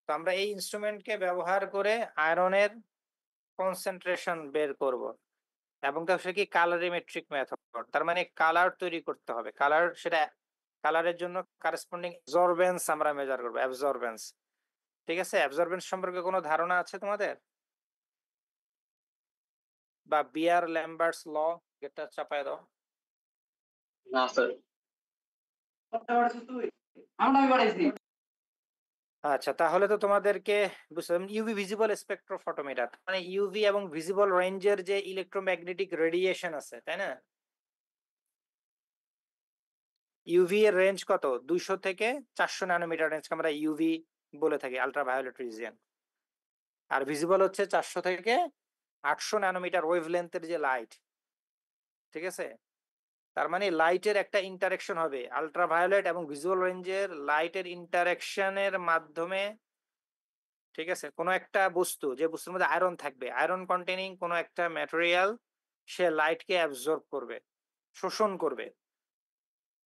তো আমরা এই ইনস্ট্রুমেন্টকে ব্যবহার করে আয়রনের কনসেন্ট্রেশন বের করব এবং তার সাথে কি কালারিমেট্রিক মেথড, তার মানে কালার তৈরি করতে হবে। কালার সেটা কালারের জন্য কারেসপন্ডিং অ্যাবজর্বেন্স আমরা মেজার করব, অ্যাবজর্বেন্স। ঠিক আছে, অ্যাবজর্বেন্স সম্পর্কে কোনো ধারণা আছে তোমাদের? বা বিয়ার ল্যাম্বার্টস ল, এটা চাপায় দাও। না স্যার। আচ্ছা, তাহলে তো তোমাদেরকে বুঝলাম ইউভি ভিজিবল স্পেকট্রোফটোমিটার, মানে ইউভি এবং ভিজিবল রেঞ্জের যে ইলেকট্রোম্যাগনেটিক রেডিয়েশন আছে, তাই না? ইউভি এর রেঞ্জ কত? 200 থেকে 400 ন্যানোমিটার রেঞ্জকে আমরা ইউভি বলে থাকি, আলট্রাভায়োলেট রিজিয়ন। আর ভিজিবল হচ্ছে 400 থেকে 800 ন্যানোমিটার ওয়েভলেন্থের যে লাইট। ঠিক আছে, তার মানে লাইটের একটা ইন্টারেকশন হবে, আলট্রাভায়োলেট এবং ভিজুয়াল রেঞ্জের লাইটের ইন্টারেকশনের মাধ্যমে। ঠিক আছে, কোনো একটা বস্তু, যে বস্তুর মধ্যে আয়রন থাকবে, আয়রন কন্টেনিং কোনো একটা ম্যাটেরিয়াল, সে লাইটকে অ্যাবজর্ব করবে, শোষণ করবে।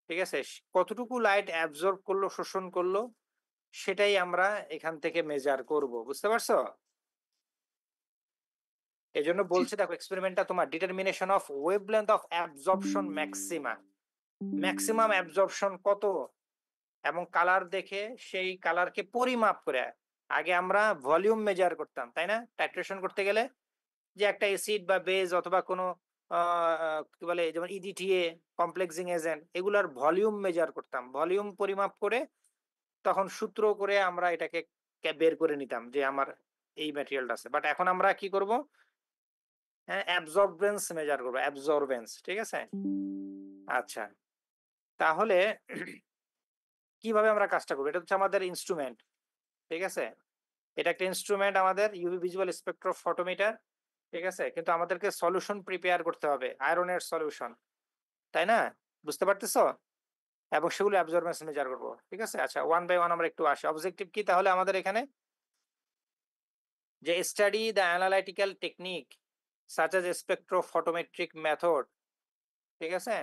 ঠিক আছে, কতটুকু লাইট অ্যাবজর্ব করলো, শোষণ করলো, সেটাই আমরা এখান থেকে মেজার করব। বুঝতে পারছো? এই জন্য বলছে, দেখো এক্সপেরিমেন্টটা তোমার determination of wavelength of absorption maxima, maximum absorption কত, এবং কালার দেখে সেই কালারকে পরিমাপ করে। আগে আমরা ভলিউম মেজার করতাম, তাই না? টাইট্রেশন করতে গেলে যে একটা অ্যাসিড বা বেজ অথবা কোনো কি বলে, যেমন ইডিটিএ, কমপ্লেক্সিং এজেন্ট, এগুলার ভলিউম মেজার করতাম, ভলিউম পরিমাপ করে তখন সূত্র করে আমরা এটাকে বের করে নিতাম যে আমার এই ম্যাটেরিয়ালটা আছে। বাট এখন আমরা কি করব? হ্যাঁ, অ্যাবজর্বেন্স মেজার করবো, অ্যাবজর্বেন্স। ঠিক আছে, আচ্ছা, তাহলে কিভাবে আমরা কাজটা করবো? এটা হচ্ছে আমাদের ইনস্ট্রুমেন্ট। ঠিক আছে, এটা একটা ইনস্ট্রুমেন্ট আমাদের, ইউভি ভিজুয়াল স্পেকট্রোফটোমিটার। ঠিক আছে, কিন্তু আমাদেরকে সলিউশন প্রিপেয়ার করতে হবে, আয়রনের সলিউশন, তাই না? বুঝতে পারতেছো? এবং সেগুলো অ্যাবজর্বেন্স মেজার করবো। ঠিক আছে, আচ্ছা, ওয়ান বাই ওয়ান আমরা একটু আসি। অবজেক্টিভ কি তাহলে আমাদের এখানে? যে study the analytical technique such as spectrophotometric method. ঠিক আছে,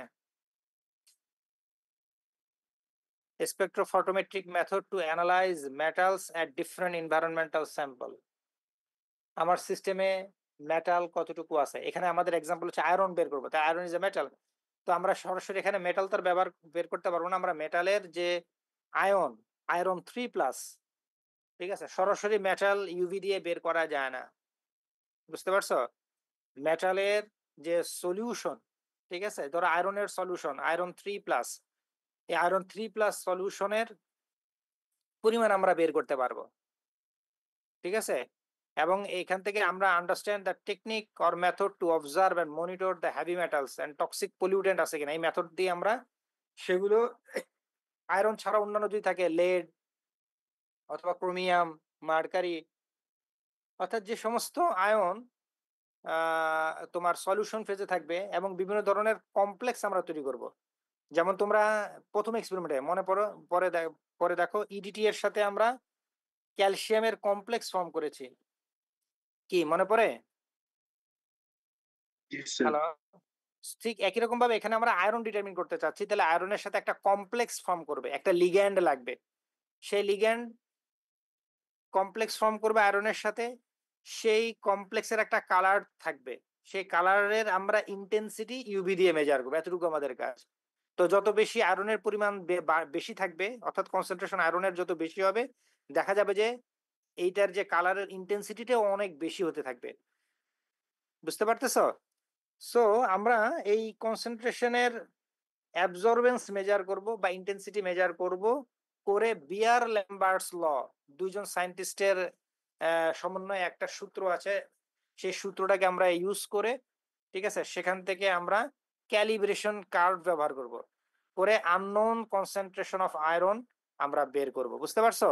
spectrophotometric method to analyze metals at different environmental sample। আমার সিস্টেমে মেটাল কতটুকু আছে, এখানে আমাদের এক্সাম্পল হচ্ছে আয়রন বের করবো, তাই আয়রন ইজ এ মেটাল। তো আমরা সরাসরি এখানে মেটাল তার ব্যবহার বের করতে পারবো না, আমরা মেটালের যে আয়ন, আয়রন 3+, ঠিক আছে, সরাসরি মেটাল ইউভি দিয়ে বের করা যায় না। বুঝতে পারছো? মেটালের যে সলিউশন, ঠিক আছে, ধরো আয়রনের সলিউশন আয়রন 3+, এই আয়রন 3+ সলিউশনের পরিমাণ আমরা বের করতে পারবো। ঠিক আছে, এবং এখান থেকে আমরা understand the technique or method to observe and monitor the heavy metals and toxic pollutant আছে কিনা, এই মেথড দিয়ে আমরা সেগুলো, আয়রন ছাড়া অন্যান্য যদি থাকে, লেড অথবা ক্রোমিয়াম, মার্কারি, অর্থাৎ যে সমস্ত আয়ন তোমার সলিউশন ফেজে থাকবে এবং বিভিন্ন ধরনের কমপ্লেক্স আমরা তৈরি করব। যেমন তোমরা প্রথম এক্সপেরিমেন্টে মনে পড়ো, পরে দেখো ইডিটি এর সাথে আমরা ক্যালসিয়ামের কমপ্লেক্স ফর্ম করেছি, কি মনে পড়ে? হ্যালো, ঠিক একই রকম ভাবে এখানে আমরা আয়রন ডিটারমিন করতে চাচ্ছি, তাহলে আয়রনের সাথে একটা কমপ্লেক্স ফর্ম করবে, একটা লিগ্যান্ড লাগবে। সেই লিগ্যান্ড কমপ্লেক্স ফর্ম করবে আয়রনের সাথে, সেই কমপ্লেক্সের একটা কালার থাকবে, সেই কালারের আমরা ইন্টেন্সিটি ইউভি দিয়ে মেজার করবো, এতটুকু আমাদের কাজ। তো যত বেশি আয়রনের পরিমাণ বেশি থাকবে, অর্থাৎ কনসেন্ট্রেশন আয়রনের যত বেশি হবে, দেখা যাবে যে এইটার যে কালারের ইন্টেন্সিটিটাও অনেক বেশি হতে থাকবে। বুঝতে পারতেছো? সো আমরা এই কনসেন্ট্রেশনের অ্যাবজর্বেন্স মেজার করব বা ইন্টেন্সিটি মেজার করব করে বিয়ার ল্যাম্বার্টস ল, দুইজন সায়েন্টিস্টের সমন্বয়ে একটা সূত্র আছে, সেই সূত্রটাকে আমরা ইউজ করে, ঠিক আছে, সেখান থেকে আমরা ক্যালিব্রেশন কার্ভ ব্যবহার করব করে আননোন কনসেন্ট্রেশন অফ আয়রন আমরা বের করব। বুঝতে পারছো?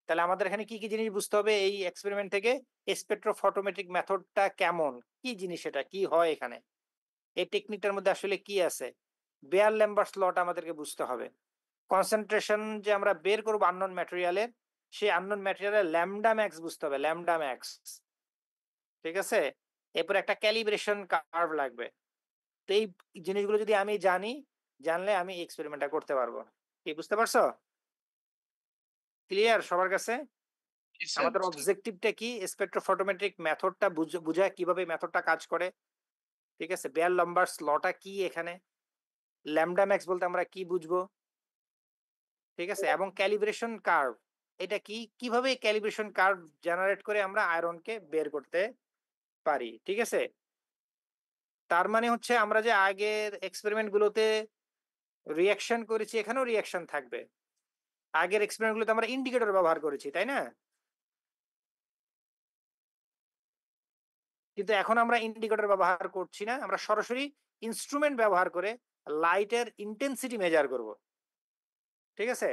তাহলে আমাদের এখানে কি কি জিনিস বুঝতে হবে এই এক্সপেরিমেন্ট থেকে? স্পেকট্রোফটোমেট্রিক মেথডটা কেমন, কি জিনিস, এটা কি হয়, এখানে এই টেকনিকটার মধ্যে আসলে কি আছে, বেয়ার ল্যাম্বার্টস লটা আমাদেরকে বুঝতে হবে। কনসেন্ট্রেশন যে আমরা বের করবো আননোন ম্যাটেরিয়ালের, সেই আননোন ম্যাটেরিয়ালের ল্যামডা ম্যাক্স বুঝতে হবে, ল্যামডা ম্যাক্স। ঠিক আছে, এরপর একটা ক্যালিব্রেশন কার্ভ লাগবে। তো এই জিনিসগুলো যদি আমি জানলে আমি এক্সপেরিমেন্টটা করতে পারবো। কি বুঝতে পারছো? ক্লিয়ার সবার কাছে? জি স্যার। আমাদের অবজেক্টিভটা কি? স্পেকট্রোফটোমেট্রিক মেথডটা বুঝায় কিভাবে মেথডটা কাজ করে। ঠিক আছে? বেয়ার লম্বার্টস লটা কি এখানে? ল্যামডা ম্যাক্স বলতে আমরা কি বুঝবো? ঠিক আছে? এবং ক্যালিব্রেশন কার্ভ এটা কি? কিভাবে ক্যালিব্রেশন কার্ভ জেনারেট করে আমরা আয়রনকে বের করতে পারি। ঠিক আছে? তার মানে হচ্ছে আমরা যে আগের এক্সপেরিমেন্ট গুলোতে রিঅ্যাকশন করেছি এখানেও রিঅ্যাকশন থাকবে। আগের এক্সপেরিমেন্ট গুলোতে আমরা ইন্ডিকেটর ব্যবহার করেছি, তাই না? কিন্তু এখন আমরা ইন্ডিকেটর ব্যবহার করছি না। আমরা সরাসরি ইনস্ট্রুমেন্ট ব্যবহার করে লাইটের ইনটেনসিটি মেজার করব। ঠিক আছে?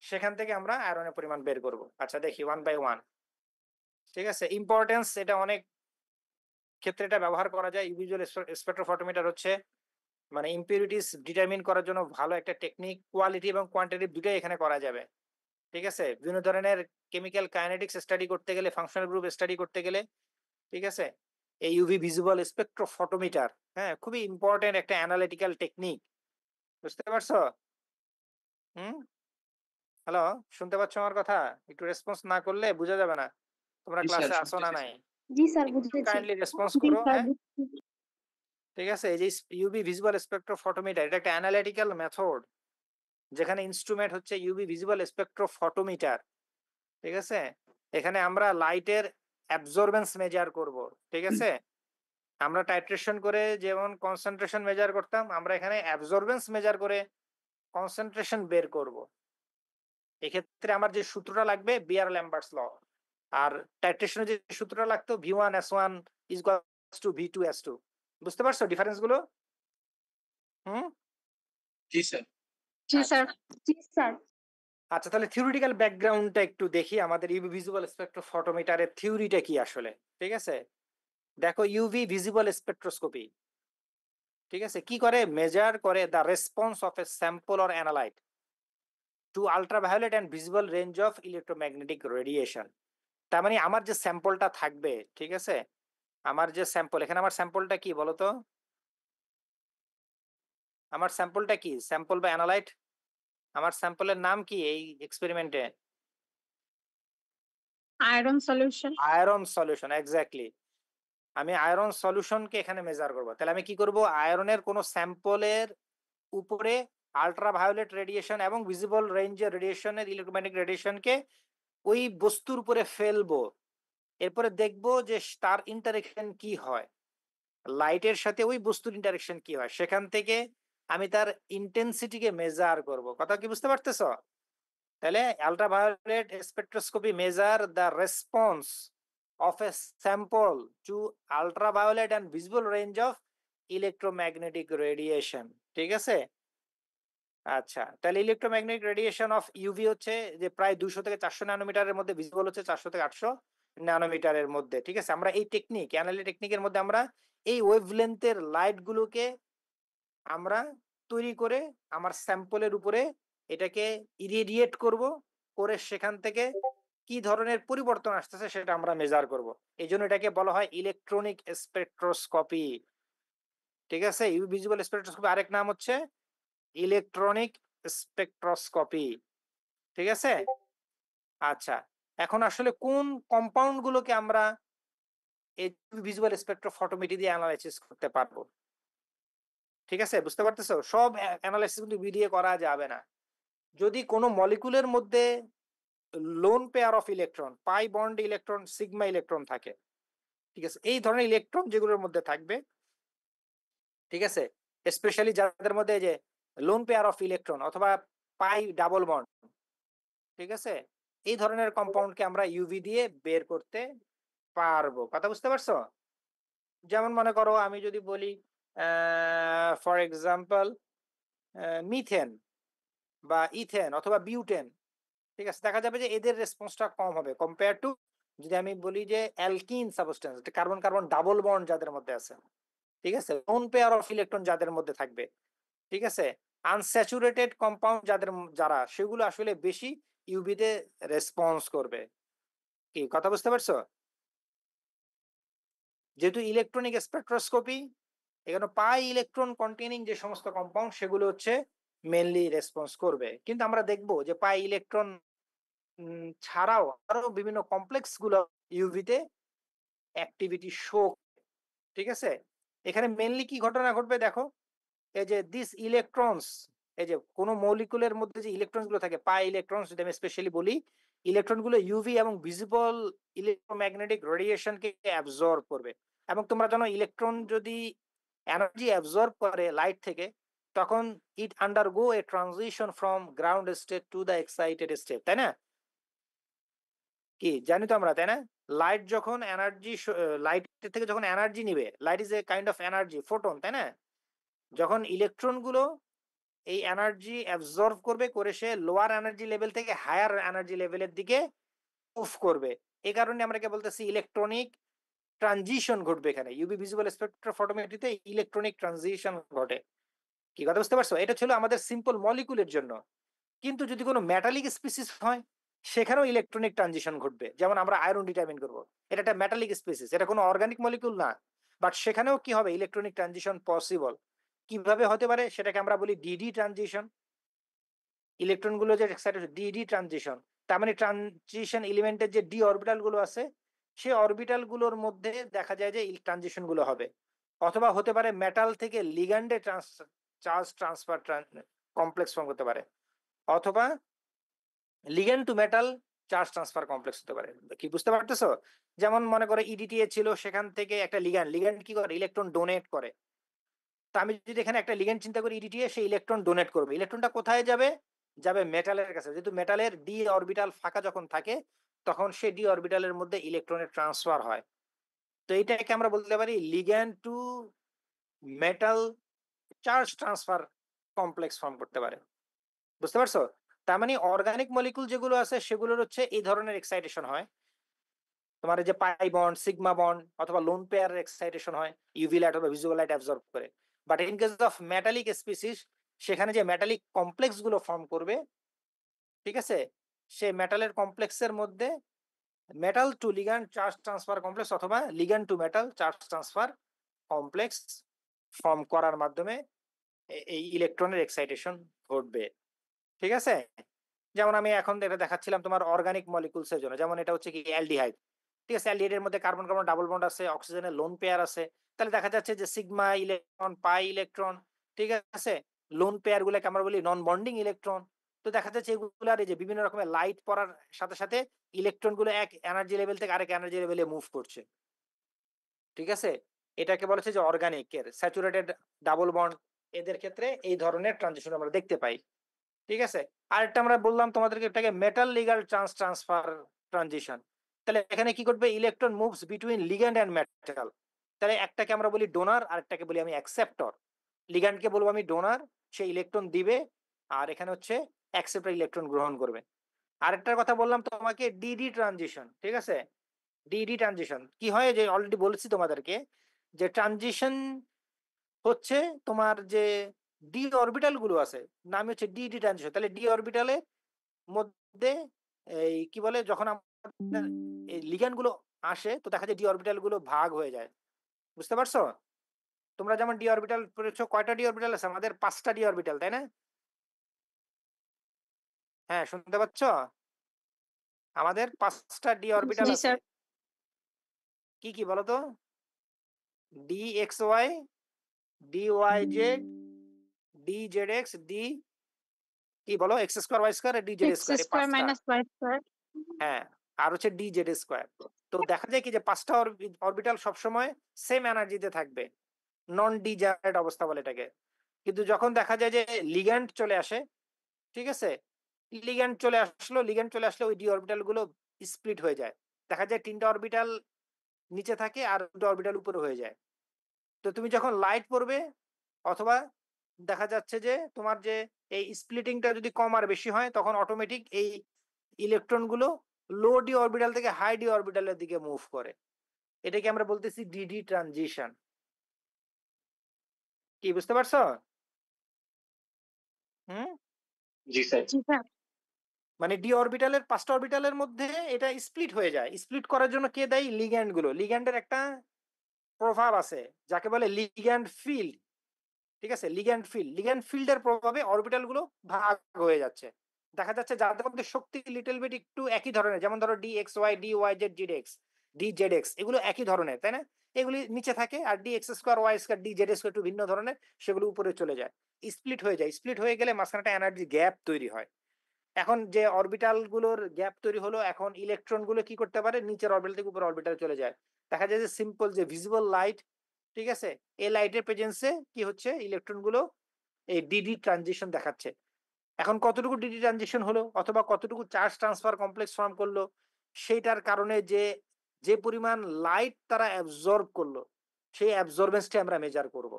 সেখান থেকে আমরা আয়রনের পরিমাণ বের করব। আচ্ছা দেখি 1 বাই 1। ঠিক আছে? ইম্পোর্টেন্স এটা অনেক ক্ষেত্রে এটা ব্যবহার করা যায়। ইন্ডিভিজুয়াল স্পেকট্রোফটোমিটার হচ্ছে মানে ইম্পিউরিটিস ডিটারমিন করার জন্য ভালো একটা টেকনিক। কোয়ালিটি এবং কোয়ান্টিটি দুটোই এখানে করা যাবে। ঠিক আছে? বিভিন্ন ধরনের কেমিক্যাল কাইনেটিক্স স্টাডি করতে গেলে, ফাংশনাল গ্রুপ স্টাডি করতে গেলে, ঠিক আছে? এই ইউভি ভিজিবল স্পেকট্রোফটোমিটার, হ্যাঁ? খুবই ইম্পোর্টেন্ট একটা অ্যানালিটিক্যাল টেকনিক। বুঝতে পারছো? হুম? হ্যালো? শুনতে পাচ্ছ আমার কথা? একটু রেসপন্স না করলে বোঝা যাবে না। তোমরা জি স্যার, ক্লাসে আসো না শুনতেছি নাই। স্যার। জি স্যার, একটু বুঝেছি। কাইন্ডলি রেসপন্স জি করো, স্যার, হ্যাঁ? বুঝছি। ঠিক আছে? এই যে ইউভি ভিজিবল স্পেকট্রোফটোমিটার এটা একটা অ্যানালিটিক্যাল মেথড যেখানে ইনস্ট্রুমেন্ট হচ্ছে ইউভি ভিজিবল স্পেকট্রোফটোমিটার। ঠিক আছে? এখানে আমরা লাইটের অ্যাবজর্বেন্স মেজার করব। ঠিক আছে? আমরা টাইট্রেশন করে যেমন কনসেন্ট্রেশন মেজার করতাম, আমরা এখানে অ্যাবজর্বেন্স মেজার করে কনসেন্ট্রেশন বের করব। এক্ষেত্রে আমার যে সূত্রটা লাগবে বিয়ার ল্যাম্বার্টস ল। আর টাইট্রেশনের যে সূত্রটা লাগতো V1S1 ইকুয়ালস টু V2S2। বুঝতে পারছো ডিফারেন্স গুলো? হুম? জি স্যার। জি আচ্ছা। স্যার। জি স্যার। আচ্ছা তাহলে থিওরিটিক্যাল ব্যাকগ্রাউন্ডটা একটু দেখি আমাদের ইউভি ভিজিবল স্পেকট্রোফটোমিটারের থিওরিটা কি আসলে। ঠিক আছে? দেখো ইউভি ভিজিবল স্পেকট্রোস্কোপি, ঠিক আছে, কি করে? মেজার করে the response of a sample or analyte to ultraviolet and visible range of electromagnetic radiation. তার মানে আমার যে স্যাম্পলটা থাকবে, ঠিক আছে, আমার যে স্যাম্পল, এখানে আমার স্যাম্পলটা কি বলতো? আমার স্যাম্পলটা কি? স্যাম্পল বা অ্যানালাইট? আমার স্যাম্পলের নাম কি এই এক্সপেরিমেন্টে? Iron solution. Iron solution, exactly. আমি আয়রন সলিউশনকে এখানে মেজার করব। তাহলে আমি কি করব? আয়রনের কোন স্যাম্পলের উপরে আল্ট্রাভায়োলেট রেডিয়েশন এবং ভিজিবল রেঞ্জের রেডিয়েশনের ইলেকট্রোম্যাগনেটিক রেডিয়েশনকে ওই বস্তুর উপরে ফেলবো। এরপরে দেখব যে তার ইন্টারেকশন কি হয়, লাইটের সাথে ওই বস্তুর ইন্টারেকশন কি হয়, সেখান থেকে আমি তার ইন্টেন্সিটিকে মেজার করব। কথা কি বুঝতে পারতেছো? তাহলে ultraviolet spectroscopy measure the response of a sample to ultraviolet and visible range of electromagnetic radiation. ঠিক আছে? আচ্ছা তাহলে ইলেকট্রোম্যাগনেটিক রেডিয়েশন অফ ইউভি হচ্ছে যে প্রায় 200 থেকে 400 ন্যানোমিটারের মধ্যে, ভিজিবল হচ্ছে 400 থেকে 800 ন্যানোমিটারের মধ্যে। ঠিক আছে? আমরা এই টেকনিক অ্যানালিটিক টেকনিকের মধ্যে আমরা এই ওয়েভলেন্থের লাইট গুলোকে আমরা তৈরি করে আমার স্যাম্পলের উপরে এটাকে ইরেডিয়েট করব, করে সেখান থেকে কি ধরনের পরিবর্তন আসতেছে সেটা আমরা মেজার করব। এই জন্য এটাকে বলা হয় ইলেকট্রনিক স্পেকট্রোস্কোপি। ঠিক আছে? ইউভি ভিজিবল স্পেকট্রোস্কোপি আরেক নাম হচ্ছে ইলেকট্রনিক স্পেকট্রোস্কোপি। ঠিক আছে? আচ্ছা এখন আসলে কোন কম্পাউন্ড গুলোকে আমরা এই ভিজুয়াল স্পেকট্রোফটোমেট্রি দিয়ে অ্যানালাইসিস করতে পারবো? ঠিক আছে? বুঝতে পারতেছো? সব অ্যানালাইসিস কিন্তু দিয়ে করা যাবে না। যদি কোনো মলিকুলের মধ্যে lone pair of electron, pi bond electron, sigma electron থাকে, ঠিক আছে, এই ধরনের ইলেকট্রন যেগুলোর মধ্যে থাকবে, ঠিক আছে, স্পেশালি যাদের মধ্যে যে লোন পেয়ার অফ ইলেকট্রন অথবা পাই ডাবল বন্ড, ঠিক আছে, এই ধরনের কম্পাউন্ডকে আমরা ইউভি দিয়ে বের করতে পারবো। কথা বুঝতে পারছো? যেমন মনে করো আমি যদি বলি ফর এক্সাম্পল মিথেন বা ইথেন অথবা বিউটেন, ঠিক আছে, দেখা যাবে যে এদের রেসপন্সটা কম হবে কম্পেয়ার টু যদি আমি বলি যে alkyne substance, carbon carbon double bond যাদের মধ্যে আছে, ঠিক আছে, লোন পেয়ার অফ ইলেকট্রন যাদের মধ্যে থাকবে, ঠিক আছে, আনস্যাচুরেটেড কম্পাউন্ড যারা সেগুলো আসলে বেশি ইউভিতে রেসপন্স করবে। কি কথা বুঝতে পারছো? যেহেতু ইলেকট্রনিক স্পেকট্রোস্কোপি, এখানে পাই ইলেকট্রন কন্টেনিং যে সমস্ত কম্পাউন্ড সেগুলো হচ্ছে মেনলি রেসপন্স করবে। কিন্তু আমরা দেখবো যে পাই ইলেকট্রন ছাড়াও আরো বিভিন্ন কমপ্লেক্স গুলো ইউভিতে অ্যাক্টিভিটি শো, ঠিক আছে। এখানে মেইনলি কি ঘটনা ঘটবে দেখো, এই যে দিস ইলেকট্রনস, এই যে কোন মলিকুলের মধ্যে যে ইলেকট্রন গুলো থাকে, পাই ইলেকট্রনস যদি আমি স্পেশালি বলি, ইলেকট্রন গুলো ইউভি এবং ভিজিবল ইলেকট্রোম্যাগনেটিক রেডিয়েশনকে অ্যাবজর্ব করবে। এবং তোমরা জানো ইলেকট্রন যদি এনার্জি অ্যাবজর্ব করে লাইট থেকে, তখন it undergo a transition from ground state to the excited state, তাই না? কি জানি তো আমরা, তাই না? লাইট যখন এনার্জি, লাইট থেকে যখন এনার্জি নিবে, light is a kind of energy, photon, তাই না? যখন ইলেকট্রন গুলো এই এনার্জি অ্যাবজর্ব করবে, করে সে লোয়ার এনার্জি লেভেল থেকে হায়ার এনার্জি লেভেলের দিকে মুভ করবে। এই কারণে আমরা কি বলতেছি, ইলেকট্রনিক ট্রানজিশন ঘটবে এখানে। ইউভি ভিজিবল স্পেকট্রোফটোমেট্রিতে ইলেকট্রনিক ট্রানজিশন ঘটে। কি কথা বুঝতে পারছো? এটা ছিল আমাদের সিম্পল মলিকুলের জন্য। কিন্তু যদি কোনো মেটালিক স্পিসিস হয়, সেখানেও ইলেকট্রনিক ট্রানজিশন ঘটবে। যেমন আমরা আয়রন ডিটারমিন করব, এটা একটা মেটালিক স্পিসিস, এটা কোনো অর্গানিক মলিকুল না, বাট সেখানেও কি হবে, ইলেকট্রনিক ট্রানজিশন পসিবল। কিভাবে হতে পারে সেটাকে আমরা বলি ডিডি ট্রানজিশন। ইলেকট্রন গুলো যে এক্সাইটেড, ডিডি ট্রানজিশন, তার মানে ট্রানজিশন এলিমেন্টের যে ডি অরবিটাল গুলো আছে, সেই অরবিটাল গুলোর মধ্যে দেখা যায় যে ট্রানজিশন গুলো হবে। অথবা হতে পারে মেটাল থেকে লিগ্যান্ডে চার্জ ট্রান্সফার কমপ্লেক্স ফর্ম করতে পারে, অথবা ligand to metal charge transfer complex হতে পারে। কি বুঝতে পারতেছো? যেমন মনে করো ইডিটিএ ছিল, সেখান থেকে একটা লিগ্যান্ড, লিগ্যান্ড কি করে, ইলেকট্রন ডোনেট করে। তা আমি যদি এখানে একটা লিগ্যান্ড চিন্তা করি ইডিটিএ, সেই ইলেকট্রন ডোনেট করবে। ইলেকট্রনটা কোথায় যাবে? যাবে মেটালের কাছে। যেহেতু মেটালের ডি অরবিটাল ফাঁকা যখন থাকে, তখন সেই ডি অরবিটালের মধ্যে ইলেকট্রনের ট্রান্সফার হয়। তো এইটাকে আমরা বলতে পারি ligand to metal charge transfer complex form করতে পারে। বুঝতে পারছো? তার মানে অর্গানিক মলিকুল যেগুলো আছে, সেগুলোর হচ্ছে এই ধরনের এক্সাইটেশন হয়। তোমার যে পাই বন্ড, সিগমা বন্ড অথবা লোন পেয়ার এক্সাইটেশন হয় ইউভি লাইট অথবা ভিজিবল লাইট অ্যাবজর্ব করে। But in case of metallic species, সেখানে যে মেটালিক কমপ্লেক্স গুলো ফর্ম করবে, ঠিক আছে, সেই মেটালের কমপ্লেক্সের মধ্যে metal to ligand charge transfer complex অথবা ligand to metal charge transfer complex form করার মাধ্যমে এই ইলেকট্রনের এক্সাইটেশন ঘটবে। ঠিক আছে? যেমন আমি এখন এটা দেখাচ্ছিলাম তোমার অর্গানিক মলিকুলস এর জন্য, যেমন এটা হচ্ছে কি অ্যালডিহাইড। ঠিক আছে, অ্যালডিহাইডের মধ্যে কার্বন কার্বন ডাবল বন্ড আছে, অক্সিজেনের লোন পেয়ার আছে। তাহলে দেখা যাচ্ছে যে সিগমা ইলেকট্রন, পাই ইলেকট্রন, ঠিক আছে, লোন পেয়ার গুলোকে আমরা বলি নন বন্ডিং ইলেকট্রন। তো দেখা যাচ্ছে এগুলার এই যে বিভিন্ন রকমের লাইট পড়ার সাথে সাথে ইলেকট্রন গুলো এক এনার্জি লেভেল থেকে আরেক এনার্জি লেভেলে মুভ করছে। ঠিক আছে, এটাকে বলেছে যে অর্গানিকের স্যাচুরেটেড ডাবল বন্ড, এদের ক্ষেত্রে এই ধরনের ট্রানজিশন আমরা দেখতে পাই। ঠিক আছে, আরেকটা আমরা বললাম তোমাদেরকে, এটাকে মেটাল লিগ্যান্ড ট্রান্সফার ট্রানজিশন। তাহলে এখানে কি করবে, electron moves between ligand and metal. তাহলে একটাকে আমরা বলি ডোনার, আরেকটাকে বলি আমি অ্যাকসেপ্টর। লিগ্যান্ডকে বলবো আমি ডোনার, সে ইলেকট্রন দিবে, আর এখানে হচ্ছে অ্যাকসেপ্টর ইলেকট্রন গ্রহণ করবে। আরেকটার কথা বললাম তোমাকে ডিডি ট্রানজিশন। ঠিক আছে, ডিডি ট্রানজিশন কি হয়, যে অলরেডি বলেছি তোমাদেরকে, যে ট্রানজিশন হচ্ছে তোমার যে ডি অরবিটাল গুলো আছে, নাম হচ্ছে ডিডি ট্রানজিশন। তাহলে ডি অরবিটালের মধ্যে এই কি বলে, যখন আমাদের এই লিগ্যান্ড গুলো আসে, তো দেখা যায় ডি অরবিটাল গুলো ভাগ হয়ে যায়। বুঝতে পারছো? তোমরা যেমন ডি অরবিটাল পড়েছো, কয়টা ডি অরবিটাল আছে আমাদের? 5টা ডি অরবিটাল, তাই না? হ্যাঁ, শুনতে পাচ্ছ? আমাদের 5টা ডি অরবিটাল জি আছে। স্যার। কি কি বলো তো? D x y, d y z, d z x, d কি বলো, x square y square, d z x square, এই স্কোয়ার 5টা। Minus y square. হ্যাঁ, আর হচ্ছে ডি জেড স্কোয়ার। তো দেখা যায় কি যে 5টা অরবিটাল সবসময় সেম এনার্জিতে থাকবে, নন ডিজায়ার্ড অবস্থা বলে এটাকে। কিন্তু যখন দেখা যায় যে লিগ্যান্ড চলে আসে, ঠিক আছে, লিগ্যান্ড চলে আসলে ওই ডি অরবিটাল গুলো স্প্লিট হয়ে যায়। দেখা যায় 3টা অরবিটাল নিচে থাকে আর 2টা অরবিটাল উপরে হয়ে যায়। তো তুমি যখন লাইট পড়বে, অথবা দেখা যাচ্ছে যে তোমার যে এই স্প্লিটিংটা যদি কম আর বেশি হয়, তখন অটোমেটিক এই ইলেকট্রন গুলো লো ডি অরবিটাল থেকে হাই ডি অরবিটালের দিকে মুভ করে। এটাকে আমরা বলতেছি ডিডি ট্রানজিশন। কি বুঝতে পারছো? হুম, জি স্যার। জি স্যার। মানে ডি অরবিটালের 5টা অরবিটালের মধ্যে এটা স্প্লিট হয়ে যায়। স্প্লিট করার জন্য কে দেয়? লিগ্যান্ড গুলো। লিগ্যান্ডের একটা প্রভাব আছে যাকে বলে লিগ্যান্ড ফিল্ড। ঠিক আছে, লিগ্যান্ড ফিল্ডের প্রভাবে অরবিটাল গুলো ভাগ হয়ে যাচ্ছে। দেখা যাচ্ছে যাদের মধ্যে শক্তি লিটল বিট একটু একই ধরনের, যেমন ধরো DXY, DYZ, ZX, DZX এগুলো একই ধরনের, তাই না? এগুলি নিচে থাকে, আর DX square, Y square, DZ square একটু ভিন্ন ধরনের, সেগুলো উপরে চলে যায়, স্প্লিট হয়ে যায়। স্প্লিট হয়ে গেলে মাঝখানে একটা এনার্জি গ্যাপ তৈরি হয়। এখন যে অরবিটাল গুলোর গ্যাপ তৈরি হলো, এখন ইলেকট্রন গুলো কি করতে পারে, নিচের অরবিটাল থেকে উপরে অরবিটালে চলে যায়। দেখা যায় যে সিম্পল যে ভিজিবল লাইট, ঠিক আছে, এই লাইটের প্রেজেন্সে কি হচ্ছে, ইলেকট্রন গুলো এই ডিডি ট্রানজিশন দেখাচ্ছে। এখন কতটুকু ডিডি ট্রানজিশন হলো অথবা কতটুকু চার্জ ট্রান্সফার কমপ্লেক্স ফর্ম করলো, সেইটার কারণে যে যে পরিমাণ লাইট তারা অ্যাবজর্ব করলো, সেই অ্যাবজর্বেন্সটা আমরা মেজার করব।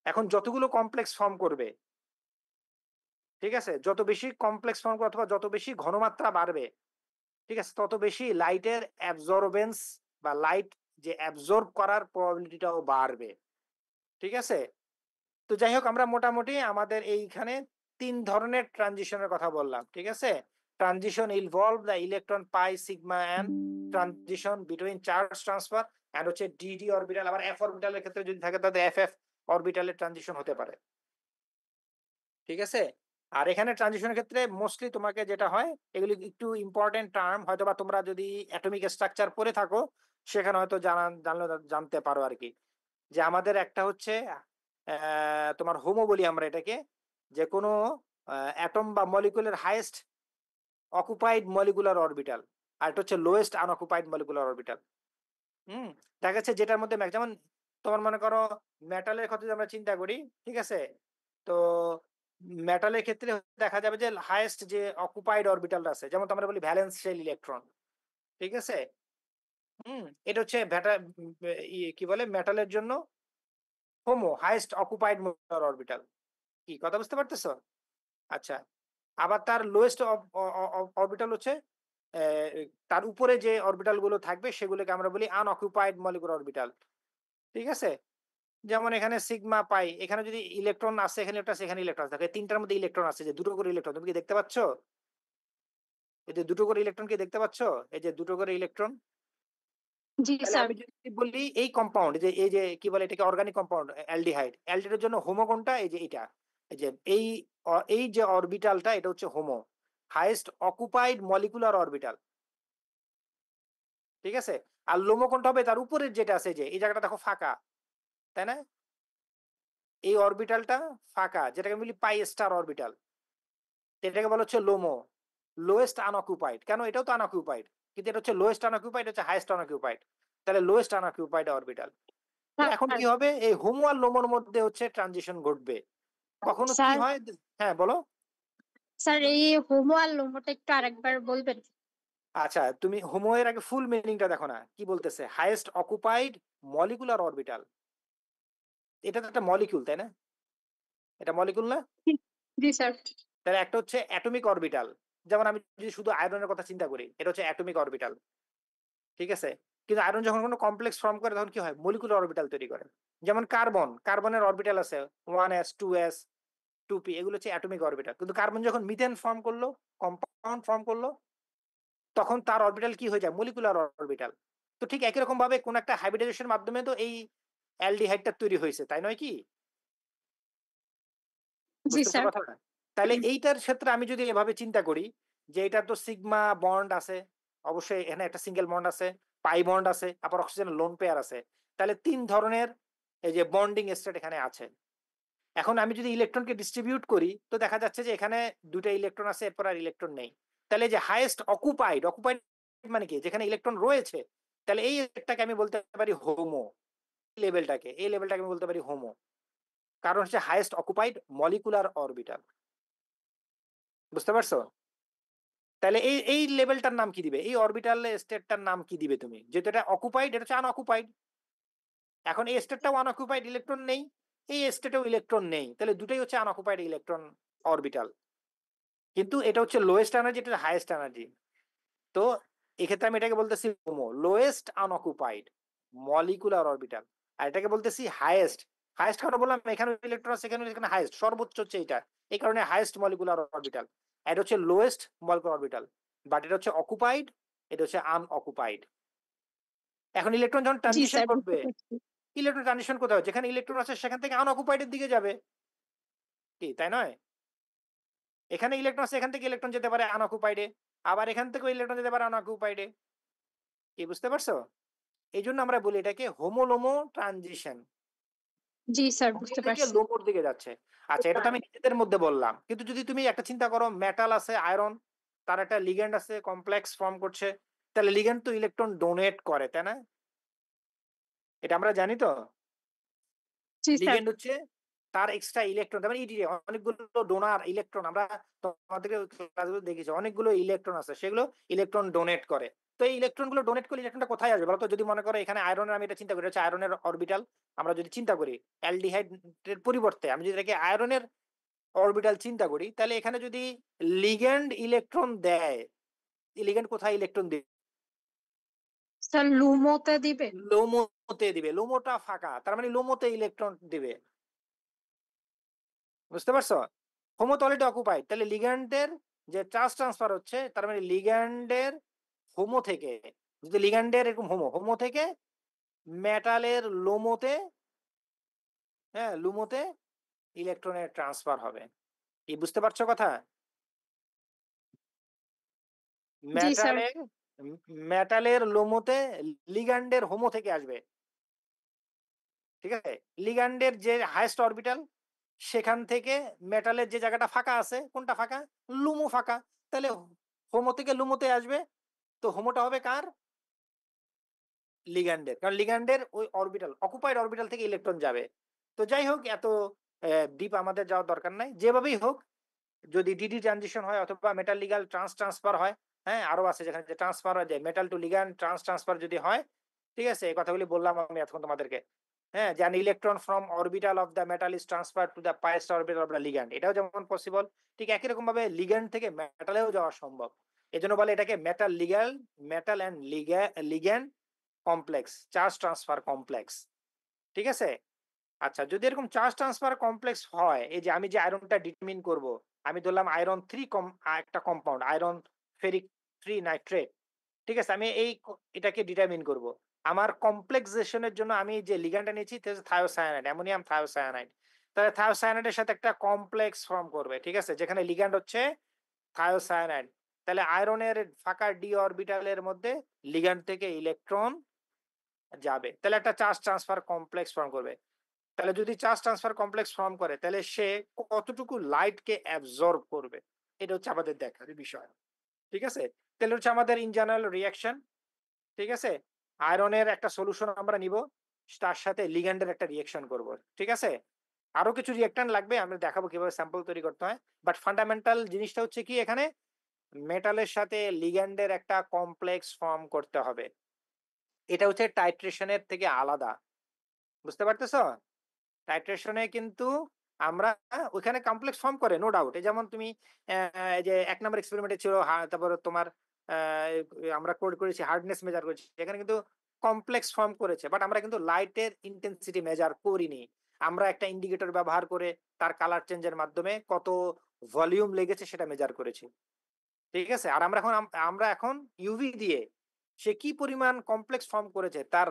এখন যতগুলো কমপ্লেক্স ফর্ম করবে, ঠিক আছে, যত বেশি কমপ্লেক্স ফর্ম করবে অথবা যত বেশি ঘনমাত্রা বাড়বে, ঠিক আছে, তত বেশি লাইটের অ্যাবজর্বেন্স বা লাইট যে অ্যাবজর্ব করার প্রবাবিলিটিটাও বাড়বে, ঠিক আছে। তো যাই হোক, আমরা মোটামুটি আমাদের এইখানে 3 ধরনের ট্রানজিশনের কথা বললাম, ঠিক আছে। Transition involve the electron pi sigma n, transition between charge transfer, and হচ্ছে ডিডি অরবিটাল। আবার এফ অরবিটালের ক্ষেত্রে যদি থাকে তাহলে এফ অরবিটালের ট্রানজিশন হতে পারে, ঠিক আছে। আর এখানে ট্রানজিশনের ক্ষেত্রে মোস্টলি তোমাকে যেটা হয়, এগুলি একটু ইম্পর্টেন্ট টার্ম, হয়তোবা তোমরা যদি অ্যাটমিক স্ট্রাকচার পড়ে থাকো সেখানে হয়তো জানতে পারো আর কি। যে আমাদের একটা হচ্ছে তোমার হোমো বলি আমরা এটাকে, যে কোনো অ্যাটম বা মলিকুলের হাইয়েস্ট অকুপাইড মলিকুলার অরবিটাল, আর এটা হচ্ছে লোয়েস্ট আনঅকুপাইড মলিকুলার অরবিটাল। দেখা যাচ্ছে যেটার মধ্যে যেমন তোমার মনে করো মেটালের কথা যদি আমরা চিন্তা করি, ঠিক আছে, তো মেটালের ক্ষেত্রে দেখা যাবে যে হাইয়েস্ট যে অকুপাইড অরবিটাল আছে, যেমন আমরা বলি ভ্যালেন্স শেল ইলেকট্রন, ঠিক আছে। এটা হচ্ছে কি বলে মেটালের জন্য Homo, highest occupied molecular orbital. কি কথা বুঝতে পারতেছো? আচ্ছা, আবার তার লোয়েস্ট অরবিটাল হচ্ছে তার উপরে যে অরবিটাল গুলো থাকবে সেগুলোকে আমরা বলি আনঅকুপাইড মলিকুলার অরবিটাল, ঠিক আছে। যেমন এখানে সিগমা পাই, এখানে যদি ইলেকট্রন আছে, এখানে একটা আছে, এখানে ইলেকট্রন আছে, তিনটার মধ্যে ইলেকট্রন আছে, যে দুটো করে ইলেকট্রন, তুমি কি দেখতে পাচ্ছ? এই যে দুটো করে ইলেকট্রন কি দেখতে পাচ্ছ? এই যে দুটো করে ইলেকট্রন। জি তাহলে স্যার। আমি যদি বলি এই কম্পাউন্ড, যে এই যে কি বলে এটাকে, অর্গানিক কম্পাউন্ড অ্যালডিহাইড, অ্যালডিহাইডের জন্য হোমো কোনটা, এই যে এটা, এই যে এই যে অরবিটালটা, এটা হচ্ছে Homo, highest occupied molecular orbital, ঠিক আছে। আর লোমো কোনটা হবে, তার উপরের যেটা আছে, যে এই জায়গাটা দেখো ফাঁকা, তাই না? এই অরবিটালটা ফাঁকা, যেটাকে বলি পাই স্টার অরবিটাল, এটাকে বলা হচ্ছে লোমো, লোয়েস্ট আনঅকুপাইড। কেন? এটাও তো আনঅকুপাইড, কিন্তু এটা হচ্ছে লোয়েস্ট আনঅকুপাইড, হচ্ছে হাইয়েস্ট আনঅকুপাইড, তাহলে লোয়েস্ট আনঅকুপাইড অরবিটাল। তো এখন কি হবে, এই হোমো আর লোমোর মধ্যে হচ্ছে ট্রানজিশন ঘটবে। কখনো কি স্যার, হয়, হ্যাঁ বলো। স্যার এই হোমো আর লোমোটা একটু আরেকবার বলবেন? আচ্ছা, তুমি হোমো এর আগে ফুল মিনিংটা দেখো না, কি বলতেছে, হাইয়েস্ট অকুপাইড মলিকুলার অরবিটাল। এটা তো একটা মলিকিউল, তাই না? এটা মলিকুল না? জি স্যার। তাহলে একটা হচ্ছে অ্যাটমিক অরবিটাল, যেমন আমি যদি শুধু আয়রনের কথা চিন্তা করি, এটা হচ্ছে অ্যাটমিক অরবিটাল, ঠিক আছে। কিন্তু আয়রন যখন কোনো কমপ্লেক্স ফর্ম করে তখন কি হয়, মলিকুলার অরবিটাল তৈরি করে। যেমন কার্বনের অরবিটাল আছে 1s 2s 2p, এগুলো হচ্ছে অ্যাটমিক অরবিটাল। কিন্তু কার্বন যখন মিথেন ফর্ম করলো, কম্পাউন্ড ফর্ম করলো, তখন তার অরবিটাল কি হয়ে যায়, মলিকুলার অরবিটাল। তো ঠিক একই রকম ভাবে কোন একটা হাইব্রিডাইজেশনের মাধ্যমে তো এই অ্যালডিহাইডটা তৈরি হয়েছে, তাই নয় কি? জি বুঝতেছো স্যার। কথাটা? তাহলে এইটার ক্ষেত্রে আমি যদি এভাবে চিন্তা করি, যে এটা তো সিগমা বন্ড আছে, অবশ্যই এখানে একটা সিঙ্গেল বন্ড আছে, পাই বন্ড আছে, আবার অক্সিজেন লোন পেয়ার আছে, তাহলে 3 ধরনের এই যে বন্ডিং স্টেট এখানে আছে। এখন আমি যদি ইলেকট্রনকে ডিস্ট্রিবিউট করি, তো দেখা যাচ্ছে যে এখানে দুটো ইলেকট্রন আছে, এরপর আর ইলেকট্রন নেই। তাহলে যে হাইয়েস্ট অকুপাইড মানে কি, যেখানে ইলেকট্রন রয়েছে, তাহলে এই একটাকে আমি বলতে পারি হোমো, এই লেভেলটাকে আমি বলতে পারি হোমো, কারণ হচ্ছে হাইয়েস্ট অকুপাইড মলিকুলার অরবিটাল। বুঝতে পারছো? তাহলে এই লেভেলটার নাম কি দিবে, এই অরবিটাল স্টেটটার নাম কি দিবে তুমি, যেহেতু এটা অকুপাইড, এটা হচ্ছে আনঅকুপাইড। এখন এই স্টেটটাও আনঅকুপাইড, ইলেকট্রন নেই, এই স্টেটেও ইলেকট্রন নেই, তাহলে দুটোই হচ্ছে আনঅকুপাইড ইলেকট্রন অরবিটাল। কিন্তু এটা হচ্ছে লোয়েস্ট এনার্জি, এটা হাইয়েস্ট এনার্জি। তো এক্ষেত্রে আমি এটাকে বলতেছি হোমো, লোয়েস্ট আনঅকুপাইড মলিকুলার অরবিটাল। আর এটাকে বলতেছি হাইয়েস্ট। হাইয়েস্ট কারণ বললাম, এখানে ইলেকট্রন আছে, এখানে হাইয়েস্ট, সর্বোচ্চ হচ্ছে এটা, এই কারণে হাইয়েস্ট মলিকুলার অরবিটাল। এটা হচ্ছে লোয়েস্ট মলিকুলার অরবিটাল, বাট এটা হচ্ছে অকুপাইড, এটা হচ্ছে আনঅকুপাইড। এখন ইলেকট্রন যখন জি ট্রানজিশন স্যার, বুঝতে করবে, পারছি। ইলেকট্রন ট্রানজিশন কোথায় হচ্ছে, যেখানে ইলেকট্রন আছে সেখান থেকে আনঅকুপাইডের দিকে যাবে, কি তাই নয়? এখানে ইলেকট্রন আছে, এখান থেকে ইলেকট্রন যেতে পারে আনঅকুপাইডে, আবার এখান থেকেও ইলেকট্রন যেতে পারে আনঅকুপাইডে। কি বুঝতে পারছো? এই জন্য আমরা বলি এটাকে হোমোলোমো ট্রানজিশন। জি স্যার, হোমো বুঝতে থেকে পারছি। লোমোর দিকে যাচ্ছে। আচ্ছা, এটা তো আমি নিজেদের মধ্যে বললাম, কিন্তু যদি তুমি একটা চিন্তা করো, মেটাল আছে, আয়রন, তার একটা লিগ্যান্ড আছে, কমপ্লেক্স ফর্ম করছে, তাহলে লিগ্যান্ড তো ইলেকট্রন ডোনেট করে, তাই না? এটা আমরা জানি তো। জি স্যার। লিগ্যান্ড হচ্ছে তার এক্সট্রা ইলেকট্রন, তার মানে অনেকগুলো ডোনার ইলেকট্রন, আমরা তোমাদেরকে ক্লাসগুলো দেখেছি, অনেকগুলো ইলেকট্রন আছে, সেগুলো ইলেকট্রন ডোনেট করে। তো এই ইলেকট্রন গুলো ডোনেট করলে ইলেকট্রনটা কোথায় আসবে বলতো? যদি মনে করো এখানে আয়রনের, আমি এটা চিন্তা করি, হচ্ছে আয়রনের অরবিটাল, আমরা যদি চিন্তা করি অ্যালডিহাইডের পরিবর্তে আমি যদি এটাকে আয়রনের অরবিটাল চিন্তা করি, তাহলে এখানে যদি লিগ্যান্ড ইলেকট্রন দেয়, লিগ্যান্ড কোথায় ইলেকট্রন দিবে? স্যার লুমোতে দিবে। লোমোতে দিবে। লোমোটা ফাঁকা, তার মানে লোমোতে ইলেকট্রন দিবে। বুঝতে পারছো? হোমো তো অলরেডি অকুপাইড, তাহলে লিগ্যান্ডের যে চার্জ ট্রান্সফার হচ্ছে, তার মানে লিগ্যান্ডের হোমো থেকে, যদি লিগ্যান্ডের এরকম হোমো থেকে মেটালের লোমোতে, হ্যাঁ লুমোতে ইলেকট্রনের ট্রান্সফার হবে। কি বুঝতে পারছো কথা? জি স্যার। মেটালের মেটালের লোমোতে লিগ্যান্ডের হোমো থেকে আসবে, ঠিক আছে? লিগ্যান্ডের যে হাইয়েস্ট অরবিটাল, সেখান থেকে মেটালের যে জায়গাটা ফাঁকা আছে, কোনটা ফাঁকা? লুমো ফাঁকা। তাহলে হোমো থেকে লুমোতে আসবে, তো হোমোটা হবে কার? লিগ্যান্ডের, কারণ লিগ্যান্ডের ওই অরবিটাল, অকুপাইড অরবিটাল থেকে ইলেকট্রন যাবে। তো যাই হোক, এত ডিপ আমাদের যাওয়ার দরকার নাই। যেভাবেই হোক, যদি ডিডি ট্রানজিশন হয় অথবা মেটাল লিগাল ট্রান্সফার হয়, হ্যাঁ আরো আছে যেখানে যে ট্রান্সফার হয়, যে মেটাল টু লিগ্যান্ড ট্রান্সফার যদি হয়, ঠিক আছে, এই কথাগুলি বললাম আমি এখন তোমাদেরকে। হ্যাঁ, যে an electron from orbital of the metal is transferred to the piest orbital of the ligand, এটাও যেমন পসিবল, ঠিক একই রকম ভাবে লিগ্যান্ড থেকে মেটালেও যাওয়া সম্ভব। এজন্য বলে এটাকে metal ligand, metal and ligand complex, charge transfer complex, ঠিক আছে? আচ্ছা, যদি এরকম চার্জ ট্রান্সফার কমপ্লেক্স হয়, এই যে আমি যে আয়রনটা ডিটারমিন করব, আমি ধরলাম আয়রন 3 একটা কম্পাউন্ড, আয়রন ফেরিক 3 নাইট্রেট, ঠিক আছে, আমি এটাকে ডিটারমিন করব। আমার কমপ্লেক্সেশনের জন্য আমি যে লিগ্যান্ডটা নিয়েছি, থায়োসায়ানাইড, অ্যামোনিয়াম থায়োসায়ানাইড। তাহলে থায়োসায়ানাইডের সাথে একটা কমপ্লেক্স ফর্ম করবে, ঠিক আছে, যেখানে লিগ্যান্ড হচ্ছে থায়োসায়ানাইড। তাহলে আয়রনের ফাঁকা ডি অরবিটালের মধ্যে লিগ্যান্ড থেকে ইলেকট্রন যাবে, তাহলে একটা চার্জ ট্রান্সফার কমপ্লেক্স ফর্ম করবে। তাহলে যদি চার্জ ট্রান্সফার কমপ্লেক্স ফর্ম করে, তাহলে সে কতটুকু লাইটকে অ্যাবজর্ব করবে, এটা হচ্ছে আমাদের দেখার বিষয়, ঠিক আছে? তাহলে হচ্ছে আমাদের ইন জেনারেল রিঅ্যাকশন, ঠিক আছে? আয়রনের একটা সলিউশন আমরা নিব, তার সাথে লিগ্যান্ডের একটা রিঅ্যাকশন করব, ঠিক আছে? আরো কিছু রিঅ্যাকট্যান্ট লাগবে, আমরা দেখাবো কিভাবে স্যাম্পল তৈরি করতে হয়। বাট ফান্ডামেন্টাল জিনিসটা হচ্ছে কি, এখানে মেটালের সাথে লিগ্যান্ডের একটা কমপ্লেক্স ফর্ম করতে হবে। এটা হচ্ছে টাইট্রেশনের থেকে আলাদা, বুঝতে পারতেছো? টাইট্রেশনে কিন্তু আমরা ওইখানে কমপ্লেক্স ফর্ম করে, নো ডাউট। এই যেমন তুমি এই যে 1 নম্বর এক্সপেরিমেন্টে ছিল, তারপরে তোমার আমরা কোড করেছি, হার্ডনেস মেজার করেছি, এখানে কিন্তু কমপ্লেক্স ফর্ম করেছে, বাট আমরা কিন্তু লাইটের ইন্টেন্সিটি মেজার করিনি। আমরা একটা ইন্ডিকেটর ব্যবহার করে তার কালার চেঞ্জের মাধ্যমে কত ভলিউম লেগেছে সেটা মেজার করেছি, ঠিক আছে? আর আমরা এখন ইউভি দিয়ে সে কি পরিমাণ কমপ্লেক্স ফর্ম করেছে তার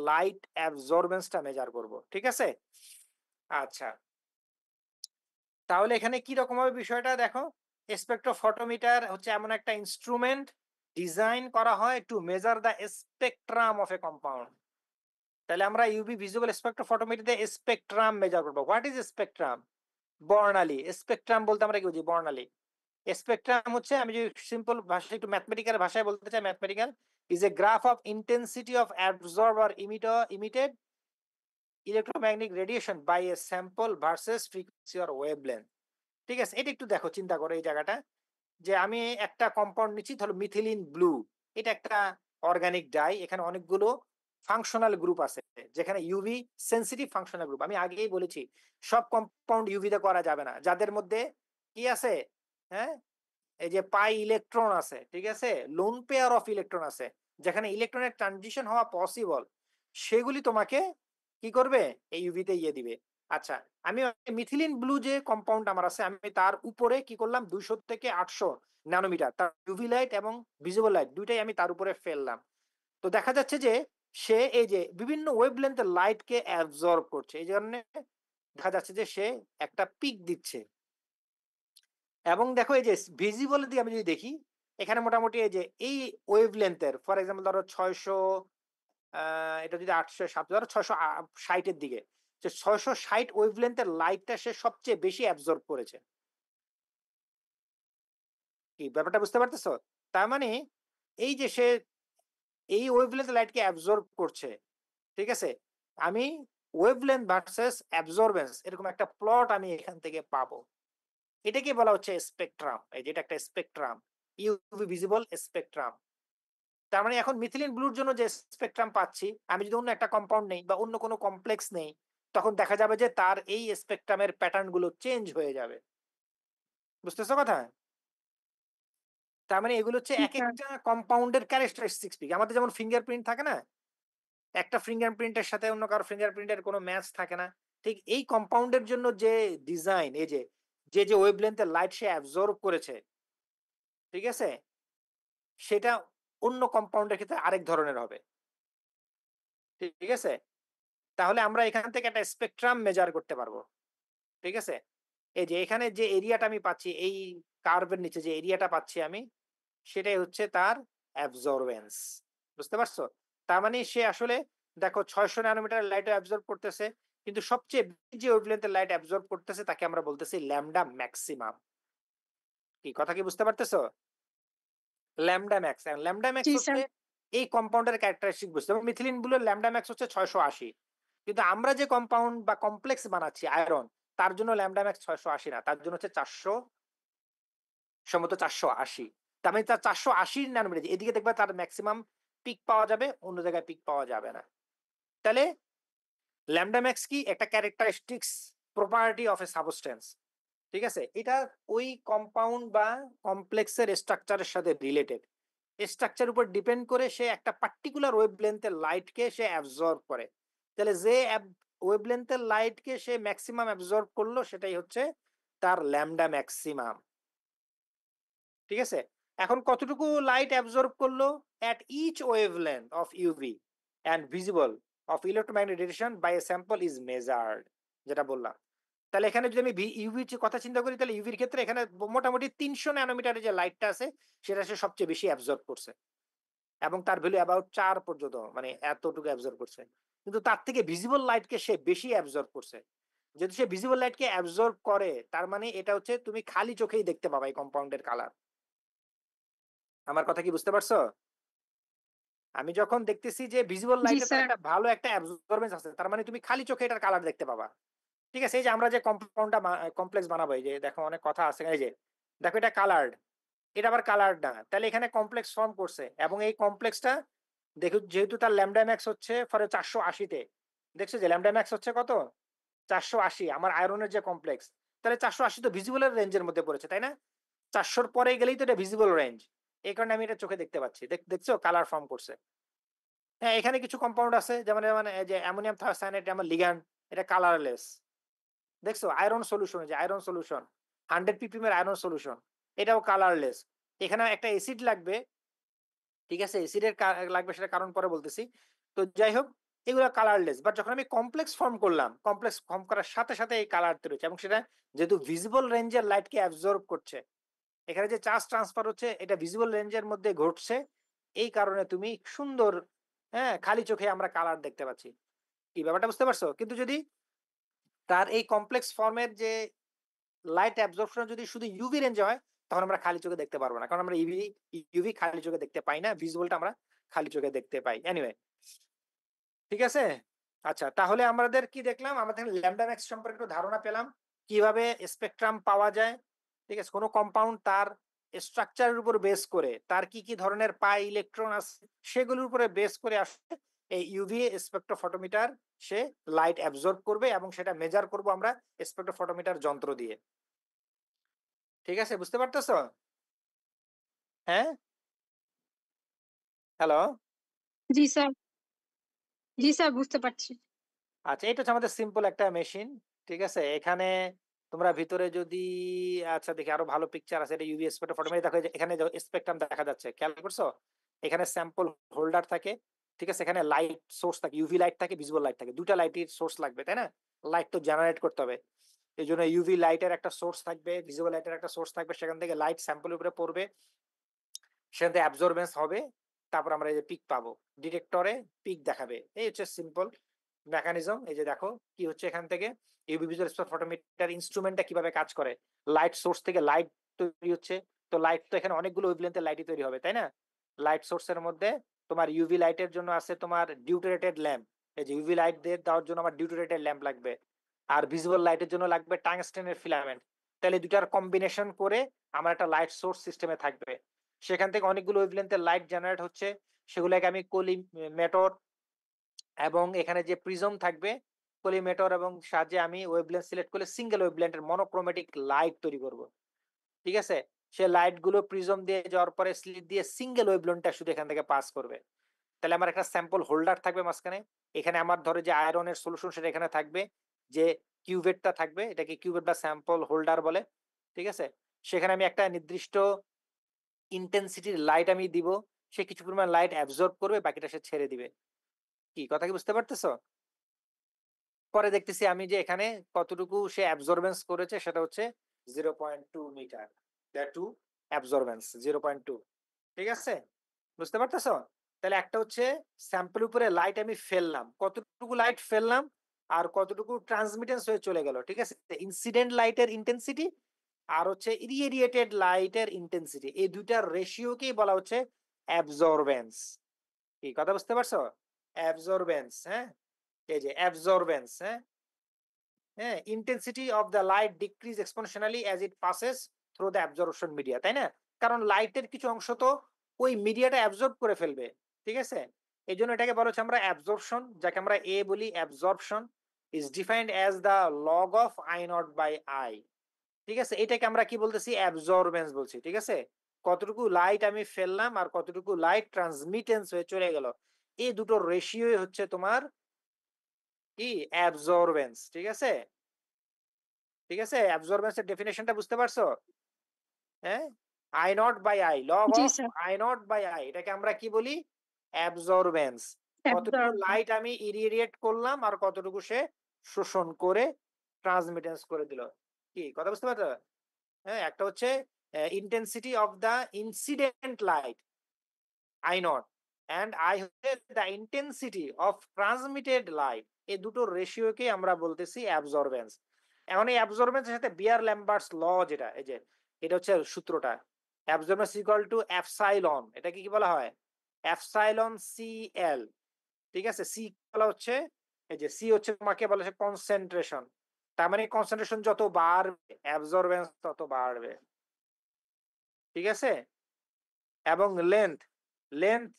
লাইট অ্যাবজর্বেন্সটা মেজার করব, ঠিক আছে? আচ্ছা, তাহলে এখানে কি রকম হবে বিষয়টা দেখো। স্পেকট্রোফটোমিটার হচ্ছে এমন একটা ইনস্ট্রুমেন্ট ডিজাইন করা হয় two measure the spectrum of A compound. তাহলে আমরা ইউভি ভিজিবল স্পেকট্রোফটোমিটারে স্পেকট্রাম মেজার করবো। What is spectrum? Barnali. Spectrum বলতে আমরা কি বুঝি? বর্ণালী। স্পেকট্রাম হচ্ছে, আমি যদি সিম্পল ভাষায় একটু ম্যাথমেটিক্যাল ভাষায় বলতে চাই, mathematical is a graph of intensity of absorb or emitted electromagnetic radiation by a sample versus frequency or wavelength, ঠিক আছে? এটা একটু দেখো, চিন্তা করো এই জায়গাটা, যে আমি একটা কম্পাউন্ড নিচ্ছি, ধরো মিথিলিন ব্লু, এটা একটা অর্গানিক ডাই, এখানে অনেকগুলো ফাংশনাল গ্রুপ আছে, যেখানে ইউভি সেন্সিটিভ ফাংশনাল গ্রুপ। আমি আগেই বলেছি সব কম্পাউন্ড ইউভিতে করা যাবে না, যাদের মধ্যে কি আছে, হ্যাঁ, এই যে পাই ইলেকট্রন আছে, ঠিক আছে, লোন পেয়ার অফ ইলেকট্রন আছে, যেখানে ইলেকট্রনের ট্রানজিশন হওয়া পসিবল, সেগুলি তোমাকে কি করবে? এই ইউভিতে দিবে। আচ্ছা, আমি মিথিলিন ব্লু যে কম্পাউন্ড আমার আছে, আমি তার উপরে কি করলাম, 200 থেকে 800 ন্যানোমিটার তার ইউভি লাইট এবং ভিজিবল লাইট দুইটাই আমি তার উপরে ফেললাম। তো দেখা যাচ্ছে যে সে এই যে বিভিন্ন ওয়েভলেন্থের লাইটকে অ্যাবজর্ব করছে, এই জন্য দেখা যাচ্ছে যে সে একটা পিক দিচ্ছে। এবং দেখো এই যে ভিজিবল দিয়ে আমি যদি দেখি এখানে মোটামুটি এই যে এই ওয়েভলেন্থের ফর এক্সাম্পল ধরো 600 এটা যদি 800 700 ধরো 660 এর দিকে, যে 660 ওয়েভলেন্থের লাইটটা সে সবচেয়ে বেশি অ্যাবজর্ব করেছে। কি ব্যাপারটা বুঝতে পারতেছো? তার মানে এই যে সে এই ওয়েভলেন্থ লাইটকে অ্যাবজর্ব করছে, ঠিক আছে, আমি ওয়েভলেন্থ ভার্সেস অ্যাবজর্বেন্স এরকম একটা প্লট আমি এখান থেকে পাবো। এটাকে বলা হচ্ছে স্পেকট্রাম। এই যেটা একটা স্পেকট্রাম, ইউভি ভিজিবল স্পেকট্রাম। তার মানে এখন মিথিলিন ব্লুর জন্য যে স্পেকট্রাম পাচ্ছি, আমি যদি অন্য একটা কম্পাউন্ড নেই বা অন্য কোনো কমপ্লেক্স নেই, তখন দেখা যাবে যে তার এই স্পেকট্রামের প্যাটার্ন গুলো চেঞ্জ হয়ে যাবে। বুঝতেছো কথা? তার মানে এগুলো হচ্ছে জি এক স্যার। একটা কম্পাউন্ডের ক্যারেক্টারিস্টিক্স। আমাদের যেমন ফিঙ্গারপ্রিন্ট থাকে না, একটা ফিঙ্গারপ্রিন্টের সাথে অন্য কারো ফিঙ্গারপ্রিন্টের কোনো ম্যাচ থাকে না, ঠিক এই কম্পাউন্ডের জন্য যে ডিজাইন, এই যে যে যে ওয়েভলেন্থের লাইট সে অ্যাবজর্ব করেছে, ঠিক আছে, সেটা অন্য কম্পাউন্ডের ক্ষেত্রে আরেক ধরনের হবে। ঠিক আছে, তাহলে আমরা এখান থেকে একটা স্পেকট্রাম মেজার করতে পারবো। ঠিক আছে, এই যে এখানে যে এরিয়াটা আমি পাচ্ছি, এই কার্ভের নিচে যে এরিয়াটা পাচ্ছি আমি, সেটাই হচ্ছে তার অ্যাবজর্বেন্স। বুঝতে পারছো? তার মানে সে আসলে দেখো 600 ন্যানোমিটার লাইট অ্যাবজর্ব করতেছে, কিন্তু সবচেয়ে বেশি যে ওয়েভলেন্থের লাইট অ্যাবজর্ব করতেছে তাকে আমরা বলতেছি ল্যামডা ম্যাক্সিমাম। কি কথা কি বুঝতে পারতেছো? ল্যামডা ম্যাক্স, ল্যামডা ম্যাক্স জি স্যার। হচ্ছে এই কম্পাউন্ডের ক্যারেক্টারিস্টিক বুঝতে হবে। মিথিলিন ব্লুর ল্যামডা ম্যাক্স হচ্ছে 680, কিন্তু আমরা যে কম্পাউন্ড বা কমপ্লেক্স বানাচ্ছি আয়রন, তার জন্য ল্যামডা ম্যাক্স 680 না, তার জন্য হচ্ছে 400, সম্ভবত 480। তার মানে তার 480 ন্যানোমিটার, এদিকে দেখবে তার ম্যাক্সিমাম পিক পাওয়া যাবে, অন্য জায়গায় পিক পাওয়া যাবে না। তাহলে ল্যামডা ম্যাক্স কি? একটা characteristics property of A substance. ঠিক আছে, এটা ওই কম্পাউন্ড বা কমপ্লেক্সের স্ট্রাকচারের সাথে রিলেটেড। স্ট্রাকচার উপর ডিপেন্ড করে সে একটা পার্টিকুলার ওয়েভলেন্থের লাইটকে সে অ্যাবজর্ব করে। তাহলে যে ওয়েভলেন্থের লাইটকে সে ম্যাক্সিমাম অ্যাবজর্ব করলো, সেটাই হচ্ছে তার ল্যামডা ম্যাক্সিমাম। ঠিক আছে, এখন কতটুকু লাইট অ্যাবজর্ব করলো at each wavelength of UV and visible of electromagnetic radiation by a sample is measured, যেটা বললাম। তাহলে এখানে যদি আমি ইউভি কথা চিন্তা করি, তাহলে ইউভির ক্ষেত্রে এখানে মোটামুটি 300 ন্যানোমিটারের যে লাইটটা আছে, সেটা সে সবচেয়ে বেশি অ্যাবজর্ব করছে, এবং তার ভ্যালু অ্যাবাউট 4 পর্যন্ত, মানে এতটুকু অ্যাবজর্ব করছে। কিন্তু তার থেকে ভিজিবল লাইটকে সে বেশি অ্যাবজর্ব করছে। যদি সে ভিজিবল লাইটকে অ্যাবজর্ব করে, তার মানে এটা হচ্ছে তুমি খালি চোখেই দেখতে পাবা এই কম্পাউন্ডের কালার। আমার কথা কি বুঝতে পারছো? আমি যখন দেখতেছি যে ভিজিবল জি লাইটে তার স্যার। একটা ভালো একটা অ্যাবজর্বেন্স আছে, তার মানে তুমি খালি চোখে এটার কালার দেখতে পাবা। ঠিক আছে, এই যে আমরা যে কম্পাউন্ডটা কমপ্লেক্স বানাবো, এই যে দেখো অনেক কথা আছে, এই যে দেখো এটা কালার্ড, এটা আবার কালার্ড না, তাহলে এখানে কমপ্লেক্স ফর্ম করছে, এবং এই কমপ্লেক্সটা দেখো যেহেতু তার ল্যামডা ম্যাক্স হচ্ছে ফরে 480-তে, দেখছো যে ল্যামডা ম্যাক্স হচ্ছে কত? 480, আমার আয়রনের যে কমপ্লেক্স, তাহলে 480 তো ভিজিবলের রেঞ্জের মধ্যে পড়েছে, তাই না? 400-র পরে গেলেই তো এটা ভিজিবল রেঞ্জ, এই কারণে আমি এটা চোখে দেখতে পাচ্ছি। দেখছো কালার ফর্ম করছে। হ্যাঁ, এখানে কিছু কম্পাউন্ড আছে, যেমন মানে যে অ্যামোনিয়াম থায়োসায়ানেট, আমার লিগ্যান্ড, এটা কালারলেস। দেখছো আয়রন সলিউশন, যে আয়রন সলিউশন 100 ppm এর আয়রন সলিউশন, এটাও কালারলেস। এখানে একটা অ্যাসিড লাগবে, ঠিক আছে, অ্যাসিডের লাগবে, সেটা কারণ পরে বলতেছি। তো যাই হোক, এগুলো কালারলেস, বাট যখন আমি কমপ্লেক্স ফর্ম করলাম, কমপ্লেক্স ফর্ম করার সাথে সাথে এই কালার তৈরি হচ্ছে, এবং সেটা যেহেতু ভিজিবল রেঞ্জের লাইটকে অ্যাবজর্ব করছে, এখানে যে চার্জ ট্রান্সফার হচ্ছে এটা ভিজিবল রেঞ্জের মধ্যে ঘটছে, এই কারণে তুমি সুন্দর, হ্যাঁ, খালি চোখে আমরা কালার দেখতে পাচ্ছি। কি ব্যাপারটা বুঝতে পারছো? কিন্তু যদি তার এই কমপ্লেক্স ফর্মের যে লাইট অ্যাবজর্পশন যদি শুধু ইউভি রেঞ্জে হয়, তখন আমরা খালি চোখে দেখতে পারবো না, কারণ আমরা ইউভি খালি চোখে দেখতে পাই না, ভিজুয়ালটা আমরা খালি চোখে দেখতে পাই। এনিওয়ে, ঠিক আছে। আচ্ছা, তাহলে আমাদের কি দেখলাম? আমাদের ল্যামডা ম্যাক্স সম্পর্কে একটু ধারণা পেলাম, কিভাবে স্পেকট্রাম পাওয়া যায়। ঠিক আছে, কোনো কম্পাউন্ড তার স্ট্রাকচারের উপর বেস করে, তার কি কি ধরনের পাই ইলেকট্রন আছে, সেগুলোর উপরে বেস করে আসলে এই ইউভি স্পেকট্রোফটোমিটার সে লাইট অ্যাবজর্ব করবে, এবং সেটা মেজার করব আমরা স্পেকট্রোফটোমিটার যন্ত্র দিয়ে। ঠিক আছে, বুঝতে পারতেছো? হ্যাঁ, হ্যালো। জি স্যার। জি স্যার, বুঝতে পারছি। আচ্ছা, এটা হচ্ছে আমাদের সিম্পল একটা মেশিন। ঠিক আছে, এখানে তোমরা ভিতরে যদি, আচ্ছা দেখি আরো ভালো পিকচার আছে, এটা ইউভি স্পেকট্রোফটোমিটার, দেখো এই যে এখানে স্পেকট্রাম দেখা যাচ্ছে, খেয়াল করছো? এখানে স্যাম্পল হোল্ডার থাকে, ঠিক আছে, এখানে লাইট সোর্স থাকে, ইউভি লাইট থাকে, ভিজিবল লাইট থাকে, দুটা লাইটের সোর্স লাগবে, তাই না? লাইট তো জেনারেট করতে হবে। এই জন্য ইউভি লাইটের একটা সোর্স থাকবে, ভিজিবল লাইটের একটা সোর্স থাকবে, সেখান থেকে লাইট স্যাম্পলের উপরে পড়বে, সেখান থেকে অ্যাবজর্বেন্স হবে, তারপর আমরা এই যে পিক পাবো, ডিটেক্টরে পিক দেখাবে। এই হচ্ছে সিম্পল মেকানিজম। এই যে দেখো কি হচ্ছে এখান থেকে, ইউভি ভিজুয়াল স্পেকট্রোমিটার ইনস্ট্রুমেন্টটা কিভাবে কাজ করে। লাইট সোর্স থেকে লাইট তৈরি হচ্ছে, তো লাইট তো এখানে অনেকগুলো ওয়েভলেন্থের লাইটই তৈরি হবে, তাই না? লাইট সোর্সের মধ্যে তোমার ইউভি লাইটের জন্য আছে তোমার ডিউটেরেটেড ল্যাম্প, এই যে ইউভি লাইট দিয়ে দেওয়ার জন্য আমার ডিউটেরেটেড ল্যাম্প লাগবে, আর ভিজিবল লাইটের জন্য লাগবে টাংস্টেনের ফিলামেন্ট। তাহলে দুটার কম্বিনেশন করে আমার একটা লাইট সোর্স সিস্টেমে থাকবে, সেখান থেকে অনেকগুলো ওয়েভলেন্থের লাইট জেনারেট হচ্ছে, সেগুলোকে আমি কলিমেটর এবং এখানে যে প্রিজম থাকবে, কলিমেটর এবং সাহায্যে আমি ওয়েভলেন্থ সিলেক্ট করলে সিঙ্গেল ওয়েভলেন্থের মনোক্রোমেটিক লাইট তৈরি করব। ঠিক আছে, সে লাইট গুলো প্রিজম দিয়ে যাওয়ার পরে স্লিট দিয়ে সিঙ্গেল ওয়েভলেন্থটা শুধু এখান থেকে পাস করবে। তাহলে আমার একটা স্যাম্পল হোল্ডার থাকবে মাঝখানে, এখানে আমার ধরো যে আয়রনের সলিউশন সেটা এখানে থাকবে, যে কিউবেটটা থাকবে, এটাকে কিউবেট বা স্যাম্পল হোল্ডার বলে। ঠিক আছে, সেখানে আমি একটা নির্দিষ্ট ইন্টেন্সিটির লাইট আমি দিব, সে কিছু পরিমাণ লাইট অ্যাবজর্ব করবে, বাকিটা সে ছেড়ে দিবে। কি কথা কি বুঝতে পারতেছো? পরে দেখতেছি আমি যে এখানে কতটুকু সে অ্যাবজর্বেন্স করেছে, সেটা হচ্ছে 0.2 মিটার, দ্যাট টু অ্যাবজর্বেন্স 0.2। ঠিক আছে, বুঝতে পারতেছো? তাহলে একটা হচ্ছে স্যাম্পল উপরে লাইট আমি ফেললাম, কতটুকু লাইট ফেললাম আর কতটুকু ট্রান্সমিটেন্স হয়ে চলে গেল। ঠিক আছে, ইনসিডেন্ট লাইটের ইন্টেন্সিটি আর হচ্ছে ইরিডিয়েটেড লাইটের ইন্টেন্সিটি, এই দুইটার রেশিওকেই বলা হচ্ছে অ্যাবজর্বেন্স। কি কথা বুঝতে পারছো? অ্যাবজর্বেন্স, হ্যাঁ, এই যে অ্যাবজর্বেন্স, হ্যাঁ, হ্যাঁ, intensity of the light decrease exponentially as it passes through the absorption media, তাই না? কারণ লাইটের কিছু অংশ তো ওই মিডিয়াটা অ্যাবজর্ব করে ফেলবে। ঠিক আছে, এই জন্য এটাকে বলা হচ্ছে আমরা অ্যাবজর্পশন, যাকে আমরা এ বলি absorption, is defined as the log of I naught by I. ঠিক আছে, এটাকে আমরা কি বলতেছি? অ্যাবজর্বেন্স বলছি। ঠিক আছে, কতটুকু লাইট আমি ফেললাম আর কতটুকু লাইট ট্রান্সমিটেন্স হয়ে চলে গেল, এই দুটো রেশিওই হচ্ছে তোমার কি? অ্যাবজর্বেন্স। ঠিক আছে, ঠিক আছে, অ্যাবজর্বেন্সের ডেফিনেশনটা বুঝতে পারছো? হ্যাঁ, I naught by I, log জি of sir. I naught by I, এটাকে আমরা কি বলি? অ্যাবজর্বেন্স। কতটুকু অ্যাবজর্ব। লাইট আমি ইরিডিয়েট করলাম আর কতটুকু সে শোষণ করে ট্রান্সমিটেন্স করে দিল। কি কথা বুঝতে পারছো? হ্যাঁ, একটা হচ্ছে intensity of the incident light I naught, and I হচ্ছে the intensity of transmitted light, এই দুটো রেশিওকে আমরা বলতেছি অ্যাবজর্বেন্স। এখন এই অ্যাবজর্বেন্সের সাথে বিয়ার ল্যাম্বার্টস ল, যেটা এই যে এটা হচ্ছে সূত্রটা, অ্যাবজর্বেন্স ইকুয়াল টু এপসাইলন, এটা কি বলা হয়? Epsilon c l. ঠিক আছে, সি বলা হচ্ছে, এই যে সি হচ্ছে তোমাকে বলা হচ্ছে কনসেন্ট্রেশন, তার মানে কনসেন্ট্রেশন যত বাড়বে অ্যাবজর্বেন্স তত বাড়বে। ঠিক আছে, এবং লেন্থ, লেন্থ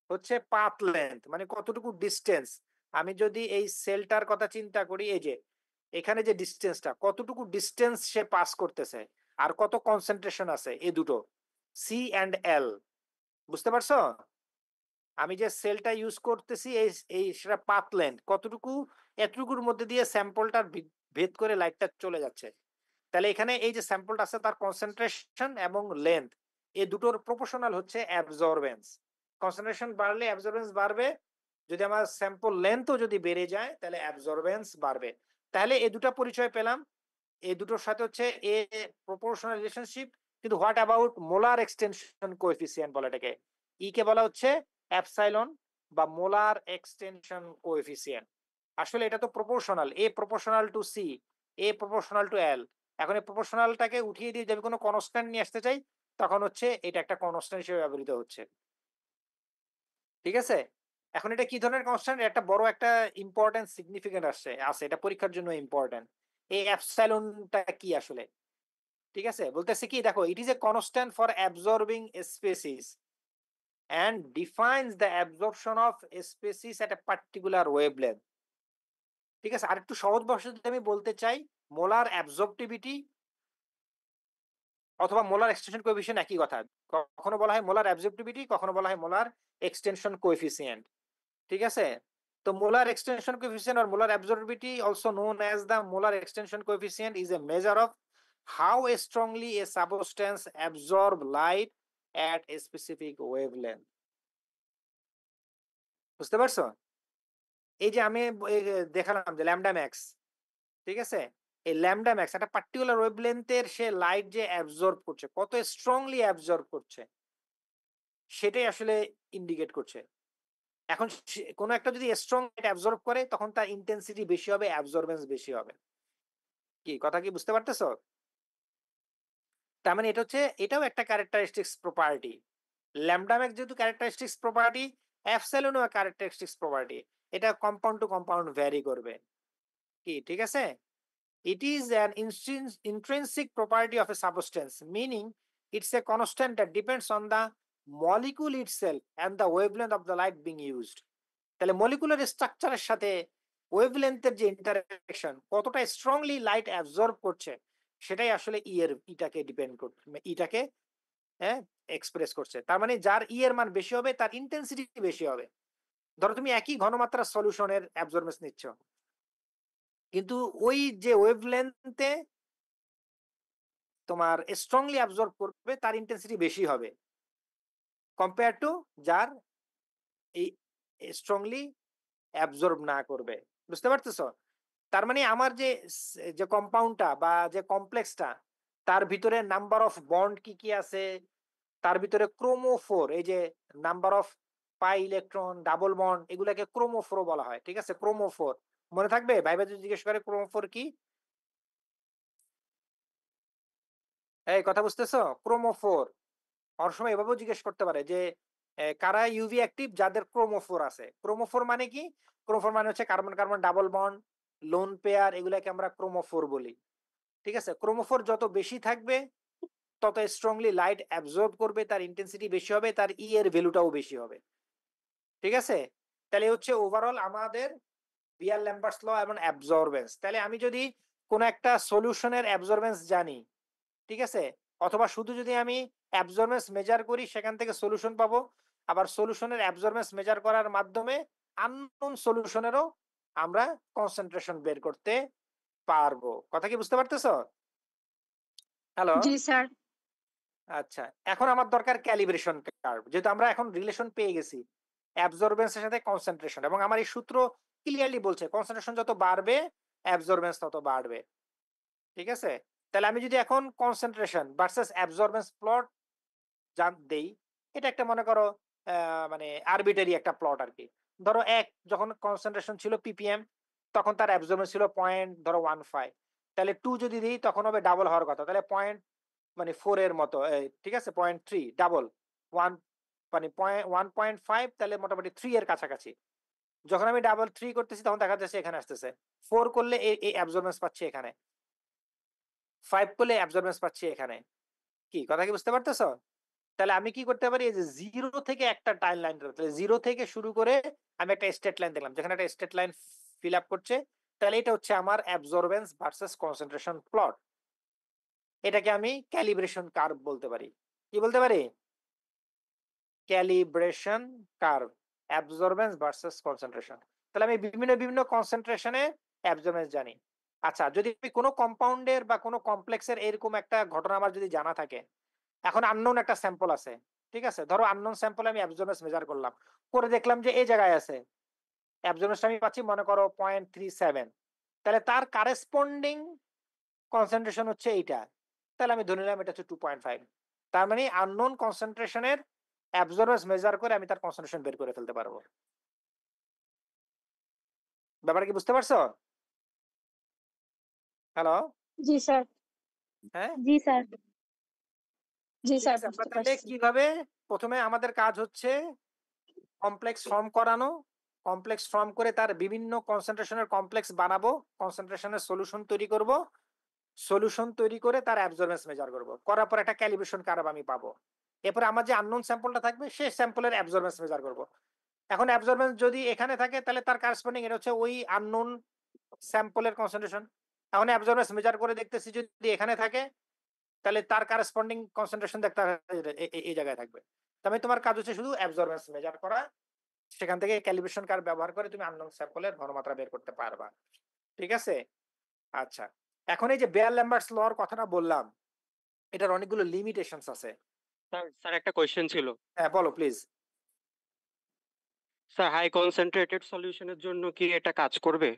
হচ্ছে পাথ লেন্থ, মানে কতটুকু ডিস্টেন্স। আমি যদি এই সেলটার কথা চিন্তা করি, এই যে এখানে যে ডিস্টেন্সটা, কতটুকু ডিস্টেন্স সে পাস করতেছে আর কত কনসেন্ট্রেশন আছে, এই দুটো সি এন্ড এল। বুঝতে পারছো? আমি যে সেলটা ইউজ করতেছি এই এই সেটা পাথ লেন্থ কতটুকু, এতটুকুর মধ্যে দিয়ে স্যাম্পলটার ভেদ করে লাইটটা চলে যাচ্ছে। তাহলে এখানে এই যে স্যাম্পলটা আছে তার কনসেন্ট্রেশন এবং লেন্থ, এই দুটোর প্রপোর্শনাল হচ্ছে অ্যাবজর্বেন্স। কনসেন্ট্রেশন বাড়লে অ্যাবজর্বেন্স বাড়বে, যদি আমার স্যাম্পল লেন্থও যদি বেড়ে যায় তাহলে অ্যাবজর্বেন্স বাড়বে। তাহলে এই দুটো পরিচয় পেলাম, এই দুটোর সাথে হচ্ছে এ প্রপোর্শনাল রিলেশনশিপ। কিন্তু what about molar extension coefficient বলা, এটাকে ই কে বলা হচ্ছে অ্যাপসাইলন বা মোলার এক্সটেনশন কোএফিসিয়েন্ট। আসলে এটা তো proportional, A proportional to C, A proportional to L. এখন এই প্রপোর্শনালটাকে উঠিয়ে দিয়ে যদি কোনো কনস্ট্যান্ট নিয়ে আসতে চাই, তখন হচ্ছে এটা একটা কনস্ট্যান্ট হিসেবে ব্যবহৃত হচ্ছে। ঠিক আছে, এখন এটা কি ধরনের কনস্ট্যান্ট? একটা বড় একটা ইম্পর্টেন্ট সিগনিফিকেন্ট আছে, এটা পরীক্ষার জন্য ইম্পর্টেন্ট। এই অ্যাপসাইলনটা কি আসলে? ঠিক আছে, বলতেছে কি, দেখো, it is a constant for absorbing species and defines the absorption of species at a particular wavelength. ঠিক আছে, আরেকটু সহজ ভাষায় যদি আমি বলতে চাই, মোলার অ্যাবজর্পটিভিটি অথবা মোলার এক্সটেনশন কোএফিসিয়েন্ট একই কথা। কখনো বলা হয় মোলার অ্যাবজর্পটিভিটি, কখনো বলা হয় মোলার এক্সটেনশন কোএফিসিয়েন্ট। ঠিক আছে, তো molar extension coefficient or molar absorptivity, also known as the molar extension coefficient, is a measure of how strongly a substance absorb light at a specific wavelength. বুঝতে পারছো? এই যে আমি দেখালাম যে ল্যামডা ম্যাক্স, ঠিক আছে, এই ল্যামডা ম্যাক্স একটা পার্টিকুলার ওয়েভলেন্থের সে লাইট যে অ্যাবজর্ব করছে, কত স্ট্রংলি অ্যাবজর্ব করছে, সেটাই আসলে ইন্ডিকেট করছে। এখন কোনো একটা যদি স্ট্রং লাইট অ্যাবজর্ব করে, তখন তার ইন্টেন্সিটি বেশি হবে, অ্যাবজর্বেন্স বেশি হবে। কি কথা কি বুঝতে পারতেছো? তার মানে এটাও একটা ক্যারেক্টারিস্টিক্স প্রপার্টি। ল্যামডা ম্যাক্স যেহেতু ক্যারেক্টারিস্টিক্স প্রপার্টি, এপসাইলনও ক্যারেক্টারিস্টিক্স প্রপার্টি। এটা কম্পাউন্ড টু কম্পাউন্ড ভ্যারি করবে। কি ঠিক আছে? It is an intrinsic property of a substance, meaning it's a constant that depends on the molecule itself and the wavelength of the light being used. তাহলে molecular স্ট্রাকচারের সাথে ওয়েভলেন্থের যে interaction, কতটা strongly light absorb করছে, সেটাই আসলে ইটাকে depend করছে, ইটাকে হ্যাঁ এক্সপ্রেস করছে। তার মানে যার এর মান বেশি হবে, তার ইন্টেন্সিটি বেশি হবে। ধরো তুমি একই ঘনমাত্রার সলিউশনের অ্যাবজর্বেন্স নিচ্ছ, কিন্তু ওই যে ওয়েভলেন্থে তোমার স্ট্রংলি অ্যাবজর্ব করবে, তার ইন্টেন্সিটি বেশি হবে কম্পেয়ার টু যার এই স্ট্রংলি অ্যাবজর্ব না করবে। বুঝতে পারতেছো? তার মানে আমার যে কম্পাউন্ডটা বা যে কমপ্লেক্সটা, তার ভিতরে নাম্বার অফ বন্ড কি কি আছে, তার ভিতরে ক্রোমোফোর, এই যে number of pi electron, double bond, এগুলাকে ক্রোমোফোর বলা হয়। ঠিক আছে? ক্রোমোফোর মনে থাকবে, ভাইবা যদি জিজ্ঞেস করে ক্রোমোফোর কি, এই কথা বুঝতেছো? ক্রোমোফোর অনেক সময় এভাবেও জিজ্ঞেস করতে পারে যে কারা ইউভি অ্যাক্টিভ, যাদের ক্রোমোফোর আছে। ক্রোমোফোর মানে কি? ক্রোমোফোর মানে হচ্ছে carbon carbon double bond, lone pair, এগুলাকে আমরা ক্রোমোফোর বলি। ঠিক আছে? ক্রোমোফোর যত বেশি থাকবে, তত স্ট্রংলি লাইট অ্যাবজর্ব করবে, তার ইন্টেন্সিটি বেশি হবে, তার এর ভ্যালুটাও বেশি হবে। ঠিক আছে? তাহলে হচ্ছে ওভারঅল আমাদের বিয়ার ল্যাম্বার্টস ল এবং অ্যাবজর্বেন্স। তাহলে আমি যদি কোন একটা সলিউশনের অ্যাবজর্বেন্স জানি, ঠিক আছে, অথবা শুধু যদি আমি অ্যাবজর্বেন্স মেজার করি, সেখান থেকে সলিউশন পাবো। আবার সলিউশনের অ্যাবজর্বেন্স মেজার করার মাধ্যমে আননোন সলিউশনেরও আমরা কনসেন্ট্রেশন বের করতে পারবো। কথা কি বুঝতে পারতেছো? হ্যালো? জি স্যার। আচ্ছা, এখন আমার দরকার ক্যালিব্রেশন কার্ভ, যেহেতু আমরা এখন রিলেশন পেয়ে গেছি অ্যাবজর্বেন্সের সাথে কনসেন্ট্রেশন, এবং আমার এই সূত্র ক্লিয়ারলি বলছে কনসেন্ট্রেশন যত বাড়বে, অ্যাবজর্বেন্স তত বাড়বে। ঠিক আছে? তাহলে আমি যদি এখন কনসেন্ট্রেশন ভার্সেস অ্যাবজর্বেন্স প্লট দেই, এটা একটা মনে করো মানে আরবিটারি একটা প্লট আর কি। ধরো যখন কনসেন্ট্রেশন ছিল ppm, তখন তার অ্যাবজর্বেন্স ছিল পয়েন্ট ধরো 15। তাহলে 2 যদি দিই, তখন হবে ডাবল হওয়ার কথা, তাহলে পয়েন্ট মানে 4 এর মতো। ঠিক আছে? 0.3 ডাবল 1 মানে 1.5, তাহলে মোটামুটি 3 এর কাছাকাছি। যখন আমি ডাবল 3 করতেছি, তখন দেখা যাচ্ছে এখানে আসতেছে 4 করলে এই অ্যাবজর্বেন্স পাচ্ছি এখানে, 5 করলে অ্যাবজর্বেন্স পাচ্ছি এখানে। কি কথা কি বুঝতে পারতেছো? তাহলে আমি কি করতে পারি, এই যে 0 থেকে একটা টাইম লাইন, তাহলে 0 থেকে শুরু করে আমি একটা স্ট্রেট লাইন দেখলাম, যেখানে একটা স্ট্রেট লাইন ফিল আপ করছে। তাহলে এটা হচ্ছে আমার অ্যাবজর্বেন্স ভার্সেস কনসেন্ট্রেশন প্লট। এটাকে আমি ক্যালিব্রেশন কার্ভ বলতে পারি। কি বলতে পারি? Calibration curve, absorbance versus concentration. তাহলে আমি বিভিন্ন বিভিন্ন কনসেন্ট্রেশনে অ্যাবজর্বেন্স জানি। আচ্ছা, যদি কোনো কম্পাউন্ডের বা কোনো কমপ্লেক্সের এরকম একটা ঘটনা আমার যদি জানা থাকে, এখন আননোন একটা স্যাম্পল আছে, ঠিক আছে, ধরো আননোন স্যাম্পলে আমি অ্যাবজর্বেন্স মেজার করলাম, করে দেখলাম যে এই জায়গায় আছে, অ্যাবজর্বেন্সটা আমি পাচ্ছি মনে করো 0.37, তাহলে তার কারেসপন্ডিং কনসেন্ট্রেশন হচ্ছে এইটা। তাহলে আমি ধরে নিলাম এটা হচ্ছে 2.5। তার মানে আননোন কনসেন্ট্রেশনের অ্যাবজর্বেন্স মেজার করে আমি তার কনসেন্ট্রেশন বের করে ফেলতে পারবো। ব্যাপারটা কি বুঝতে পারছো? হ্যালো? জি স্যার। হ্যাঁ, জি স্যার। জি ঠিক স্যার, আছে। আমরা বুঝতে তাহলে পারছি। কিভাবে, প্রথমে আমাদের কাজ হচ্ছে কমপ্লেক্স ফর্ম করানো, কমপ্লেক্স ফর্ম করে তার বিভিন্ন কনসেন্ট্রেশনের কমপ্লেক্স বানাবো, কনসেন্ট্রেশনের সলিউশন তৈরি করব, সলিউশন তৈরি করে তার অ্যাবজর্বেন্স মেজার করব, করার পর একটা ক্যালিব্রেশন কার্ভ আমি পাবো। এরপর আমার যে আননোন স্যাম্পলটা থাকবে, সেই স্যাম্পলের অ্যাবজর্বেন্স মেজার করব। এখন অ্যাবজর্বেন্স যদি এখানে থাকে, তাহলে তার কারেসপন্ডিং এটা হচ্ছে ওই আননোন স্যাম্পলের কনসেন্ট্রেশন। এখন অ্যাবজর্বেন্স মেজার করে দেখতেছি, যদি এখানে থাকে, তাহলে তার কারেসপন্ডিং কনসেন্ট্রেশন দেখতে হবে এই জায়গায় থাকবে। তবে তোমার কাজ হচ্ছে শুধু অ্যাবজর্বেন্স মেজার করা, সেখান থেকে ক্যালিব্রেশন কার্ভ ব্যবহার করে তুমি আননোন স্যাম্পলের ঘনমাত্রা বের করতে পারবা। ঠিক আছে? আচ্ছা, এখন এই যে বেয়ার ল্যাম্বার্টস লর কথাটা বললাম, এটার অনেকগুলো লিমিটেশনস আছে। স্যার স্যার একটা কোয়েশ্চেন ছিল। হ্যাঁ, বলো প্লিজ। স্যার হাই কনসেন্ট্রেটেড সলিউশনের জন্য কি এটা কাজ করবে?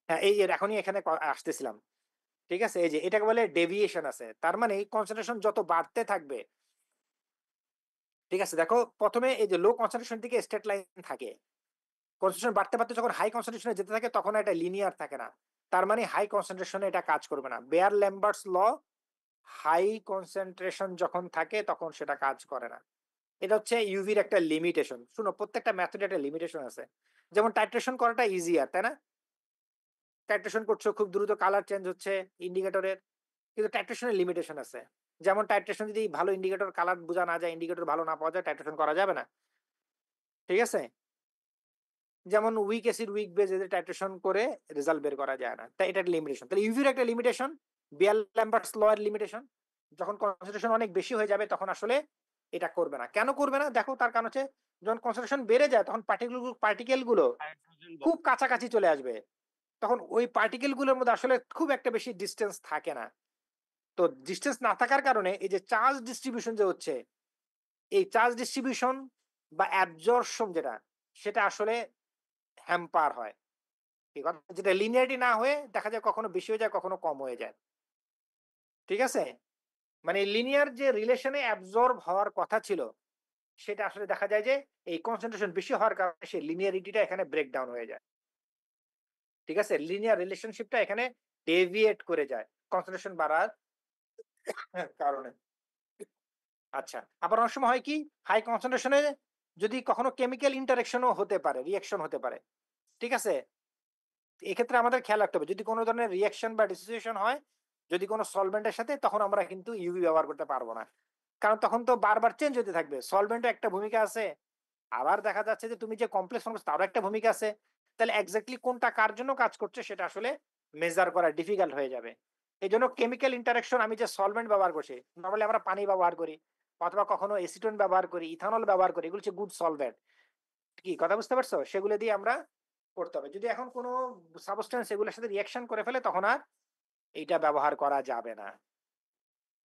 হ্যাঁ, এখনই এখানে আসতেছিলাম। ঠিক আছে, এই যে এটাকে বলে ডেভিয়েশন আছে, তার মানে কনসেন্ট্রেশন যত বাড়তে থাকবে, ঠিক আছে, দেখো প্রথমে এই যে লো কনসেন্ট্রেশন থেকে স্ট্রেট লাইন থাকে, কনসেন্ট্রেশন বাড়তে বাড়তে যখন হাই কনসেন্ট্রেশনে যেতে থাকে তখন এটা লিনিয়ার থাকে না, তার মানে হাই কনসেন্ট্রেশনে এটা কাজ করবে না। বেয়ার ল্যাম্বার্টস ল, হাই কনসেন্ট্রেশন যখন থাকে তখন সেটা কাজ করে না। এটা হচ্ছে ইউভির একটা লিমিটেশন। শুনো, প্রত্যেকটা মেথডে একটা লিমিটেশন আছে। যেমন টাইট্রেশন করাটা ইজিয়ার, তাই না? টাইট্রেশন করছো, খুব দ্রুত কালার চেঞ্জ হচ্ছে ইন্ডিকেটরের, কিন্তু টাইট্রেশনের লিমিটেশন আছে। যেমন টাইট্রেশন যদি ভালো ইন্ডিকেটর কালার বোঝা না যায়, ইন্ডিকেটর ভালো না পাওয়া যায়, টাইট্রেশন করা যাবে না, ঠিক আছে? যেমন উইক অ্যাসিড উইক বেজ এদের টাইট্রেশন করে রেজাল্ট বের করা যায় না, তাই এটা একটা লিমিটেশন। তাহলে ইউভির একটা লিমিটেশন, বিয়ার ল্যাম্বার্টস ল এর লিমিটেশন, যখন কনসেন্ট্রেশন অনেক বেশি হয়ে যাবে তখন আসলে এটা করবে না। কেন করবে না? দেখো, তার কারণ হচ্ছে যখন কনসেন্ট্রেশন বেড়ে যায় তখন পার্টিকেল গুলো হাইড্রোজেন খুব কাছাকাছি চলে আসবে, তখন ওই পার্টিকেল গুলোর মধ্যে আসলে খুব একটা বেশি ডিস্টেন্স থাকে না। তো ডিস্টেন্স না থাকার কারণে এই যে চার্জ ডিস্ট্রিবিউশন যে হচ্ছে, এই চার্জ ডিস্ট্রিবিউশন বা অ্যাবজর্পশন যেটা, সেটা আসলে হ্যাম্পার হয়। ঠিক আছে, যেটা লিনিয়ারিটি না হয়ে দেখা যায় কখনো বেশি হয়ে যায়, কখনো কম হয়ে যায়, ঠিক আছে? মানে লিনিয়ার যে রিলেশনে অ্যাবজর্ব হওয়ার কথা ছিল, সেটা আসলে দেখা যায় যে এই কনসেন্ট্রেশন বেশি হওয়ার কারণে সেই লিনিয়ারিটিটা এখানে ব্রেকডাউন হয়ে যায়, ঠিক আছে? লিনিয়ার রিলেশনশিপটা এখানে ডেভিয়েট করে যায় কনসেন্ট্রেশন বাড়ার কারণে। আচ্ছা, আবার অনেক সময় হয় কি, হাই কনসেন্ট্রেশনে যদি কখনো কেমিক্যাল ইন্টারেকশনও হতে পারে, রিঅ্যাকশন হতে পারে, ঠিক আছে? এক্ষেত্রে আমাদের খেয়াল রাখতে হবে, যদি কোনো ধরনের রিঅ্যাকশন বা ডিসোসিয়েশন হয় যদি কোনো সলভেন্টের সাথে, তখন আমরা কিন্তু ইউভি ব্যবহার করতে পারবো না, কারণ তখন তো বারবার চেঞ্জ হতে থাকবে। সলভেন্টও একটা ভূমিকা আছে, আবার দেখা যাচ্ছে যে তুমি যে কমপ্লেক্স ফর্ম তারও একটা ভূমিকা আছে। তাহলে এক্স্যাক্টলি কোনটা কার জন্য কাজ করছে সেটা আসলে মেজার করা ডিফিকাল্ট হয়ে যাবে। এই জন্য কেমিক্যাল ইন্টারাকশন, আমি যে সলভেন্ট ব্যবহার করছি, নরমালি আমরা পানি ব্যবহার করি অথবা কখনো এসিটোন ব্যবহার করি, ইথানল ব্যবহার করি, এগুলো হচ্ছে গুড সলভেন্ট। কি কথা বুঝতে পারছো? সেগুলো দিয়ে আমরা করতে হবে। যদি এখন কোনো সাবস্টেন্স এগুলোর সাথে রিঅ্যাকশন করে ফেলে তখন আর এইটা ব্যবহার করা যাবে না।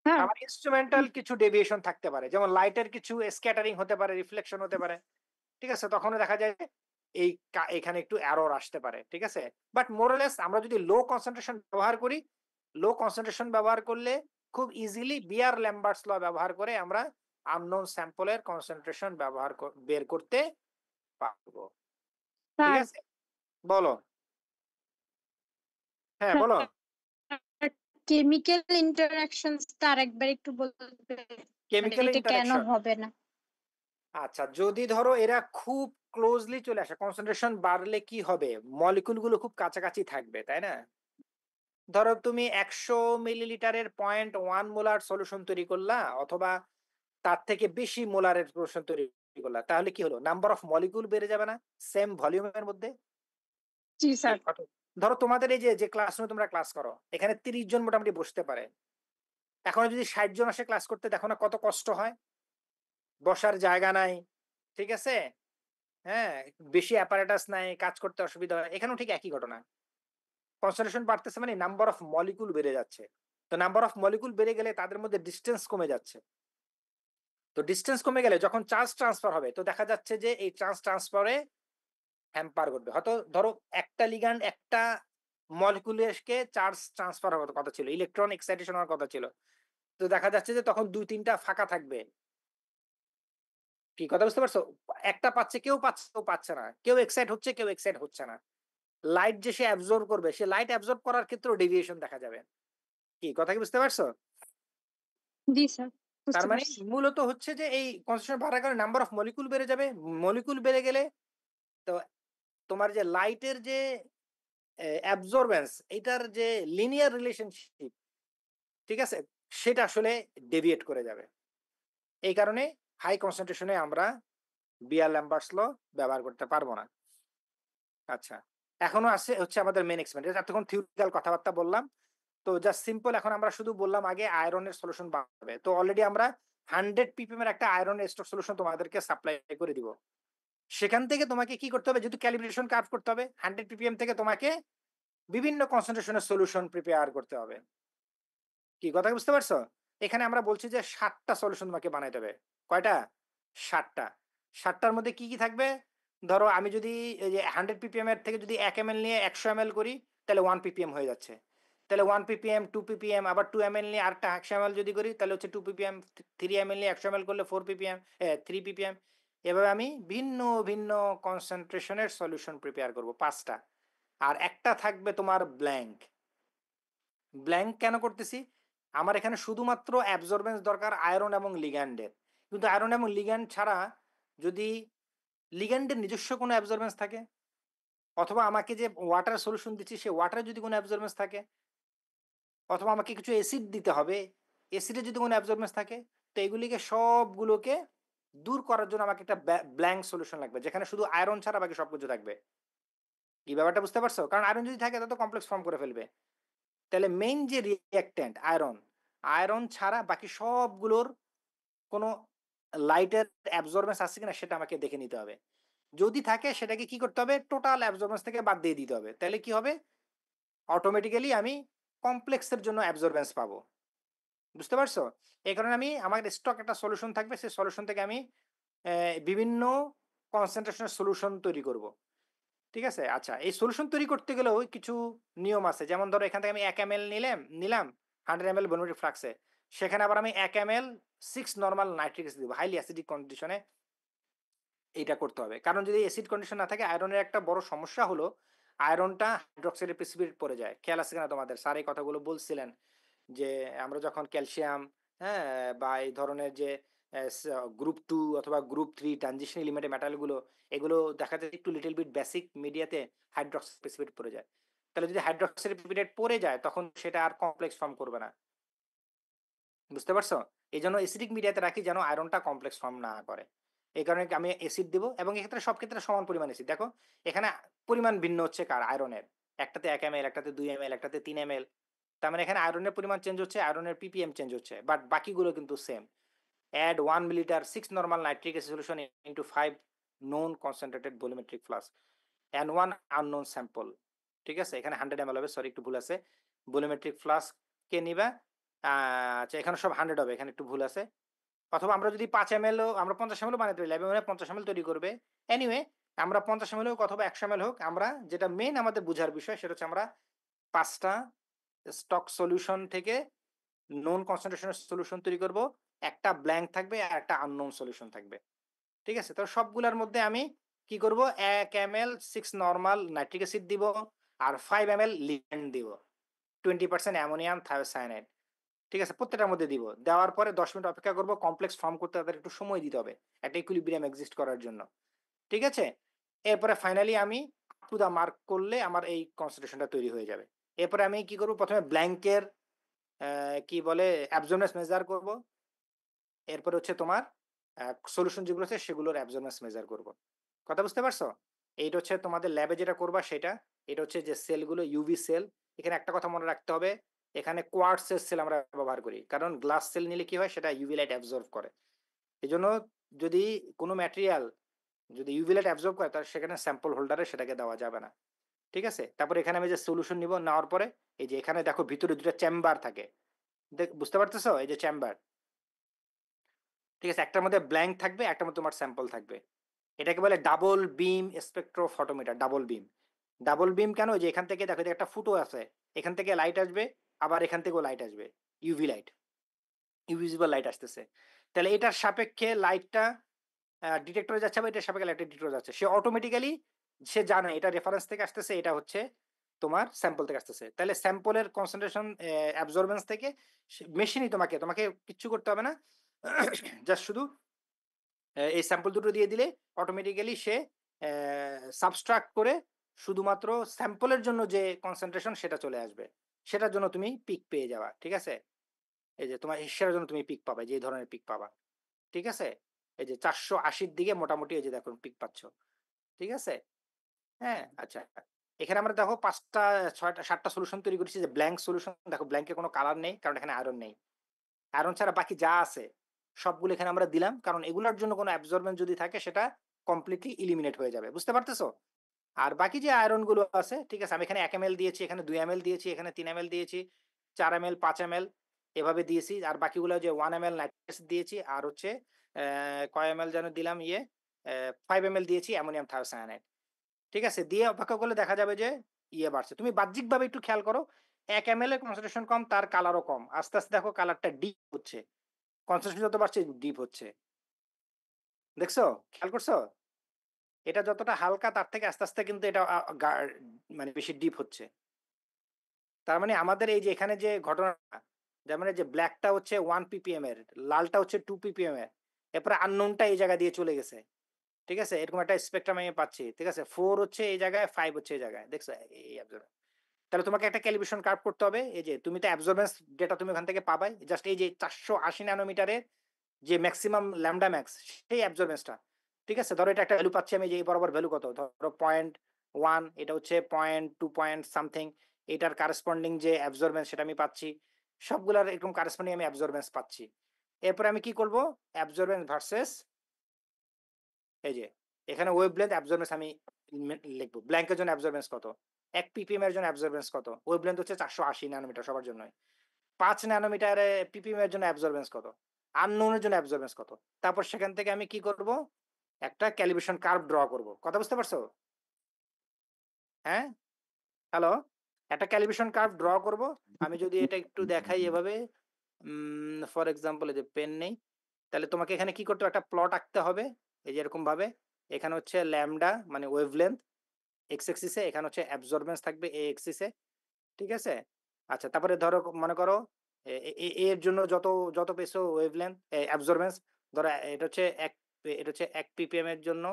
স্যার আবার ইনস্ট্রুমেন্টাল কিছু ডেভিয়েশন থাকতে পারে, যেমন লাইটের কিছু স্ক্যাটারিং হতে পারে, রিফ্লেকশন হতে পারে, ঠিক আছে? তখন দেখা যায় এই এখানে একটু এরর আসতে পারে, ঠিক আছে? বাট মোরলেস আমরা যদি লো কনসেন্ট্রেশন ব্যবহার করি, লো কনসেন্ট্রেশন ব্যবহার করলে খুব ইজিলি বিয়ার ল্যাম্বার্টস ল ব্যবহার করে আমরা আননোন স্যাম্পলের কনসেন্ট্রেশন ব্যবহার বের করতে পারবো, ঠিক স্যার আছে? বলো। হ্যাঁ বলো। কেমিক্যাল ইন্টারঅ্যাকশনসটা আরেকবার একটু বলতে, মানে কেমিক্যাল এটা কেন ইন্টারাকশন, হবে না? আচ্ছা, যদি ধরো এরা খুব ক্লোজলি চলে আসে, কনসেন্ট্রেশন বাড়লে কি হবে, মলিকুল গুলো খুব কাছাকাছি থাকবে, তাই না? ধরো তুমি 100 মিলিলিটারের 0.1 মোলার সলিউশন তৈরি করলা, অথবা তার থেকে বেশি মোলারের সলিউশন তৈরি করলা, তাহলে কি হলো, নাম্বার অফ মলিকুল বেড়ে যাবে না সেম ভলিউমের মধ্যে? জি স্যার। ধরো তোমাদের এই যে যে ক্লাসরুমে তোমরা ক্লাস করো, এখানে 30 জন মোটামুটি বসতে পারে, এখন যদি 60 জন আসে ক্লাস করতে, দেখো না কত কষ্ট হয়, বসার জায়গা নাই, ঠিক আছে? হ্যাঁ, বেশি অ্যাপারেটাস নাই, কাজ করতে অসুবিধা হয়। এখানেও ঠিক একই ঘটনা, কনসেন্ট্রেশন বাড়তেছে মানে নাম্বার অফ মলিকুল বেড়ে যাচ্ছে। তো নাম্বার অফ মলিকুল বেড়ে গেলে তাদের মধ্যে ডিস্টেন্স কমে যাচ্ছে। তো ডিস্টেন্স কমে গেলে যখন চার্জ ট্রান্সফার হবে, তো দেখা যাচ্ছে যে এই চার্জ ট্রান্সফারে হ্যাম্পার করবে। হয়তো ধরো একটা লিগ্যান্ড একটা মলিকুলকে চার্জ ট্রান্সফার হওয়ার কথা ছিল, ইলেকট্রন এক্সাইটেশন হওয়ার কথা ছিল, তো দেখা যাচ্ছে যে তখন 2-3টা ফাঁকা থাকবে। কি কথা বুঝতে পারছো? একটা পাচ্ছে, কেউ পাচ্ছে, কেউ পাচ্ছে না, কেউ এক্সাইট হচ্ছে, কেউ এক্সাইট হচ্ছে না। লাইট যে সে অ্যাবজর্ব করবে, সে লাইট অ্যাবজর্ব করার ক্ষেত্রেও ডেভিয়েশন দেখা যাবে। কি কথা কি বুঝতে পারছো? জি স্যার, তার বুঝতে মানে পারছি। মূলত হচ্ছে যে এই কনসেন্ট্রেশন বাড়ার কারণে নাম্বার অফ মলিকুল বেড়ে যাবে। মলিকুল বেড়ে গেলে তো তোমার যে লাইটের যে অ্যাবজর্বেন্স, এটার যে লিনিয়ার রিলেশনশিপ, ঠিক আছে, সেটা আসলে ডেভিয়েট করে যাবে। এই কারণে হাই কনসেন্ট্রেশনে আমরা বিয়ার ল্যাম্বার্টস ল ব্যবহার করতে পারবো না। আচ্ছা, এখনো আছে হচ্ছে আমাদের মেন এক্সপেরিমেন্ট, এতক্ষণ থিওরিটিক্যাল কথাবার্তা বললাম। তো জাস্ট সিম্পল, এখন আমরা শুধু বললাম আগে আয়রনের সলিউশন বানাবে। তো অলরেডি আমরা 100 ppm এর একটা আয়রন স্টোর সলিউশন তোমাদেরকে সাপ্লাই করে দিব। সেখান থেকে তোমাকে কি করতে হবে, যেহেতু ক্যালিব্রেশন কার্ভ করতে হবে, 100 ppm থেকে তোমাকে বিভিন্ন কনসেন্ট্রেশনের সলিউশন প্রিপেয়ার করতে হবে। কি কথা বুঝতে পারছো? এখানে আমরা বলছি যে 7টা সলিউশন তোমাকে বানাইতে হবে। কয়টা? 7টা। 7টার মধ্যে কি কি থাকবে? ধরো আমি যদি এই যে 100 ppm এর থেকে যদি 1 ml নিয়ে 100 ml করি, তাহলে 1 ppm হয়ে যাচ্ছে। তাহলে 1 ppm 2 ppm আবার 2 ml নিয়ে আরেকটা 100 ml যদি করি তাহলে হচ্ছে 2 ppm 3 ml নিয়ে 100 ml করলে 4 ppm 3 ppm। এভাবে আমি ভিন্ন ভিন্ন কনসেন্ট্রেশনের সলিউশন প্রিপেয়ার করব 5টা। আর একটা থাকবে তোমার ব্ল্যাঙ্ক। ব্ল্যাঙ্ক কেন করতেছি? আমার এখানে শুধুমাত্র অ্যাবজর্বেন্স দরকার আয়রন এবং লিগ্যান্ডের। কিন্তু আয়রন এবং লিগ্যান্ড ছাড়া যদি লিগ্যান্ডের নিজস্ব কোনো অ্যাবজর্বেন্স থাকে, অথবা আমাকে যে ওয়াটার সলিউশন দিচ্ছি সে ওয়াটারে যদি কোনো অ্যাবজর্বেন্স থাকে, অথবা আমাকে কিছু অ্যাসিড দিতে হবে, অ্যাসিডে যদি কোনো অ্যাবজর্বেন্স থাকে, তো এগুলিকে সবগুলোকে দূর করার জন্য আমাকে একটা ব্ল্যাঙ্ক সলিউশন লাগবে যেখানে শুধু আয়রন ছাড়া বাকি সব কিছু থাকবে। কি ব্যাপারটা বুঝতে পারছো? কারণ আয়রন যদি থাকে তাহলে তো কমপ্লেক্স ফর্ম করে ফেলবে। তাহলে মেইন যে রিঅ্যাক্ট্যান্ট আয়রন, আয়রন ছাড়া বাকি সবগুলোর কোনো লাইটের অ্যাবজর্বেন্স আছে কিনা সেটা আমাকে দেখে নিতে হবে। যদি থাকে সেটাকে কি করতে হবে? টোটাল অ্যাবজর্বেন্স থেকে বাদ দিয়ে দিতে হবে। তাহলে কি হবে? অটোমেটিক্যালি আমি কমপ্লেক্সের জন্য অ্যাবজর্বেন্স পাবো। বুঝতে পারছো? এই কারণে আমি আমার স্টক একটা সলিউশন থাকবে, সেই সলিউশন থেকে আমি বিভিন্ন কনসেন্ট্রেশনের সলিউশন তৈরি করব। ঠিক আছে? আচ্ছা, এই সলিউশন তৈরি করতে গেলেও কিছু নিয়ম আছে। যেমন ধরো এখান থেকে আমি 1 ml নিলাম 100 ml ভলিউমেট্রিক ফ্লাক্সে। সেখানে আবার আমি 1 ml 6 নরমাল নাইট্রিক অ্যাসিড দিব। হাইলি অ্যাসিডিক কন্ডিশনে এইটা করতে হবে। কারণ যদি অ্যাসিড কন্ডিশন না থাকে, আয়রনের একটা বড় সমস্যা হলো আয়রনটা হাইড্রক্সাইডে প্রেসিপিটেট পড়ে যায়। খেয়াল আছে কিনা তোমাদের? স্যার এই কথাগুলো বলছিলেন যে আমরা যখন ক্যালসিয়াম, হ্যাঁ, বা এই ধরনের যে গ্রুপ 2 অথবা গ্রুপ 3 ট্রানজিশন এলিমেন্টের মেটালগুলো, এগুলো দেখা যায় একটু লিটল বিট বেসিক মিডিয়াতে হাইড্রক্সাইড প্রেসিপিটেট পড়ে যায়। তাহলে যদি হাইড্রক্সাইড প্রেসিপিটেট পড়ে যায় তখন সেটা আর কমপ্লেক্স ফর্ম করবে না। বুঝতে পারছো? এই জন্য অ্যাসিডিক মিডিয়াতে রাখি যেন আয়রনটা কমপ্লেক্স ফর্ম না করে। এই কারণে আমি অ্যাসিড দিব, এবং এক্ষেত্রে সব ক্ষেত্রে সমান পরিমাণ অ্যাসিড। দেখো এখানে পরিমাণ ভিন্ন হচ্ছে কার? আয়রনের। একটাতে 1 ml, একটাতে 2 ml, একটাতে 3 ml। তার মানে এখানে আয়রনের পরিমাণ চেঞ্জ হচ্ছে, আয়রনের ppm চেঞ্জ হচ্ছে, বাট বাকিগুলো কিন্তু same. Add 1 millilitre 6 normal nitric acid solution into 5 known concentrated volumetric flask and 1 unknown sample। ঠিক আছে? এখানে 100 ml হবে, সরি একটু ভুল আছে। ভলিউমেট্রিক ফ্লাস্ক কে নিবা, আচ্ছা এখানে সব 100 হবে, এখানে একটু ভুল আছে। অথবা আমরা যদি 5 ml ও আমরা 50 ml ও বানাতে পারি, ল্যাবে 50 ml তৈরি করবে। এনিওয়ে আমরা 50 ml হোক অথবা 100 ml হোক, আমরা যেটা মেইন আমাদের বোঝার বিষয় সেটা হচ্ছে আমরা 5টা স্টক সলিউশন থেকে নোন কনসেন্ট্রেশনের সলিউশন তৈরি করব। একটা ব্ল্যাঙ্ক থাকবে আর একটা আননোন সলিউশন থাকবে। ঠিক আছে? তো সবগুলোর মধ্যে আমি কি করব? 1 ml 6 নরমাল নাইট্রিক অ্যাসিড দিব আর 5 ml লিগ্যান্ড দিব। 20% অ্যামোনিয়াম থায়োসায়ানাইড। ঠিক আছে? প্রত্যেকটার মধ্যে দিব। দেওয়ার পরে 10 মিনিট অপেক্ষা করব। কমপ্লেক্স ফর্ম করতে তাদের একটু সময় দিতে হবে একটা ইকুইলিব্রিয়াম এক্সিস্ট করার জন্য। ঠিক আছে? এরপরে ফাইনালি আমি আপ টু দা মার্ক করলে আমার এই কনসেন্ট্রেশনটা তৈরি হয়ে যাবে। এরপরে আমি কি করব? প্রথমে ব্ল্যাঙ্কের কি বলে অ্যাবজর্বেন্স মেজার করব। এরপরে হচ্ছে তোমার সলিউশন যেগুলো আছে সেগুলোর অ্যাবজর্বেন্স মেজার করব। কথা বুঝতে পারছো? এইটা হচ্ছে তোমাদের ল্যাবে যেটা করবা সেটা। এটা হচ্ছে যে সেলগুলো ইউভি সেল। এখানে একটা কথা মনে রাখতে হবে, এখানে কোয়ার্টজের সেল আমরা ব্যবহার করি। কারণ গ্লাস সেল নিলে কি হয়? সেটা ইউভি লাইট অ্যাবজর্ব করে। এজন্য যদি কোনো ম্যাটেরিয়াল যদি ইউভি লাইট অ্যাবজর্ব করে তাহলে সেখানে স্যাম্পল হোল্ডারে সেটাকে দেওয়া যাবে না। ঠিক আছে? তারপরে এখানে আমি যে সলিউশন নিব, নেওয়ার পরে এই যে এখানে দেখো ভিতরে দুটো চেম্বার থাকে। বুঝতে পারতেছো? এই যে চেম্বার। ঠিক আছে? একটার মধ্যে ব্ল্যাঙ্ক থাকবে, একটার মধ্যে তোমার স্যাম্পল থাকবে। এটাকে বলে double beam spectrophotometer. Double beam. Double beam কেন? যে এখান থেকে দেখো একটা ফুটো আছে, এখান থেকে লাইট আসবে, আবার এখান থেকেও লাইট আসবে, ইউভি লাইট, ইনভিজিবল লাইট আসতেছে। তাহলে এটার সাপেক্ষে লাইটটা ডিটেক্টরে যাচ্ছে, বা এটার সাপেক্ষে লাইটটা ডিটেক্টরে যাচ্ছে, সে অটোমেটিক্যালি সে জানে এটা রেফারেন্স থেকে আসতেছে, এটা হচ্ছে তোমার স্যাম্পল থেকে আসতেছে। তাহলে স্যাম্পলের কনসেন্ট্রেশন অ্যাবজর্বেন্স থেকে মেশিনই তোমাকে তোমাকে কিচ্ছু করতে হবে না, জাস্ট শুধু এই স্যাম্পল দুটো দিয়ে দিলে অটোমেটিক্যালি সে সাবস্ট্রাক্ট করে শুধুমাত্র স্যাম্পলের জন্য যে কনসেন্ট্রেশন সেটা চলে আসবে। সেটার জন্য তুমি পিক পেয়ে যাবা। ঠিক আছে? এই যে তোমার সেটার জন্য তুমি পিক পাবে, যে ধরনের পিক পাবা। ঠিক আছে? এই যে 480 দিকে মোটামুটি এই যে দেখো পিক পাচ্ছ। ঠিক আছে? হ্যাঁ, আচ্ছা। এখানে আমরা দেখো 5টা 6টা 7টা সলিউশন তৈরি করেছি। যে ব্ল্যাঙ্ক সলিউশন, দেখো ব্ল্যাঙ্কে কোনো কালার নেই কারণ এখানে আয়রন নেই। আয়রন ছাড়া বাকি যা আছে সবগুলো এখানে আমরা দিলাম, কারণ এগুলোর জন্য কোনো অ্যাবজর্বেন্স যদি থাকে সেটা কমপ্লিটলি ইলিমিনেট হয়ে যাবে। বুঝতে পারতেছো? আর বাকি যে আয়রন গুলো আছে, ঠিক আছে, আমি এখানে 1 ml দিয়েছি, এখানে 2 ml দিয়েছি, এখানে 3 ml দিয়েছি, 4 ml 5 ml এভাবে দিয়েছি। আর বাকিগুলো যে 1 ml নাইট্রিক অ্যাসিড দিয়েছি, আর হচ্ছে কয় ml যেন দিলাম 5 ml দিয়েছি অ্যামোনিয়াম থায়োসায়ানাইড। ঠিক আছে? দিয়ে অপেক্ষা করলে দেখা যাবে যে বাড়ছে। তুমি বাহ্যিকভাবে একটু খেয়াল করো, 1 ml এর কনসেন্ট্রেশন কম, তার কালারও কম। আস্তে, আস্তে দেখো কালারটা ডিপ হচ্ছে। কনসেন্ট্রেশন যত বাড়ছে ডিপ হচ্ছে। দেখছো? খেয়াল করছো? এটা যতটা হালকা তার থেকে আস্তে, আস্তে কিন্তু এটা মানে বেশি ডিপ হচ্ছে। তার মানে আমাদের এই যে এখানে যে ঘটনাটা, যেমন এই যে ব্ল্যাকটা হচ্ছে 1 ppm এর, লালটা হচ্ছে 2 ppm এর। এরপরে আননোনটা এই জায়গা দিয়ে চলে গেছে। ঠিক আছে? এরকম একটা স্পেকট্রাম আমি পাচ্ছি। ঠিক আছে? 4 হচ্ছে এই জায়গায়, 5 হচ্ছে এই জায়গায়। দেখছো? এই অ্যাবজর্ব। তাহলে তোমাকে একটা ক্যালিব্রেশন কার্ভ করতে হবে। এই যে তুমি তো অ্যাবজর্বেন্স ডেটা তুমি ওখান থেকে পাবাই। জাস্ট এই যে 480 ন্যানোমিটারের যে ম্যাক্সিমাম ল্যাম্বডা ম্যাক্স সেই অ্যাবজর্বেন্সটা। ঠিক আছে? ধরো এটা একটা ভ্যালু পাচ্ছি আমি, যে এই বরাবর ভ্যালু কত? ধরো 0.1, এটা হচ্ছে 0.2 পয়েন্ট সামথিং। এটার কারেসপন্ডিং যে অ্যাবজর্বেন্স সেটা আমি পাচ্ছি। সবগুলার এরকম কারেসপন্ডিং আমি অ্যাবজর্বেন্স পাচ্ছি। এরপরে আমি কি করব? অ্যাবজর্বেন্স ভার্সেস এই যে এখানে ওয়েভলেন্থ অ্যাবজর্বেন্স আমি লিখবো। ব্ল্যাঙ্কের জন্য অ্যাবজর্বেন্স কত? 1 ppm এর জন্য অ্যাবজর্বেন্স কত? ওয়েভলেন্থ হচ্ছে 480 ন্যানোমিটার সবার জন্যই। 5 ন্যানোমিটারে ppm এর জন্য অ্যাবজর্বেন্স কত? আননোন এর জন্য অ্যাবজর্বেন্স কত? তারপর সেখান থেকে আমি কি করব? একটা ক্যালিব্রেশন কার্ভ ড্র করব। কথা বুঝতে পারছো? হ্যাঁ? হ্যালো? একটা ক্যালিব্রেশন কার্ভ ড্র করব। আমি যদি এটা একটু দেখাই এভাবে, ফর এক্সাম্পল এই যে পেন নেই। তাহলে তোমাকে এখানে কি করতে হবে? একটা প্লট আঁকতে হবে। এই যে এরকম ভাবে। এখানে হচ্ছে ল্যামডা মানে ওয়েভলেন্থ এক্স অ্যাক্সিসে, এখানে হচ্ছে অ্যাবজর্বেন্স থাকবে এ অ্যাক্সিসে। ঠিক আছে? আচ্ছা, তারপরে ধরো মনে করো এর জন্য যত যত পেছো ওয়েভলেন্থ অ্যাবজর্বেন্স, ধরো এটা হচ্ছে 1 ppm এর জন্য।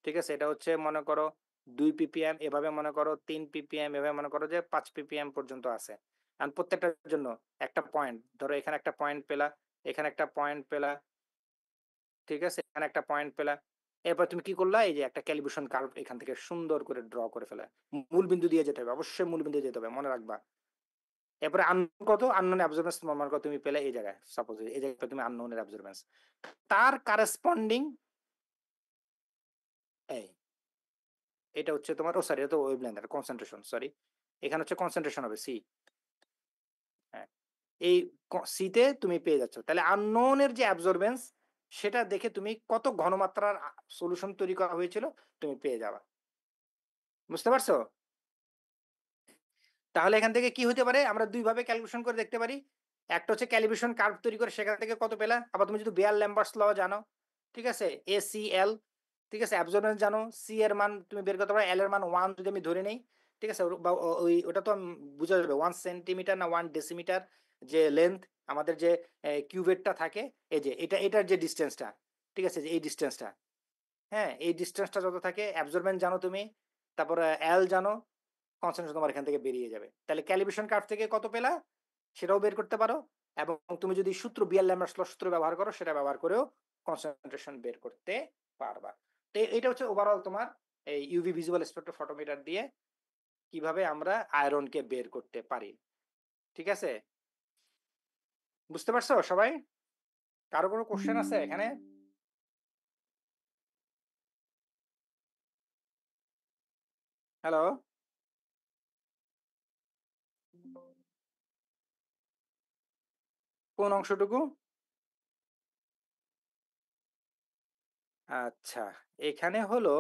ঠিক আছে? এটা হচ্ছে মনে করো 2 ppm, এভাবে মনে করো 3 ppm, এভাবে মনে করো যে 5 ppm পর্যন্ত আছে। আর প্রত্যেকটার জন্য একটা পয়েন্ট, ধরো এখানে একটা পয়েন্ট পেলা, এখানে একটা পয়েন্ট পেলা। ঠিক আছে? এখানে একটা পয়েন্ট পেলা। এরপর তুমি কি করলা? এই যে একটা ক্যালিব্রেশন কার্ভ এখান থেকে সুন্দর করে ড্র করে ফেলা। মূল বিন্দু দিয়ে যেতে হবে। অবশ্যই মূল বিন্দু দিয়ে যেতে হবে। মনে রাখবা। এরপরে আননোন কত? আননোন অ্যাবজর্বেন্স মনে করো তুমি পেলে এই জায়গায়। সাপোজ এই জায়গায় তুমি আননোন এর অ্যাবজর্বেন্স। তার কারেসপন্ডিং এই এটা হচ্ছে তোমার, ও সরি, এটা তো ওয়েভলেন্থ, এটা কনসেন্ট্রেশন, সরি। এখানে হচ্ছে কনসেন্ট্রেশন হবে সি। হ্যাঁ। এই সিতে তুমি পেয়ে যাচ্ছ। তাহলে আননোন এর যে অ্যাবজর্বেন্স সেটা দেখে তুমি কত ঘনমাত্রার সলিউশন তৈরি করা হয়েছিল তুমি পেয়ে যাবা। বুঝতে পারছো? তাহলে এখান থেকে কি হতে পারে? আমরা দুই ভাবে ক্যালকুলেশন করে দেখতে পারি। একটা হচ্ছে ক্যালিব্রেশন কার্ভ তৈরি করে সেখান থেকে কত পেলা। আবার তুমি যদি বেয়ার ল্যাম্বার্টস ল জানো, ঠিক আছে, এসিএল, ঠিক আছে, অ্যাবজর্বেন্স জানো, সি এর মান তুমি বের করতে পারো, এল এর মান 1 যদি আমি ধরে নেই। ঠিক আছে? বা ওই ওটা তো বোঝা যাবে 1 সেন্টিমিটার না 1 ডেসিমিটার যে লেন্থ আমাদের যে কিউবেটটা থাকে, এই যে এটার যে ডিসটেন্সটা, ঠিক আছে, যে এই ডিসটেন্সটা, হ্যাঁ, এই ডিসটেন্সটা যত থাকে, অ্যাবজর্বেন্স জানো তুমি, তারপরে এল জানো, কনসেন্ট্রেশন তোমার এখান থেকে বেরিয়ে যাবে। তাহলে ক্যালিব্রেশন কার্ভ থেকে কত পেলা সেটাও বের করতে পারো, এবং তুমি যদি সূত্র বিয়ার ল্যাম্বার্টস ল সূত্র ব্যবহার করো সেটা ব্যবহার করেও কনসেন্ট্রেশন বের করতে পারবা। তো এটা হচ্ছে ওভারঅল তোমার এই ইউভি ভিজুয়াল স্পেকট্রোফটোমিটার দিয়ে কিভাবে আমরা আয়রনকে বের করতে পারি। ঠিক আছে? বুঝতে পারছো সবাই? কারো কোনো কোশ্চেন আছে এখানে? হ্যালো? কোন অংশটুকু? আচ্ছা, এখানে হলো,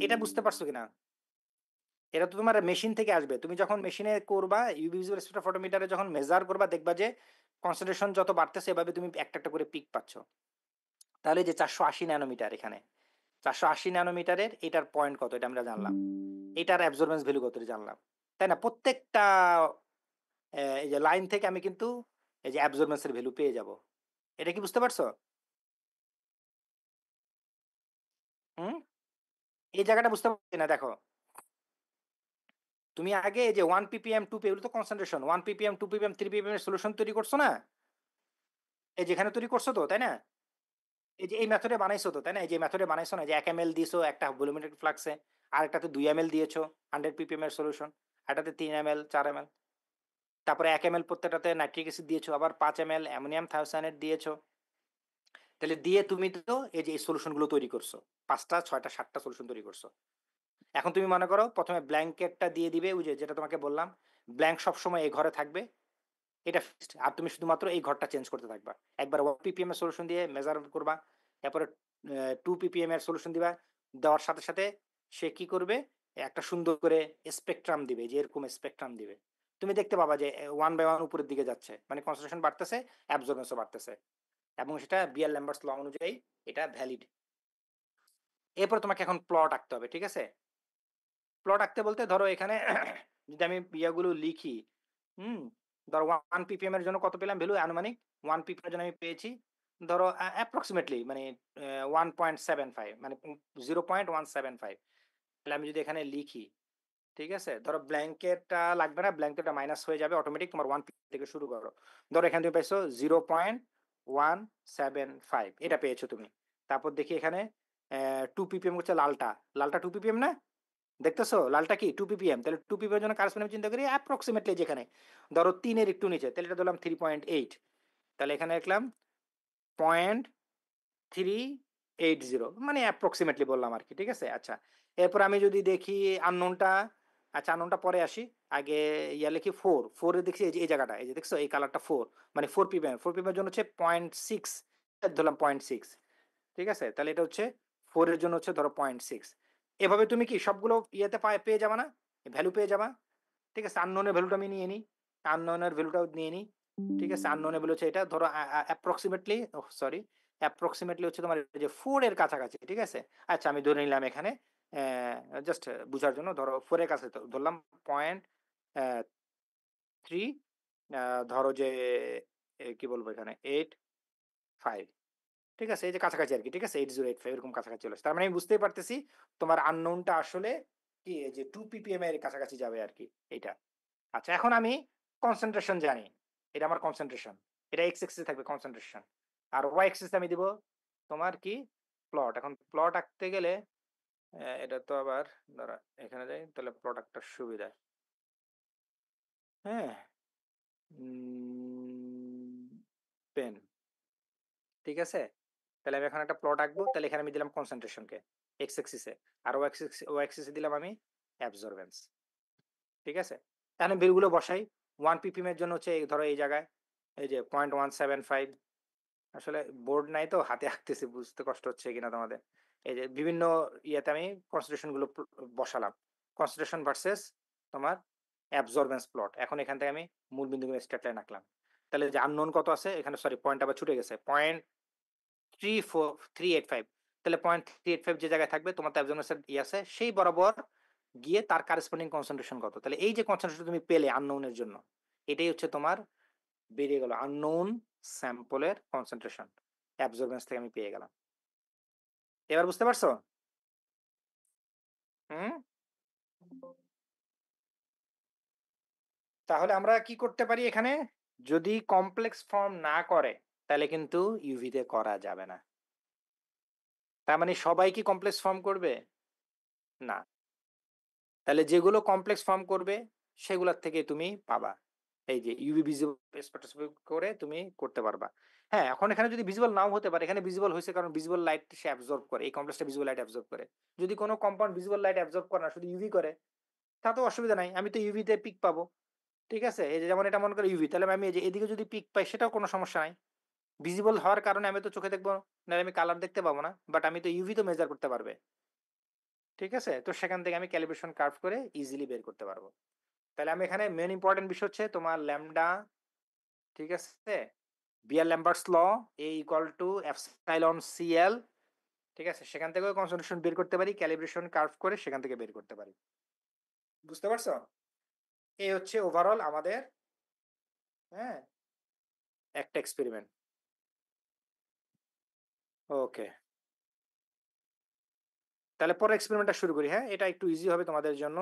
এটা বুঝতে পারছো কিনা? এটা তো তোমার মেশিন থেকে আসবে। তুমি যখন মেশিনে করবা ইউভি ভিজুয়াল স্পেকট্রোফটোমিটারে যখন মেজার করবা, দেখবা যে কনসেন্ট্রেশন যত বাড়তেছে এভাবে তুমি একটা একটা করে পিক পাচ্ছ। তাহলে যে 480 ন্যানোমিটার, এখানে 480 ন্যানোমিটারের এটার পয়েন্ট কত এটা আমরা জানলাম। এটার অ্যাবজর্বেন্স ভ্যালু কত এটা জানলাম। তাই না? প্রত্যেকটা এই যে লাইন থেকে আমি কিন্তু এই যে অ্যাবজর্বেন্সের ভ্যালু পেয়ে যাব। এটা কি বুঝতে পারছো? হুম? এই জায়গাটা বুঝতে পারছি না, দেখো। তুমি আগে এই যে 1 ppm 2 ppm এগুলো তো কনসেন্ট্রেশন, 1 ppm 2 ppm 3 ppm এর সলিউশন তৈরি করছো না? এই যেখানে তৈরি করছো তো, তাই না? এই যে এই মেথডে বানাইছো তো, তাই না? এই যে মেথডে বানাইছো না, যে 1 ml দিয়েছো একটা ভলিউমেট্রিক ফ্লাক্সে, আরেকটাতে 2 ml দিয়েছো 100 ppm এর সলিউশন, একটাতে 3 ml 4 ml, তারপরে 1 ml প্রত্যেকটাতে নাইট্রিক অ্যাসিড দিয়েছো, আবার 5 ml অ্যামোনিয়াম থায়োসায়ানেট দিয়েছো। তাহলে দিয়ে তুমি তো এই যে এই সলিউশন গুলো তৈরি করছো, 5টা 6টা 7টা সলিউশন তৈরি করছো। এখন তুমি মনে করো প্রথমে ব্ল্যাঙ্কেটটা দিয়ে দিবে, ওই যে যেটা তোমাকে বললাম, ব্ল্যাঙ্ক সবসময় এই ঘরে থাকবে, এটা ফিক্সড। আর তুমি শুধুমাত্র এই ঘরটা চেঞ্জ করতে থাকবা। একবার 1 ppm এর সলিউশন দিয়ে মেজার করবা, এরপরে 2 ppm এর সলিউশন দিবা। দেওয়ার সাথে সাথে সে কি করবে? একটা সুন্দর করে স্পেকট্রাম দিবে, যে এরকম স্পেকট্রাম দিবে। তুমি দেখতে পাবা যে 1/1 উপরের দিকে যাচ্ছে, মানে কনসেন্ট্রেশন বাড়তেছে, অ্যাবজর্বেন্সও বাড়তেছে, এবং সেটা বিয়ার-ল্যাম্বার্টস ল অনুযায়ী এটা ভ্যালিড। এরপর তোমাকে এখন প্লট আঁকতে হবে, ঠিক আছে? প্লট আঁকতে বলতে ধরো এখানে যদি আমি ইয়াগুলো লিখি, ধরো 1 ppm এর জন্য কত পেলাম ভ্যালু আনুমানিক, 1 ppm এর জন্য আমি পেয়েছি ধরো অ্যাপ্রক্সিমেটলি মানে 1.75 মানে 0.175। তাহলে আমি যদি এখানে লিখি, ঠিক আছে, ধরো ব্ল্যাঙ্কেটটা লাগবে না, ব্ল্যাঙ্কেটটা মাইনাস হয়ে যাবে অটোমেটিক, তোমার 1 থেকে শুরু করো। ধরো এখানে তুমি পেয়েছো 0.175, এটা পেয়েছো তুমি। তারপর দেখি এখানে 2 ppm হচ্ছে লালটা, লালটা 2 ppm না, দেখতেছো লালটা কি 2 ppm, তাহলে 2 ppm এর জন্য কারেসপন্ডিং চিন্তা করি অ্যাপ্রক্সিমেটলি যেখানে ধরো 3 এর একটু নিচে, তাহলে এটা ধরলাম 3.8, তাহলে এখানে লিখলাম 0.380, মানে অ্যাপ্রক্সিমেটলি বললাম আর কি, ঠিক আছে? আচ্ছা, এরপর আমি যদি দেখি আননোনটা, আচ্ছা আননোনটা পরে আসি, আগে ইয়া লিখি 4 এর দেখছি এই জায়গাটা, এই যে দেখছো এই কালারটা 4, মানে 4 ppm, 4 ppm এর জন্য হচ্ছে 0.6, ধরলাম 0.6, ঠিক আছে? তাহলে এটা হচ্ছে 4 এর জন্য হচ্ছে ধরো 0.6। এভাবে তুমি কি সবগুলো ইয়েতে পেয়ে যাবা না, ভ্যালু পেয়ে যাবা, ঠিক আছে? আননোনের ভ্যালুটা আমি নিয়ে নিই, আননোনের ভ্যালুটাও নিয়ে নিই, ঠিক আছে? আননোনের ভ্যালু হচ্ছে এটা ধরো অ্যাপ্রক্সিমেটলি, অ্যাপ্রক্সিমেটলি হচ্ছে তোমার এই যে 4 এর কাছাকাছি, ঠিক আছে? আচ্ছা আমি ধরে নিলাম এখানে জাস্ট বুঝার জন্য ধরো 4 এর কাছে ধরলাম 0.3, ধরো যে কি বলবো এখানে 85, ঠিক আছে? এই যে কাছাকাছি আর কি, ঠিক আছে? 8085 এরকম কাছাকাছি চলে আসে। তার মানে আমি বুঝতেই পারতেছি তোমার আননোনটা আসলে কি এই যে 2 ppm এর কাছাকাছি যাবে আর কি এইটা। আচ্ছা এখন আমি কনসেন্ট্রেশন জানি, এটা আমার কনসেন্ট্রেশন, এটা এক্স এক্সিসে থাকবে কনসেন্ট্রেশন, আর ওয়াই এক্সিসে আমি দিব তোমার কি প্লট। এখন প্লট আঁকতে গেলে এটা তো আবার ধরো এখানে যাই, তাহলে প্লট আঁকতে সুবিধা, হ্যাঁ, পেন, ঠিক আছে? তাহলে আমি এখন একটা প্লট আঁকবো, তাহলে এখানে আমি দিলাম কনসেন্ট্রেশনকে এক্স এক্সিসে, আর ওয়াই এক্সিসে দিলাম আমি অ্যাবজর্বেন্স, ঠিক আছে? তাহলে ভ্যালুগুলো বসাই। 1 ppm এর জন্য হচ্ছে ধরো এই জায়গায় এই যে 0.175, আসলে বোর্ড নাই তো হাতে আঁকতেছি, বুঝতে কষ্ট হচ্ছে কিনা তোমাদের। এই যে বিভিন্ন ইয়েতে আমি কনসেন্ট্রেশন গুলো বসালাম, কনসেন্ট্রেশন ভার্সেস তোমার অ্যাবজর্বেন্স প্লট। এখন এখান থেকে আমি মূল বিন্দুগুলো স্ট্রেট লাইন আঁকলাম। তাহলে যে আননোন কত আছে এখানে, সরি পয়েন্ট আবার ছুটে গেছে, 0.385, তাহলে 0.385 যে জায়গায় থাকবে তোমার তো অ্যাবজর্বেন্সের ইয়ে আছে, সেই বরাবর গিয়ে তার কারেসপন্ডিং কনসেন্ট্রেশন কত, তাহলে এই যে কনসেন্ট্রেশন তুমি পেলে আননোনের জন্য, এটাই হচ্ছে তোমার বেরিয়ে গেল আননোন স্যাম্পলের কনসেন্ট্রেশন, অ্যাবজর্বেন্স থেকে আমি পেয়ে গেলাম। এবার বুঝতে পারছো? হুম, তাহলে আমরা কি করতে পারি এখানে, যদি কমপ্লেক্স ফর্ম না করে তাহলে কিন্তু ইউভিতে করা যাবে না। তার মানে সবাই কি কমপ্লেক্স ফর্ম করবে না, তাহলে যেগুলো কমপ্লেক্স ফর্ম করবে সেগুলোর থেকে তুমি পাবা এই যে ইউভি ভিজিবল স্পেক্ট্রোস্কোপি করে তুমি করতে পারবা। হ্যাঁ, এখন এখানে যদি ভিজিবল নাও হতে পারে, এখানে ভিজিবল হয়েছে কারণ ভিজিবল লাইট সে অ্যাবজর্ব করে, এই কমপ্লেক্সটা ভিজিবল লাইট অ্যাবজর্ব করে। যদি কোনো কম্পাউন্ড ভিজিবল লাইট অ্যাবজর্ব করে না, শুধু ইউভি করে, তা তো অসুবিধা নাই, আমি তো ইউভিতে পিক পাবো, ঠিক আছে? এই যে যেমন এটা মনে করো ইউভি, তাহলে আমি এই যে এদিকে যদি পিক পাই সেটাও কোনো সমস্যা নাই, ভিজিবল হওয়ার কারণে আমি তো চোখে দেখবো না, আমি কালার দেখতে পাবো না, বাট আমি তো ইউভি তো মেজার করতে পারবে, ঠিক আছে? তো সেখান থেকে আমি ক্যালিব্রেশন কার্ভ করে ইজিলি বের করতে পারবো। তাহলে আমি এখানে মেন ইম্পর্টেন্ট বিষয় হচ্ছে তোমার ল্যামডা, ঠিক আছে, বিয়ার-ল্যাম্বার্টস ল এ ইকুয়াল টু এপসাইলন সিএল, ঠিক আছে? সেখান থেকেও কনসেন্ট্রেশন বের করতে পারি, ক্যালিব্রেশন কার্ভ করে সেখান থেকে বের করতে পারি। বুঝতে পারছো? এই হচ্ছে ওভারঅল আমাদের, হ্যাঁ, একটা এক্সপেরিমেন্ট। ওকে, তাহলে পরে এক্সপেরিমেন্টটা শুরু করি। হ্যাঁ, এটা একটু ইজি হবে তোমাদের জন্য।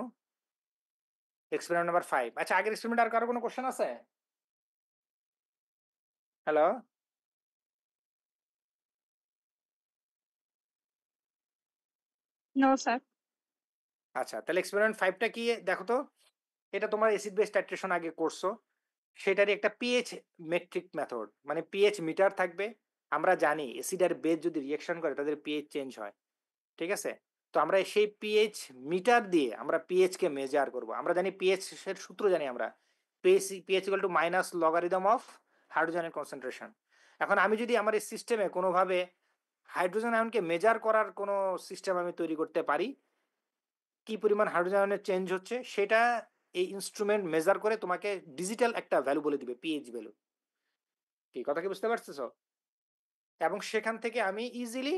Experiment number 5। আচ্ছা, আগের এক্সপেরিমেন্ট আর কারো কোনো কোশ্চেন আছে? Hello, no sir. আচ্ছা তাহলে এক্সপেরিমেন্ট 5টা কি দেখো তো। এটা তোমার অ্যাসিড বেস টাইট্রেশন আগে করছো, সেটারই একটা পিএইচ মেট্রিক মেথড, মানে পিএইচ মিটার থাকবে। আমরা জানি অ্যাসিড আর বেস যদি রিঅ্যাকশন করে তাদের পিএইচ চেঞ্জ হয়, ঠিক আছে? তো আমরা সেই পিএইচ মিটার দিয়ে আমরা পিএইচ কে মেজার করব। আমরা জানি পিএইচ এর সূত্র জানি আমরা, pH equal to minus logarithm of হাইড্রোজেনের কনসেন্ট্রেশন। এখন আমি যদি আমার এই সিস্টেমে কোনোভাবে হাইড্রোজেন আয়নকে মেজার করার কোনো সিস্টেম আমি তৈরি করতে পারি, কি পরিমাণ হাইড্রোজেন আয়নের চেঞ্জ হচ্ছে সেটা এই ইনস্ট্রুমেন্ট মেজার করে তোমাকে ডিজিটাল একটা ভ্যালু বলে দিবে, পিএইচ ভ্যালু। কি কথা কি বুঝতে পারতেছো? এবং সেখান থেকে আমি ইজিলি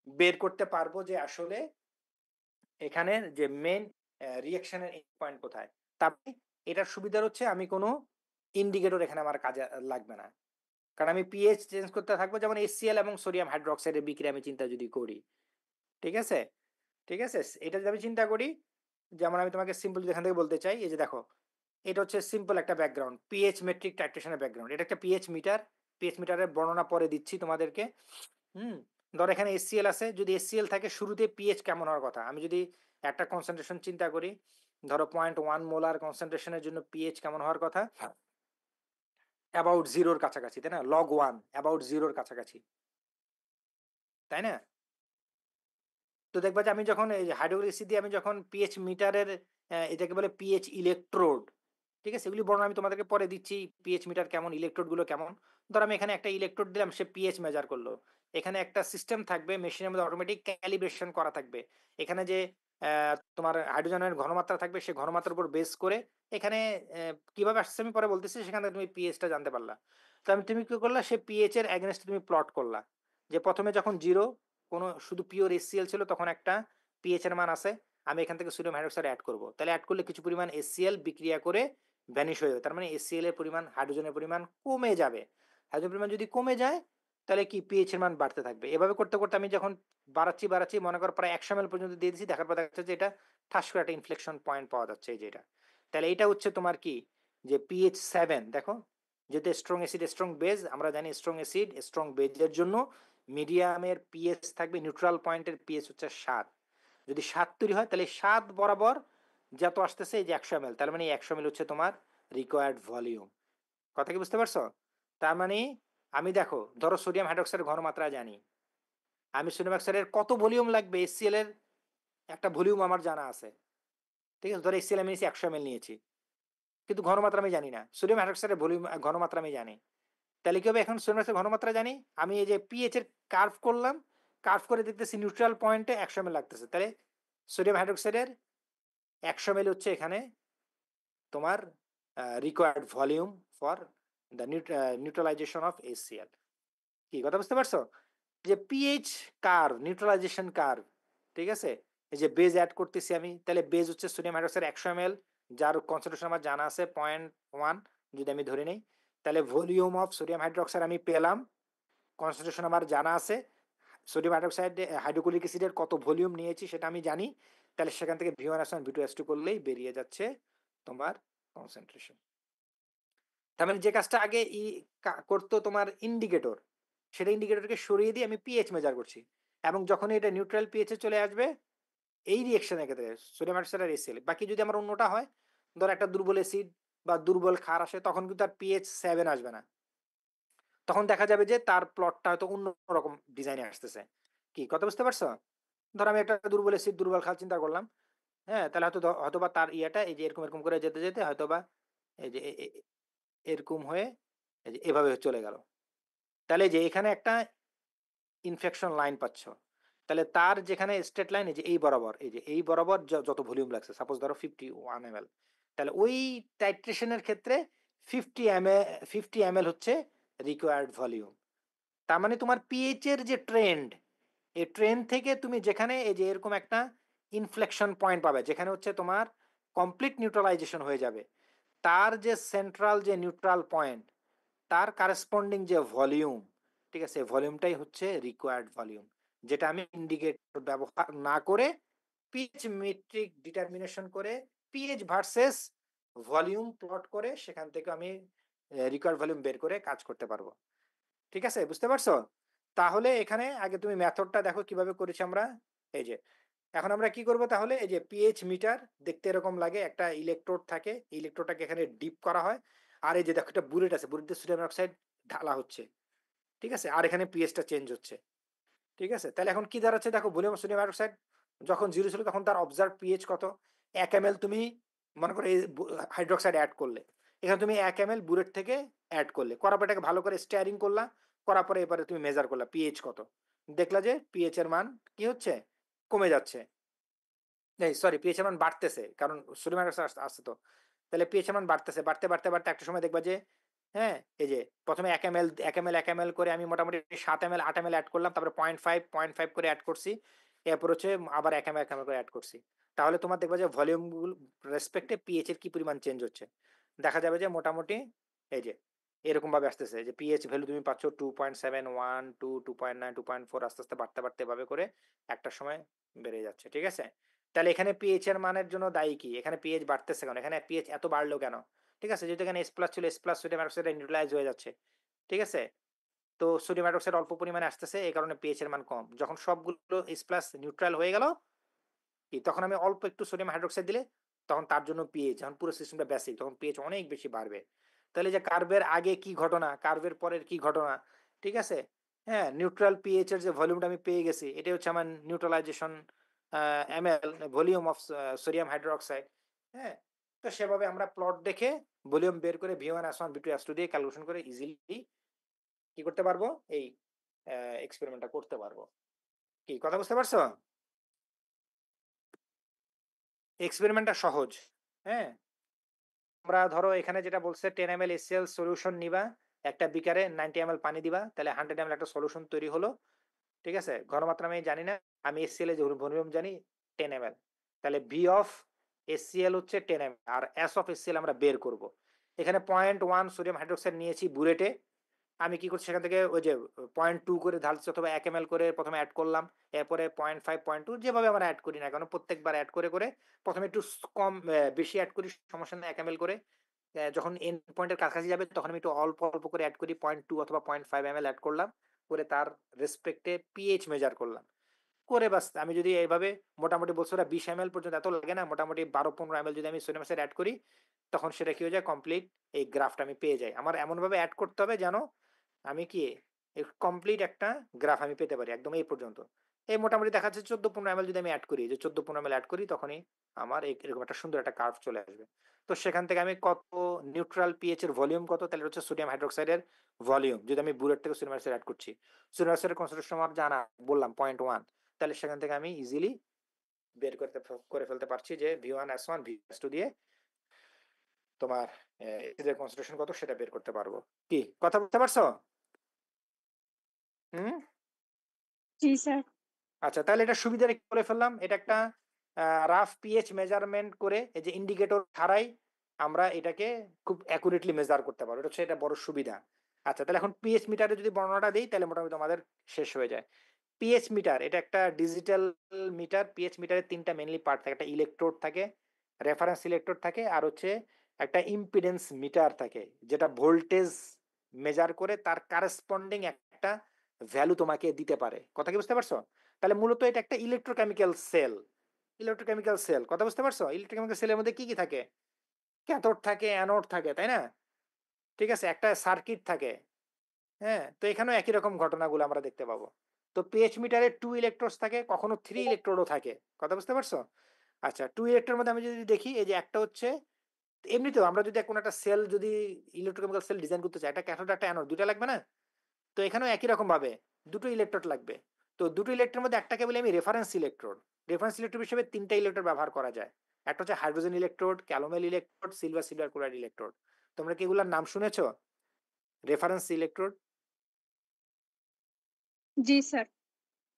বের করতে পারবো যে আসলে এখানে যে মেন রিঅ্যাকশনের পয়েন্ট কোথায়। তারপরে এটার সুবিধা হচ্ছে আমি কোনো ইন্ডিকেটর এখানে আমার কাজে লাগবে না, কারণ আমি পিএইচ চেঞ্জ করতে থাকবো। যেমন HCl এবং সোডিয়াম হাইড্রোক্সাইডের বিক্রিয়া আমি চিন্তা যদি করি, ঠিক আছে, ঠিক আছে, এটা যদি আমি চিন্তা করি, যেমন আমি তোমাকে সিম্পল এখান থেকে বলতে চাই, এই যে দেখো এটা হচ্ছে সিম্পল একটা ব্যাকগ্রাউন্ড, পিএইচ মেট্রিক টাইট্রেশনের ব্যাকগ্রাউন্ড। এটা একটা পিএইচ মিটার, পিএইচ মিটারের বর্ণনা পরে দিচ্ছি তোমাদেরকে। ধর এখানে HCl আছে, যদি HCl থাকে শুরুতে পিএইচ কেমন হওয়ার কথা, আমি যদি একটা কনসেন্ট্রেশন চিন্তা করি, ধরো 0.1 মোলার কনসেন্ট্রেশনের জন্য পিএইচ কেমন হওয়ার কথা, অ্যাবাউট জিরোর কাছাকাছি, তাই না, log 1 অ্যাবাউট জিরোর কাছাকাছি, তাই না? তো দেখবা যে আমি যখন এই হাইড্রোগ্লিসি দিয়ে আমি যখন পিএইচ মিটারের এটাকে বলে পিএইচ ইলেকট্রোড, ঠিক আছে, এগুলি বর্ণনা আমি তোমাদেরকে পরে দিচ্ছি, পিএইচ মিটার কেমন, ইলেকট্রোড গুলো কেমন। ধর আমি এখানে একটা ইলেকট্রোড দিলাম, সে পিএইচ মেজার করলো। এখানে একটা সিস্টেম থাকবে, মেশিনের মধ্যে অটোমেটিক ক্যালিব্রেশন করা থাকবে। এখানে যে তোমার হাইড্রোজেনের ঘনমাত্রা থাকবে, সে ঘনমাত্রার উপর বেস করে এখানে কিভাবে আসছে আমি পরে বলতেছি, সেখান থেকে তুমি পিএইচটা জানতে পারলা। তো তুমি কি করলা, সে পিএইচ এর অ্যাগেনস্টে তুমি প্লট করলা, যে প্রথমে যখন জিরো কোনো শুধু পিওর HCl ছিল তখন একটা পিএইচ এর মান আছে, আমি এখান থেকে সোডিয়াম হাইড্রোক্সাইড অ্যাড করব, তাহলে অ্যাড করলে কিছু পরিমাণ HCl বিক্রিয়া করে ভ্যানিশ হয়ে যাবে, তার মানে HCl এর পরিমাণ, হাইড্রোজেনের পরিমাণ কমে যাবে। হাইড্রোজেনের পরিমাণ যদি কমে যায় তাহলে কি পিএইচ এর মান বাড়তে থাকবে। এভাবে করতে করতে আমি যখন বাড়াচ্ছি মনে করো প্রায় 100 ml পর্যন্ত দিয়ে দিচ্ছি, দেখার পর দেখা যাচ্ছে যে এটা ঠাস করে একটা ইনফ্লেকশন পয়েন্ট পাওয়া যাচ্ছে, এই যে এটা। তাহলে এটা হচ্ছে তোমার কি, যে পিএইচ 7, দেখো যেহেতু স্ট্রং অ্যাসিড স্ট্রং বেজ, আমরা জানি স্ট্রং অ্যাসিড স্ট্রং বেজের জন্য মিডিয়ামের পিএইচ থাকবে, নিউট্রাল পয়েন্টের পিএইচ হচ্ছে 7। যদি 7 তৈরি হয় তাহলে 7 বরাবর যত আসতেছে এই যে 100 ml, তার মানে 100 ml হচ্ছে তোমার রিকোয়ার্ড ভলিউম। কথা কি বুঝতে পারছো? তার মানে আমি দেখো, ধরো সোডিয়াম হাইড্রোক্সাইডের ঘনমাত্রা জানি, আমি সোডিয়াম হাইড্রোক্সাইডের কত ভলিউম লাগবে, HCl এর একটা ভলিউম আমার জানা আছে, ঠিক আছে, ধরো HCl আমি নিয়েছি 100 ml নিয়েছি, কিন্তু ঘনমাত্রা আমি জানি না। সোডিয়াম হাইড্রোক্সাইডের ভলিউম ঘনমাত্রা আমি জানি, তাহলে কি হবে, এখন সোডিয়াম হাইড্রোক্সাইডের ঘনমাত্রা জানি, আমি এই যে পিএইচ এর কার্ভ করলাম, কার্ভ করে দেখতেছি নিউট্রাল পয়েন্টে 100 ml লাগতেছে, তাহলে সোডিয়াম হাইড্রোক্সাইডের 100 ml হচ্ছে এখানে তোমার required volume for the neutralisation of HCl। কি কথা বুঝতে পারছো? যে পিএইচ কার্ভ, নিউট্রালাইজেশন কার্ভ, ঠিক আছে, এই যে বেজ অ্যাড করতেছি আমি, তাহলে বেজ হচ্ছে সোডিয়াম হাইড্রোক্সাইড 100 ml, যার কনসেন্ট্রেশন আমার জানা আছে 0.1 যদি আমি ধরে নেই, তাহলে ভলিউম অফ সোডিয়াম হাইড্রোক্সাইড আমি পেলাম, কনসেন্ট্রেশন আমার জানা আছে, সোডিয়াম হাইড্রোক্সাইড হাইড্রোক্লোরিক অ্যাসিডের কত ভলিউম নিয়েছি সেটা আমি জানি, তাহলে সেখান থেকে V1S1 V2S2 করলেই বেরিয়ে যাচ্ছে তোমার কনসেন্ট্রেশন। তার মানে যে কাজটা আগে করতো তোমার ইন্ডিকেটর, সেটা ইন্ডিকেটরকে সরিয়ে দিয়ে আমি পিএইচ মেজার করছি, এবং যখন এটা নিউট্রাল পিএইচে চলে আসবে এই রিঅ্যাকশনের ক্ষেত্রে সোডিয়াম হাইড্রোক্সাইড আর HCl, বাকি যদি আমার অন্যটা হয়, ধর একটা দুর্বল অ্যাসিড বা দুর্বল ক্ষার আসে, তখন কিন্তু তার পিএইচ 7 আসবে না, তখন দেখা যাবে যে তার প্লটটা হয়তো অন্যরকম ডিজাইনে আসতেছে। কি কথা বুঝতে পারছো? ধর আমি একটা দুর্বল অ্যাসিড দুর্বল ক্ষার চিন্তা করলাম, হ্যাঁ, তাহলে হয়তোবা তার ইয়েটা এই যে এরকম এরকম করে যেতে যেতে হয়তোবা এই যে এরকম হয়ে এই যে এভাবে চলে গেল, তাহলে যে এখানে একটা ইনফেকশন লাইন পাচ্ছ, তাহলে তার যেখানে স্ট্রেট লাইন এই যে এই বরাবর, এই যে এই বরাবর যত ভলিউম লাগছে, সাপোজ ধরো 51 ml, তাহলে ওই টাইট্রেশনের ক্ষেত্রে 50 ml হচ্ছে রিকোয়ার্ড ভলিউম। তার মানে তোমার পিএইচ এর যে ট্রেন্ড, এই ট্রেন্ড থেকে তুমি যেখানে এই যে এরকম একটা ইনফ্লেকশন পয়েন্ট পাবে, যেখানে হচ্ছে তোমার কমপ্লিট নিউট্রালাইজেশন হয়ে যাবে, তার যে সেন্ট্রাল যে নিউট্রাল পয়েন্ট, তার কারেসপন্ডিং যে ভলিউম, ঠিক আছে, ভলিউমটাই হচ্ছে রিকোয়ার্ড ভলিউম, যেটা আমি ইন্ডিকেটর ব্যবহার না করে পিএইচ মেট্রিক ডিটারমিনেশন করে পিএইচ ভার্সেস ভলিউম প্লট করে সেখান থেকে আমি রিকোয়ার্ড ভলিউম বের করে কাজ করতে পারবো। ঠিক আছে, বুঝতে পারছো? তাহলে এখানে আগে তুমি মেথডটা দেখো কিভাবে করেছি আমরা। এই যে এখন আমরা কি করব, তাহলে এই যে পিএইচ মিটার দেখতে এরকম লাগে, একটা ইলেকট্রোড থাকে, ইলেকট্রোডটাকে এখানে ডিপ করা হয়, আর এই যে দেখো একটা বুলেট আছে, বুলেটে সোডিয়াম অক্সাইড ঢালা হচ্ছে, ঠিক আছে, আর এখানে পিএইচটা চেঞ্জ হচ্ছে, ঠিক আছে। তাহলে এখন কি দাঁড়াচ্ছে দেখো, ভলিউম সোডিয়াম হাইড্রোক্সাইড যখন 0 ছিল তখন তার অবজার্ভ পিএইচ কত, 1 ml তুমি মনে করো এই হাইড্রোক্সাইড অ্যাড করলে, এখানে তুমি 1 ml বুলেট থেকে অ্যাড করলে, করার পর এটাকে ভালো করে স্টিয়ারিং করলা, করার পরে এবারে তুমি মেজার করলা পিএইচ কত, দেখলা যে পিএইচ এর মান কি হচ্ছে, কমে যাচ্ছে, এই সরি পিএইচ এর মান বাড়তেছে, কারণ সোডিয়াম হাইড্রোক্সাইড আসছে তো, তাহলে পিএইচ এর মান বাড়তেছে, বাড়তে বাড়তে বাড়তে একটা সময় দেখবা যে হ্যাঁ এই যে প্রথমে 1 ml করে আমি মোটামুটি 7 ml 8 ml অ্যাড করলাম, তারপরে 0.5 করে অ্যাড করছি, এরপর হচ্ছে আবার 1 ml করে অ্যাড করছি। তাহলে তোমার দেখবা যে ভলিউম গুলো রেসপেক্টে পিএইচ এর কি পরিমাণ চেঞ্জ হচ্ছে। দেখা যাবে যে মোটামুটি এই যে এরকম ভাবে আসতেছে যে পিএইচ ভ্যালু তুমি পাচ্ছ 2.71 2.9 2.4 আস্তে আস্তে বাড়তে বাড়তে এভাবে করে একটা সময় বেড়ে যাচ্ছে। ঠিক আছে, তাহলে এখানে পিএইচ এর মানের জন্য দায়ী কি? এখানে পিএইচ বাড়তেছে কেন? এখানে পিএইচ এত বাড়লো কেন? ঠিক আছে, যেহেতু এখানে এস প্লাস ছিল, S plus sodium hydroxide neutralise হয়ে যাচ্ছে। ঠিক আছে, তো সোডিয়াম হাইড্রোক্সাইড অল্প পরিমাণে আসতেছে, এই কারণে পিএইচ এর মান কম। যখন সবগুলো এস প্লাস নিউট্রাল হয়ে গেল কি, তখন আমি অল্প একটু সোডিয়াম হাইড্রোক্সাইড দিলে তখন তার জন্য পিএইচ, যখন পুরো সিস্টেমটা বেসিক, তখন পিএইচ অনেক বেশি বাড়বে। তাহলে যে কার্ভের আগে কি ঘটনা, কার্ভের পরের কি ঘটনা, ঠিক আছে, হ্যাঁ নিউট্রাল পিএইচ এর যে ভলিউমটা আমি পেয়ে গেছি, এটাই হচ্ছে আমার neutralisation ML volume of sodium hydroxide. হ্যাঁ, তো সেভাবে আমরা প্লট দেখে ভলিউম বের করে V1 S1 V2 S2 দিয়ে ক্যালকুলেশন করে ইজিলি কি করতে পারবো, এই এক্সপেরিমেন্টটা করতে পারবো। কি কথা বুঝতে পারছো? এক্সপেরিমেন্টটা সহজ। হ্যাঁ, আমরা ধরো এখানে যেটা বলছে 10 ml HCl সলিউশন নিবা, একটা বিকারে 90 ml পানি দিবা, তাহলে 100 ml একটা সলিউশন তৈরি হলো। ঠিক আছে, ঘনমাত্রা আমি জানি না, আমি HCl এর যে ভলিউম জানি 10 ml, তাহলে V অফ HCl হচ্ছে 10 ml আর S অফ HCl আমরা বের করব। এখানে 0.1 সোডিয়াম হাইড্রোক্সাইড নিয়েছি বুলেটে, আমি কি করছি সেখান থেকে ওই যে 0.2 করে ঢালছি অথবা 1 ml করে প্রথমে অ্যাড করলাম, এরপরে 0.5 0.2 যেভাবে আমরা অ্যাড করি না কেন প্রত্যেকবার অ্যাড করে করে প্রথমে একটু কম বেশি অ্যাড করি, সমস্যা নেই 1 ml করে, যখন এন্ড পয়েন্টের কাছাকাছি যাবে তখন আমি একটু অল্প অল্প করে অ্যাড করি, 0.2 অথবা 0.5 ml অ্যাড করলাম, করে তার রেসপেক্টে পিএইচ মেজার করলাম করে বাস। আমি যদি এইভাবে মোটামুটি বলছি ওরা 20 ml পর্যন্ত, এত লাগে না, মোটামুটি 12-15 ml যদি আমি সোডিয়াম অ্যাসিড অ্যাড করি তখন সেটা কি হয়ে যায়, কমপ্লিট এই গ্রাফটা আমি পেয়ে যাই। আমার এমনভাবে অ্যাড করতে হবে যেন আমি কি কমপ্লিট একটা গ্রাফ আমি পেতে পারি একদম এই পর্যন্ত। এই মোটামুটি দেখা যাচ্ছে 14-15 ml যদি আমি অ্যাড করি, যে 14-15 ml অ্যাড করি তখনই আমার এরকম একটা সুন্দর একটা কার্ভ চলে আসবে। তো সেখান থেকে আমি কত নিউট্রাল পিএইচ এর ভলিউম কত, তাহলে হচ্ছে সোডিয়াম হাইড্রোক্সাইডের ভলিউম, যদি আমি বুলেট থেকে সোডিয়াম হাইড্রোক্সাইড অ্যাড করছি, সোডিয়াম হাইড্রোক্সাইডের কনসেন্ট্রেশন আমার জানা বললাম 0.1, তাহলে সেখান থেকে আমি ইজিলি বের করে ফেলতে পারছি যে V1 S1 V2 দিয়ে তোমার এদের কনসেন্ট্রেশন কত সেটা বের করতে পারবো। কি কথা বুঝতে পারছো? হুম, জি স্যার। আচ্ছা, তাহলে এটা সুবিধা করে ফেললাম। এটা একটা রাফ পিএইচ মেজারমেন্ট করে এই যে ইন্ডিকেটর ছাড়াই আমরা এটাকে খুব অ্যাকুরেটলি মেজার করতে পারবো, এটা হচ্ছে এটা বড় সুবিধা। আচ্ছা, তাহলে এখন পিএইচ মিটারে যদি বর্ণনাটা দিই তাহলে মোটামুটি আমাদের শেষ হয়ে যায়। পিএইচ মিটার এটা একটা ডিজিটাল মিটার। পিএইচ মিটারের তিনটা মেইনলি পার্ট থাকে, একটা ইলেকট্রোড থাকে, রেফারেন্স ইলেকট্রোড থাকে, আর হচ্ছে একটা ইম্পিডেন্স মিটার থাকে যেটা ভোল্টেজ মেজার করে তার কারেসপন্ডিং একটা ভ্যালু তোমাকে দিতে পারে। কথা কি বুঝতে পারছো? তাহলে মূলত এটা একটা ইলেকট্রোকেমিক্যাল সেল। ইলেকট্রোকেমিক্যাল সেল, কথা বুঝতে পারছো? ইলেকট্রোকেমিক্যাল সেলের মধ্যে কি কি থাকে? ক্যাথোড থাকে, অ্যানোড থাকে, তাই না? ঠিক আছে, একটা সার্কিট থাকে। হ্যাঁ, তো এখানেও একই রকম ঘটনাগুলো আমরা দেখতে পাবো। তো পিএইচ মিটারে 2 ইলেকট্রোডস থাকে, কখনো 3 ইলেকট্রোডও থাকে। কথা বুঝতে পারছো? আচ্ছা, 2 ইলেকট্রোডের মধ্যে আমি যদি দেখি এই যে একটা হচ্ছে, এমনিতেও আমরা যদি কোনো একটা সেল যদি ইলেকট্রোকেমিক্যাল সেল ডিজাইন করতে চাই, একটা ক্যাথোড একটা অ্যানোড দুইটা লাগবে না? তো এখানেও একই রকম ভাবে দুটো ইলেকট্রোড লাগবে। তো দুটো ইলেকট্রোডের মধ্যে একটাকে বলি আমি রেফারেন্স ইলেকট্রোড। রেফারেন্স ইলেকট্রোড হিসেবে 3টা ইলেকট্রোড ব্যবহার করা যায়। একটা হচ্ছে hydrogen electrode, calomel electrode, silver chloride electrode. তোমরা কি এগুলোর নাম শুনেছো? Reference electrode? জি স্যার।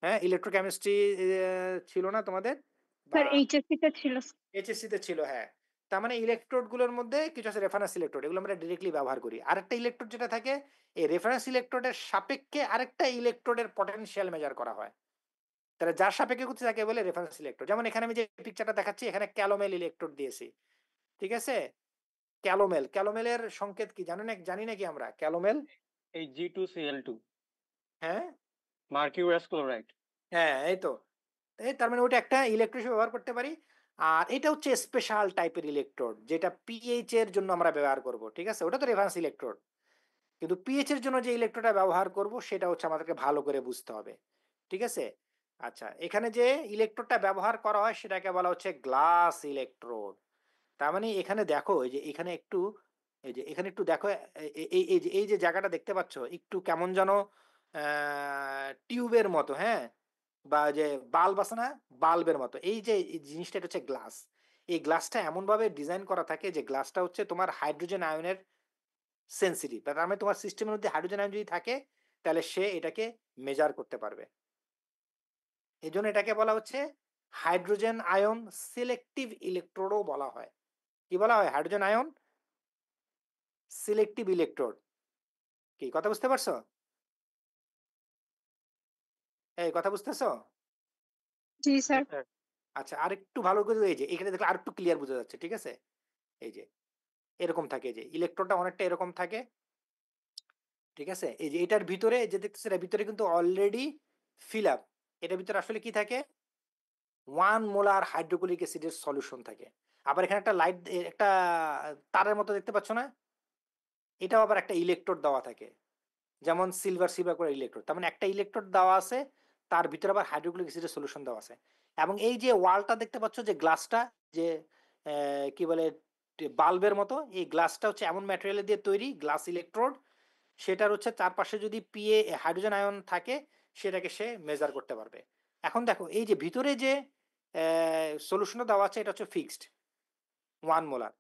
হ্যাঁ, ইলেকট্রোকেমিস্ট্রি ছিল না তোমাদের? বা স্যার এইচএসসি তে ছিল। এইচএসসি তে ছিল, হ্যাঁ। তার মানে ইলেকট্রোড গুলোর মধ্যে কিছু আছে রেফারেন্স ইলেকট্রোড, এগুলো আমরা ডিরেক্টলি ব্যবহার করি। আরেকটা ইলেকট্রোড যেটা থাকে, এই রেফারেন্স ইলেকট্রোডের সাপেক্ষে আরেকটা ইলেকট্রোডের পটেনশিয়াল মেজার করা হয়। তাহলে যার সাপেক্ষে করতে তাকে বলে রেফারেন্স ইলেকট্রোড। যেমন এখানে আমি যে পিকচারটা দেখাচ্ছি, এখানে ক্যালোমেল ইলেকট্রোড দিয়েছি। ঠিক আছে, ক্যালোমেল, ক্যালোমেলের সংকেত কি জানো না? জানি নাকি আমরা ক্যালোমেল? এই G2Cl2 হ্যাঁ মার্কিউরাস ক্লোরাইড। হ্যাঁ, এই তো। তার মানে ওটা একটা ইলেকট্রোড হিসেবে ব্যবহার করতে পারি। আর এটা হচ্ছে স্পেশাল টাইপের ইলেকট্রোড যেটা পিএইচ এর জন্য আমরা ব্যবহার করব। ঠিক আছে, ওটা তো রেফারেন্স ইলেকট্রোড, কিন্তু পিএইচ এর জন্য যে ইলেকট্রোডটা ব্যবহার করব সেটা হচ্ছে আমাদেরকে ভালো করে বুঝতে হবে। ঠিক আছে, আচ্ছা, এখানে যে ইলেকট্রোডটা ব্যবহার করা হয় সেটাকে বলা হচ্ছে গ্লাস ইলেকট্রোড। তার মানে এখানে দেখো, এই যে এখানে একটু, এই যে এখানে একটু দেখো, এই যে জায়গাটা দেখতে পাচ্ছ একটু কেমন যেন টিউবের মতো, হ্যাঁ, বা যে বাল্ব আছে না, বাল্বের মতো। এই যে এই জিনিসটা, এটা হচ্ছে গ্লাস। এই গ্লাসটা এমনভাবে ডিজাইন করা থাকে যে গ্লাসটা হচ্ছে তোমার হাইড্রোজেন আয়নের সেন্সিটিভ, তার মানে তোমার সিস্টেমের মধ্যে হাইড্রোজেন আয়ন যদি থাকে তাহলে সে এটাকে মেজার করতে পারবে। এই জন্য এটাকে বলা হচ্ছে হাইড্রোজেন আয়ন সিলেক্টিভ ইলেকট্রোডও বলা হয়। কি বলা হয়? Hydrogen ion selective electrode. কি কথা বুঝতে পারছো? এই কথা বুঝতেছো? জি স্যার। স্যার আচ্ছা, আর একটু ভালো করে এই যে এখানে দেখলে আর একটু ক্লিয়ার বোঝা যাচ্ছে, ঠিক আছে? এই যে এরকম থাকে, যে ইলেকট্রোডটা অনেকটা এরকম থাকে, ঠিক আছে? এই যে এটার ভিতরে যে দেখতেছে এটার ভিতরে কিন্তু অলরেডি ফিল আপ। এটার ভিতরে আসলে কি থাকে? 1 মোলার হাইড্রোক্লোরিক অ্যাসিডের সলিউশন থাকে। আবার এখানে একটা লাইট, একটা তারের মতো দেখতে পাচ্ছ না? এটাও আবার একটা ইলেকট্রোড দেওয়া থাকে, যেমন সিলভার সিলভার করে ইলেকট্রোড। তার মানে একটা ইলেকট্রোড দেওয়া আছে, তার ভিতরে আবার হাইড্রোক্লোরিক অ্যাসিডের সলিউশন দেওয়া আছে। এবং এই যে ওয়ালটা দেখতে পাচ্ছ, যে গ্লাসটা, যে কি বলে বাল্বের মতো, এই গ্লাসটা হচ্ছে এমন ম্যাটেরিয়াল দিয়ে তৈরি, গ্লাস ইলেকট্রোড, সেটার হচ্ছে চারপাশে যদি পিএ হাইড্রোজেন আয়ন থাকে সেটাকে সে মেজার করতে পারবে। এখন দেখো এই যে ভিতরে যে সলিউশনটা দেওয়া আছে এটা হচ্ছে ফিক্সড 1 মোলার।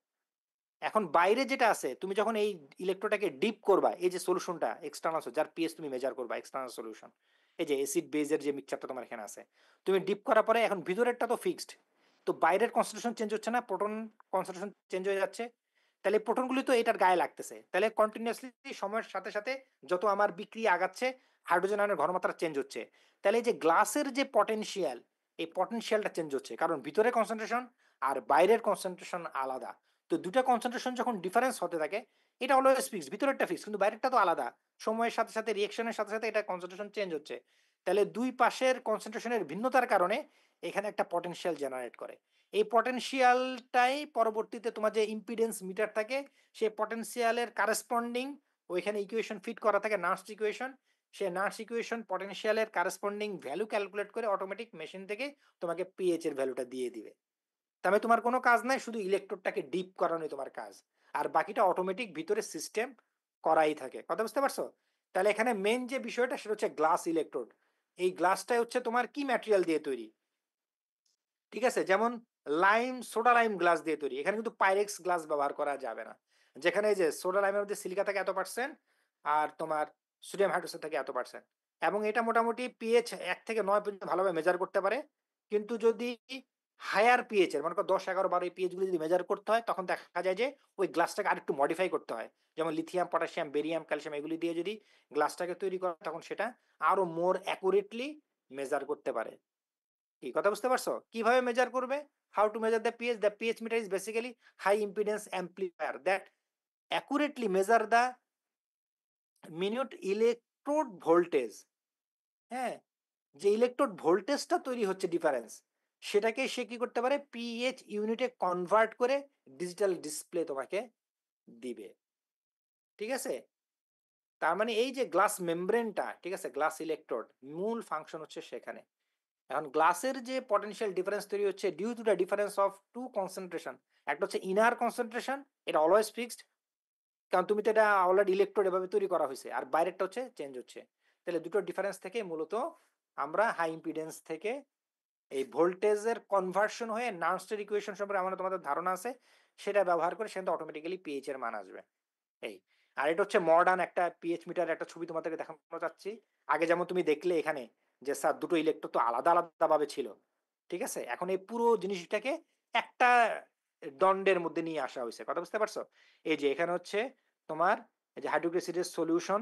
এখন বাইরে যেটা আছে, তুমি যখন এই ইলেকট্রোটাকে ডিপ করবা, এই যে সলিউশনটা এক্সটার্নাল, যার পিএইচ তুমি মেজার করবা, এক্সটার্নাল সলিউশন, এই যে অ্যাসিড বেজের যে মিক্সচারটা তোমার এখানে আছে, তুমি ডিপ করার পরে এখন ভিতরেরটা তো ফিক্সড, তো বাইরের কনসেন্ট্রেশন চেঞ্জ হচ্ছে না, প্রোটন কনসেন্ট্রেশন চেঞ্জ হয়ে যাচ্ছে, তাহলে প্রোটনগুলি তো এটার গায়ে লাগতেছে, তাহলে কন্টিনিউয়াসলি সময়ের সাথে সাথে যত আমার বিক্রিয়া আগাচ্ছে হাইড্রোজেন আয়নের ঘনমাত্রা চেঞ্জ হচ্ছে, তাহলে এই যে গ্লাসের যে পটেনশিয়াল, এই পটেনশিয়ালটা চেঞ্জ হচ্ছে, কারণ ভিতরে কনসেন্ট্রেশন আর বাইরের কনসেন্ট্রেশন আলাদা। তো দুটা কনসেন্ট্রেশন যখন ডিফারেন্স হতে থাকে, এটা অলওয়েজ ফিক্স, ভিতরেরটা ফিক্স, কিন্তু বাইরেরটা তো আলাদা, সময়ের সাথে সাথে রিঅ্যাকশনের সাথে সাথে এটা কনসেন্ট্রেশন চেঞ্জ হচ্ছে, তাহলে দুই পাশের কনসেন্ট্রেশনের ভিন্নতার কারণে এখানে একটা পটেনশিয়াল জেনারেট করে। এই পটেনশিয়ালটাই পরবর্তীতে তোমার যে ইম্পিডেন্স মিটার থাকে, সেই পটেনশিয়ালের কারেসপন্ডিং ওইখানে ইকুয়েশন ফিট করা থাকে, নার্স ইকুয়েশন, সে নার্স ইকুয়েশন পটেনশিয়ালের কারেসপন্ডিং ভ্যালু ক্যালকুলেট করে অটোমেটিক মেশিন থেকে তোমাকে পিএইচ এর ভ্যালুটা দিয়ে দিবে। তবে তোমার কোনো কাজ নাই, শুধু ইলেকট্রোডটাকে ডিপ করানোই তোমার কাজ, আর বাকিটা অটোমেটিক ভিতরে সিস্টেম করাই থাকে। কথা বুঝতে পারছো? তাহলে এখানে মেন যে বিষয়টা সেটা হচ্ছে গ্লাস ইলেকট্রোড। এই গ্লাসটাই হচ্ছে তোমার কি ম্যাটেরিয়াল দিয়ে তৈরি, ঠিক আছে? যেমন লাইম, সোডা লাইম গ্লাস দিয়ে তৈরি, এখানে কিন্তু পাইরেক্স গ্লাস ব্যবহার করা যাবে না, যেখানে এই যে সোডা লাইমের মধ্যে সিলিকা থাকে এত%, আর তোমার সোডিয়াম হাইড্রোক্সাইড থাকে এত%, এবং এটা মোটামুটি পিএইচ 1 থেকে 9 পর্যন্ত ভালোভাবে মেজার করতে পারে। কিন্তু যদি হায়ার পিএইচ এর, মনে করো 10, 11, 12 এই পিএইচ গুলো যদি মেজার করতে হয়, তখন দেখা যায় যে ওই গ্লাসটাকে আরেকটু মডিফাই করতে হয়, যেমন লিথিয়াম, পটাশিয়াম, বেরিয়াম, ক্যালসিয়াম এগুলি দিয়ে যদি গ্লাসটাকে তৈরি করে, তখন সেটা আরো মোর অ্যাকুরেটলি মেজার করতে পারে। কি কথা বুঝতে পারছো? কিভাবে মেজার করবে? How to measure the pH? The pH meter is basically high impedance amplifier that accurately measure the minute electrode voltage. হ্যাঁ, যে ইলেকট্রোড ভোল্টেজটা তৈরি হচ্ছে ডিফারেন্স, সেটাকে সে কি করতে পারে? পিএইচ ইউনিটে কনভার্ট করে ডিজিটাল ডিসপ্লে তোমাকে দিবে, ঠিক আছে? তার মানে এই যে গ্লাস মেমব্রেনটা, ঠিক আছে, গ্লাস ইলেকট্রোড মূল ফাংশন হচ্ছে সেখানে। এখন গ্লাসের যে পটেনশিয়াল ডিফারেন্স তৈরি হচ্ছে due to the difference of two concentration. একটা হচ্ছে ইনার কনসেন্ট্রেশন, এটা অলওয়েজ ফিক্সড, কারণ তুমি তো এটা অলরেডি ইলেকট্রোড এভাবে তৈরি করা হয়েছে, আর বাইরেরটা হচ্ছে চেঞ্জ হচ্ছে, তাহলে দুটো ডিফারেন্স থেকে মূলত আমরা হাই ইম্পিডেন্স থেকে এই ভোল্টেজের কনভার্সন হয়ে নার্সের ইকুয়েশন সম্পর্কে আমাদের তোমাদের ধারণা আছে, সেটা ব্যবহার করে সেখানে অটোমেটিক্যালি পিএইচ এর মান আসবে। এই, আর এটা হচ্ছে মডার্ন একটা পিএইচ মিটার, একটা ছবি তোমাদেরকে দেখানো যাচ্ছি। আগে যেমন তুমি দেখলে এখানে যে স্যার দুটো ইলেকট্রোড তো আলাদা আলাদা ভাবে ছিল, ঠিক আছে, এখন এই পুরো জিনিসটাকে একটা দণ্ডের মধ্যে নিয়ে আসা হয়েছে। কথা বুঝতে পারছো? এই যে এখানে হচ্ছে তোমার এই যে হাইড্রোক্লোরিক অ্যাসিডের সলিউশন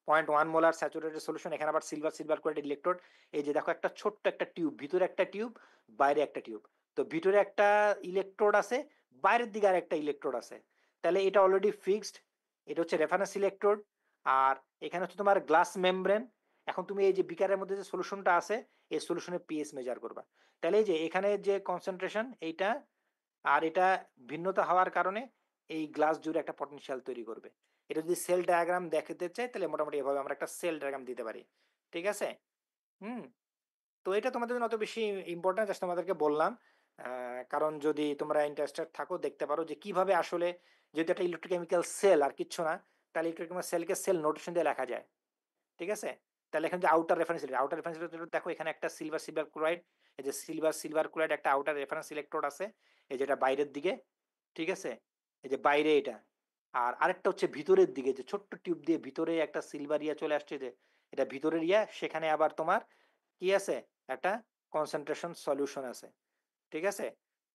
0.1 মোলার স্যাচুরেটেড সলিউশন, এখানে আবার সিলভার সিলভার কোয়ালিটির ইলেকট্রোড। এই যে দেখো একটা ছোট্ট একটা টিউব, ভিতরে একটা টিউব, বাইরে একটা টিউব, তো ভিতরে একটা ইলেকট্রোড আছে, বাইরের দিকে আর একটা ইলেকট্রোড আছে, তাহলে এটা অলরেডি ফিক্সড। এটা হচ্ছে রেফারেন্স ইলেকট্রোড, আর এখানে হচ্ছে তোমার গ্লাস মেমব্রেন। এখন তুমি এই যে বিকারের মধ্যে যে সলিউশনটা আছে, এই সলিউশনের পিএইচ মেজার করবা, তাহলে এই যে এখানে যে কনসেন্ট্রেশন এইটা আর এটা ভিন্নতা হওয়ার কারণে এই গ্লাস জুড়ে একটা পটেনশিয়াল তৈরি করবে। এটা যদি সেল ডায়াগ্রাম দেখাতে চাই, তাহলে মোটামুটি এভাবে আমরা একটা সেল ডায়াগ্রাম দিতে পারি, ঠিক আছে? হুম, তো এটা তোমাদের জন্য অত বেশি ইম্পর্টেন্ট, জাস্ট তোমাদেরকে বললাম, কারণ যদি তোমরা ইন্টারেস্টেড থাকো দেখতে পারো যে কিভাবে আসলে, যেহেতু একটা ইলেকট্রোকেমিক্যাল সেল আর কিচ্ছু না, তাহলে ইলেকট্রোকেমিক্যাল সেলকে সেল নোটেশন দিয়ে লেখা যায়, ঠিক আছে? তাহলে এখানে যে আউটার রেফারেন্স দেখো, এখানে একটা সিলভার সিলভার ক্লোরাইড, এই যে সিলভার সিলভার ক্লোরাইড একটা আউটার রেফারেন্স ইলেকট্রোড আছে, এই যেটা বাইরের দিকে, ঠিক আছে, এই যে বাইরে এটা, আর আরেকটা হচ্ছে ভিতরের দিকে যে ছোট্ট টিউব দিয়ে ভিতরে একটা সিলভার ইয়া চলে আসছে, যে এটা ভিতরের ইয়া, সেখানে আবার তোমার কি আছে, একটা কনসেন্ট্রেশন সলিউশন আছে, ঠিক আছে।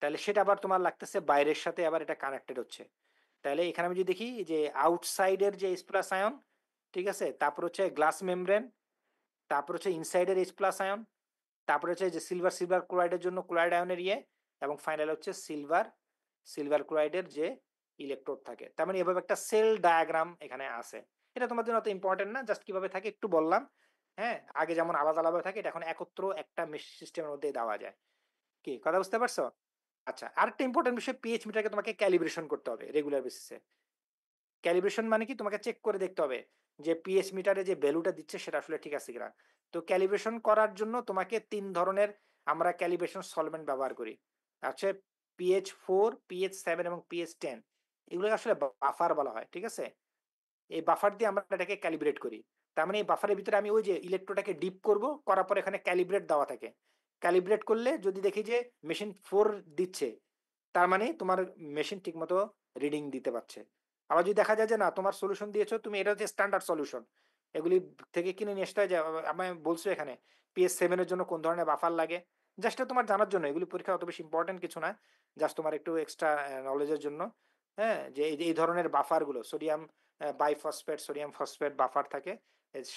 তাহলে সেটা আবার তোমার লাগতেছে বাইরের সাথে আবার এটা কানেক্টেড হচ্ছে। তাহলে এখানে আমি যদি দেখি যে আউটসাইডের যে H+ আয়ন, ঠিক আছে, তারপর হচ্ছে গ্লাস মেমব্রেন, তারপর হচ্ছে ইনসাইডের H+ আয়ন, তারপরে হচ্ছে যে সিলভার ক্লোরাইডের জন্য ক্লোরাইড আয়নের ইয়ে, এবং ফাইনাল হচ্ছে সিলভার ক্লোরাইডের যে ইলেকট্রোড থাকে। তার মানে এভাবে একটা সেল ডায়াগ্রাম এখানে আছে। এটা তোমার জন্য অত ইম্পর্টেন্ট না, জাস্ট কিভাবে থাকে একটু বললাম। হ্যাঁ, আগে যেমন আলাদা আলাদা থাকে, এটা এখন একত্র একটা সিস্টেমের মধ্যে দেওয়া যায়। কি কথা বুঝতে পারছো? আচ্ছা, আরেকটা ইম্পর্টেন্ট বিষয়, পিএইচ মিটারকে তোমাকে ক্যালিব্রেশন করতে হবে রেগুলার বেসিসে। ক্যালিব্রেশন মানে কি, তোমাকে চেক করে দেখতে হবে যে পিএইচ মিটারে যে ভ্যালুটা দিচ্ছে সেটা আসলে ঠিক আছে কিনা। তো ক্যালিব্রেশন করার জন্য তোমাকে 3 ধরনের আমরা ক্যালিব্রেশন সলভেন্ট ব্যবহার করি। আছে pH4, pH7 এবং pH10। এগুলোকে আসলে বাফার বলা হয়, ঠিক আছে। এই বাফার দিয়ে আমরা এটাকে ক্যালিব্রেট করি। তার মানে এই বাফারের ভিতরে আমি ওই যে ইলেকট্রোডটাকে ডিপ করব, করার পর এখানে ক্যালিব্রেট দেওয়া থাকে। ক্যালিব্রেট করলে যদি দেখি যে মেশিন 4 দিচ্ছে, তার মানে তোমার মেশিন ঠিকমতো রিডিং দিতে পারছে। আবার যদি দেখা যায় যে না, তোমার সলিউশন দিয়েছো তুমি, এটা হচ্ছে স্ট্যান্ডার্ড সলিউশন, এগুলি থেকে কিনে নিয়ে আসতে হয়, যে আমি বলছো এখানে PS7 এর জন্য কোন ধরনের বাফার লাগে, জাস্ট তোমার জানার জন্য, এগুলি পরীক্ষা অত বেশি ইম্পর্টেন্ট কিছু না, জাস্ট তোমার একটু এক্সট্রা নলেজের জন্য। হ্যাঁ, যে এই ধরনের বাফার গুলো সোডিয়াম বাইফসফেট, সোডিয়াম ফসফেট বাফার থাকে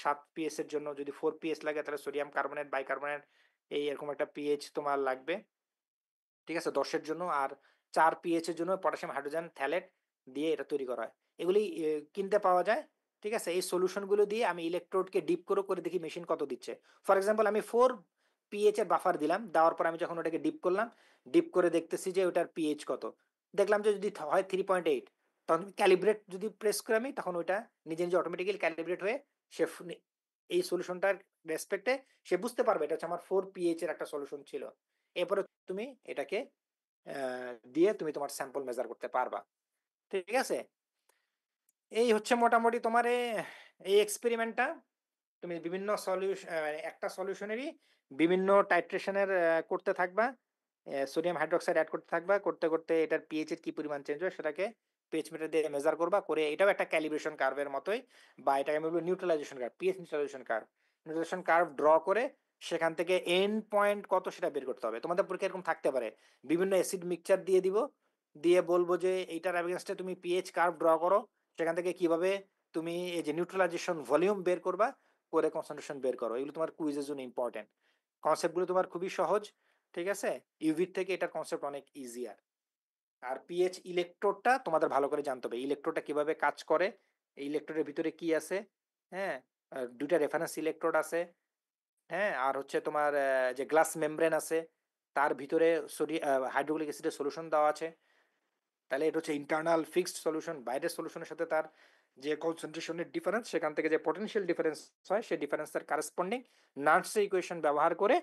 7 PS এর জন্য। যদি 4 PS লাগে তাহলে সোডিয়াম কার্বনেট, বাইকার্বনেট, এই এরকম একটা পিএইচ তোমার লাগবে, ঠিক আছে, 10 এর জন্য। আর 4 pH এর জন্য পটাশিয়াম হাইড্রোজেন থ্যালেট দিয়ে এটা তৈরি করা হয়। এগুলি কিনতে পাওয়া যায়, ঠিক আছে। এই সলিউশনগুলো দিয়ে আমি ইলেকট্রোডকে ডিপ করে দেখি মেশিন কত দিচ্ছে। ফর এক্সাম্পল আমি 4 pH এর বাফার দিলাম, দেওয়ার পর আমি যখন ওটাকে ডিপ করলাম, ডিপ করে দেখতেছি যে ওটার পিএইচ কত, দেখলাম যে যদি হয় 3.8, তখন ক্যালিব্রেট যদি প্রেস করে আমি, তখন ওইটা নিজে নিজে অটোমেটিক্যালি ক্যালিব্রেট হয়ে সে এই সলিউশনটার রেসপেক্টে সে বুঝতে পারবে এটা হচ্ছে আমার 4 pH এর একটা সলিউশন ছিল। এরপরে তুমি এটাকে দিয়ে তুমি তোমার স্যাম্পল মেজার করতে পারবা, ঠিক আছে। এই হচ্ছে মোটামুটি তোমার এই এক্সপেরিমেন্টটা। তুমি বিভিন্ন সলিউশন, একটা সলিউশনেরই বিভিন্ন টাইট্রেশনের করতে থাকবা, সোডিয়াম হাইড্রোক্সাইড অ্যাড করতে থাকবা, করতে করতে এটার পিএইচ এর কি পরিমাণ চেঞ্জ হয় সেটাকে পিএইচ মিটার দিয়ে মেজার করবা, করে এটাও একটা ক্যালিব্রেশন কার্ভের মতোই, বা এটাকে আমি বলবো neutralisation curve, pH neutralisation curve draw করে সেখান থেকে এন্ড পয়েন্ট কত সেটা বের করতে হবে। তোমাদের পরীক্ষা এরকম থাকতে পারে, বিভিন্ন অ্যাসিড মিক্সচার দিয়ে দিব, দিয়ে বলবো যে এইটার এগেইনস্টে তুমি পিএইচ কার্ভ ড্র করো, সেখান থেকে কিভাবে তুমি এই যে নিউট্রালাইজেশন ভলিউম বের করবা, করে কনসেন্ট্রেশন বের করো। এগুলো তোমার কুইজের জন্য ইম্পর্টেন্ট। কনসেপ্টগুলো তোমার খুবই সহজ, ঠিক আছে। ইউভির থেকে এটার কনসেপ্ট অনেক ইজিয়ার। আর পিএইচ ইলেকট্রোডটা তোমাদের ভালো করে জানতে হবে, ইলেকট্রোডটা কিভাবে কাজ করে, এই ইলেকট্রোডের ভিতরে কি আছে। হ্যাঁ, দুইটা রেফারেন্স ইলেকট্রোড আছে। হ্যাঁ, আর হচ্ছে তোমার যে গ্লাস মেমব্রেন আছে, তার ভিতরে হাইড্রোক্লোরিক অ্যাসিডের সলিউশন দেওয়া আছে। তাহলে এটা হচ্ছে ইন্টারনাল ফিক্সড সলিউশন, বাইরের সলিউশনের সাথে তার যে কনসেন্ট্রেশনের ডিফারেন্স, সেখান থেকে যে পটেনশিয়াল ডিফারেন্স হয়, সেই ডিফারেন্সের কারেসপন্ডিং নার্সের ইকুয়েশন ব্যবহার করে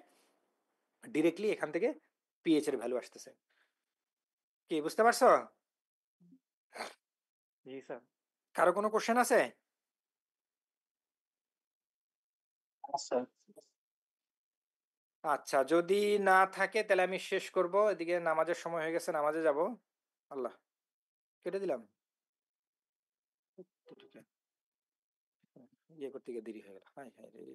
ডিরেক্টলি এখান থেকে পিএইচ এর ভ্যালু আসতেছে। কি বুঝতে পারছো? জি স্যার। কারো কোনো কোশ্চেন আছে? স্যার আচ্ছা, যদি না থাকে তাহলে আমি শেষ করব, এদিকে নামাজের সময় হয়ে গেছে, নামাজে যাব। আল্লাহ, কেটে দিলাম, ইয়ে করতে গিয়ে দেরি হয়ে গেল। হাই হাই রে।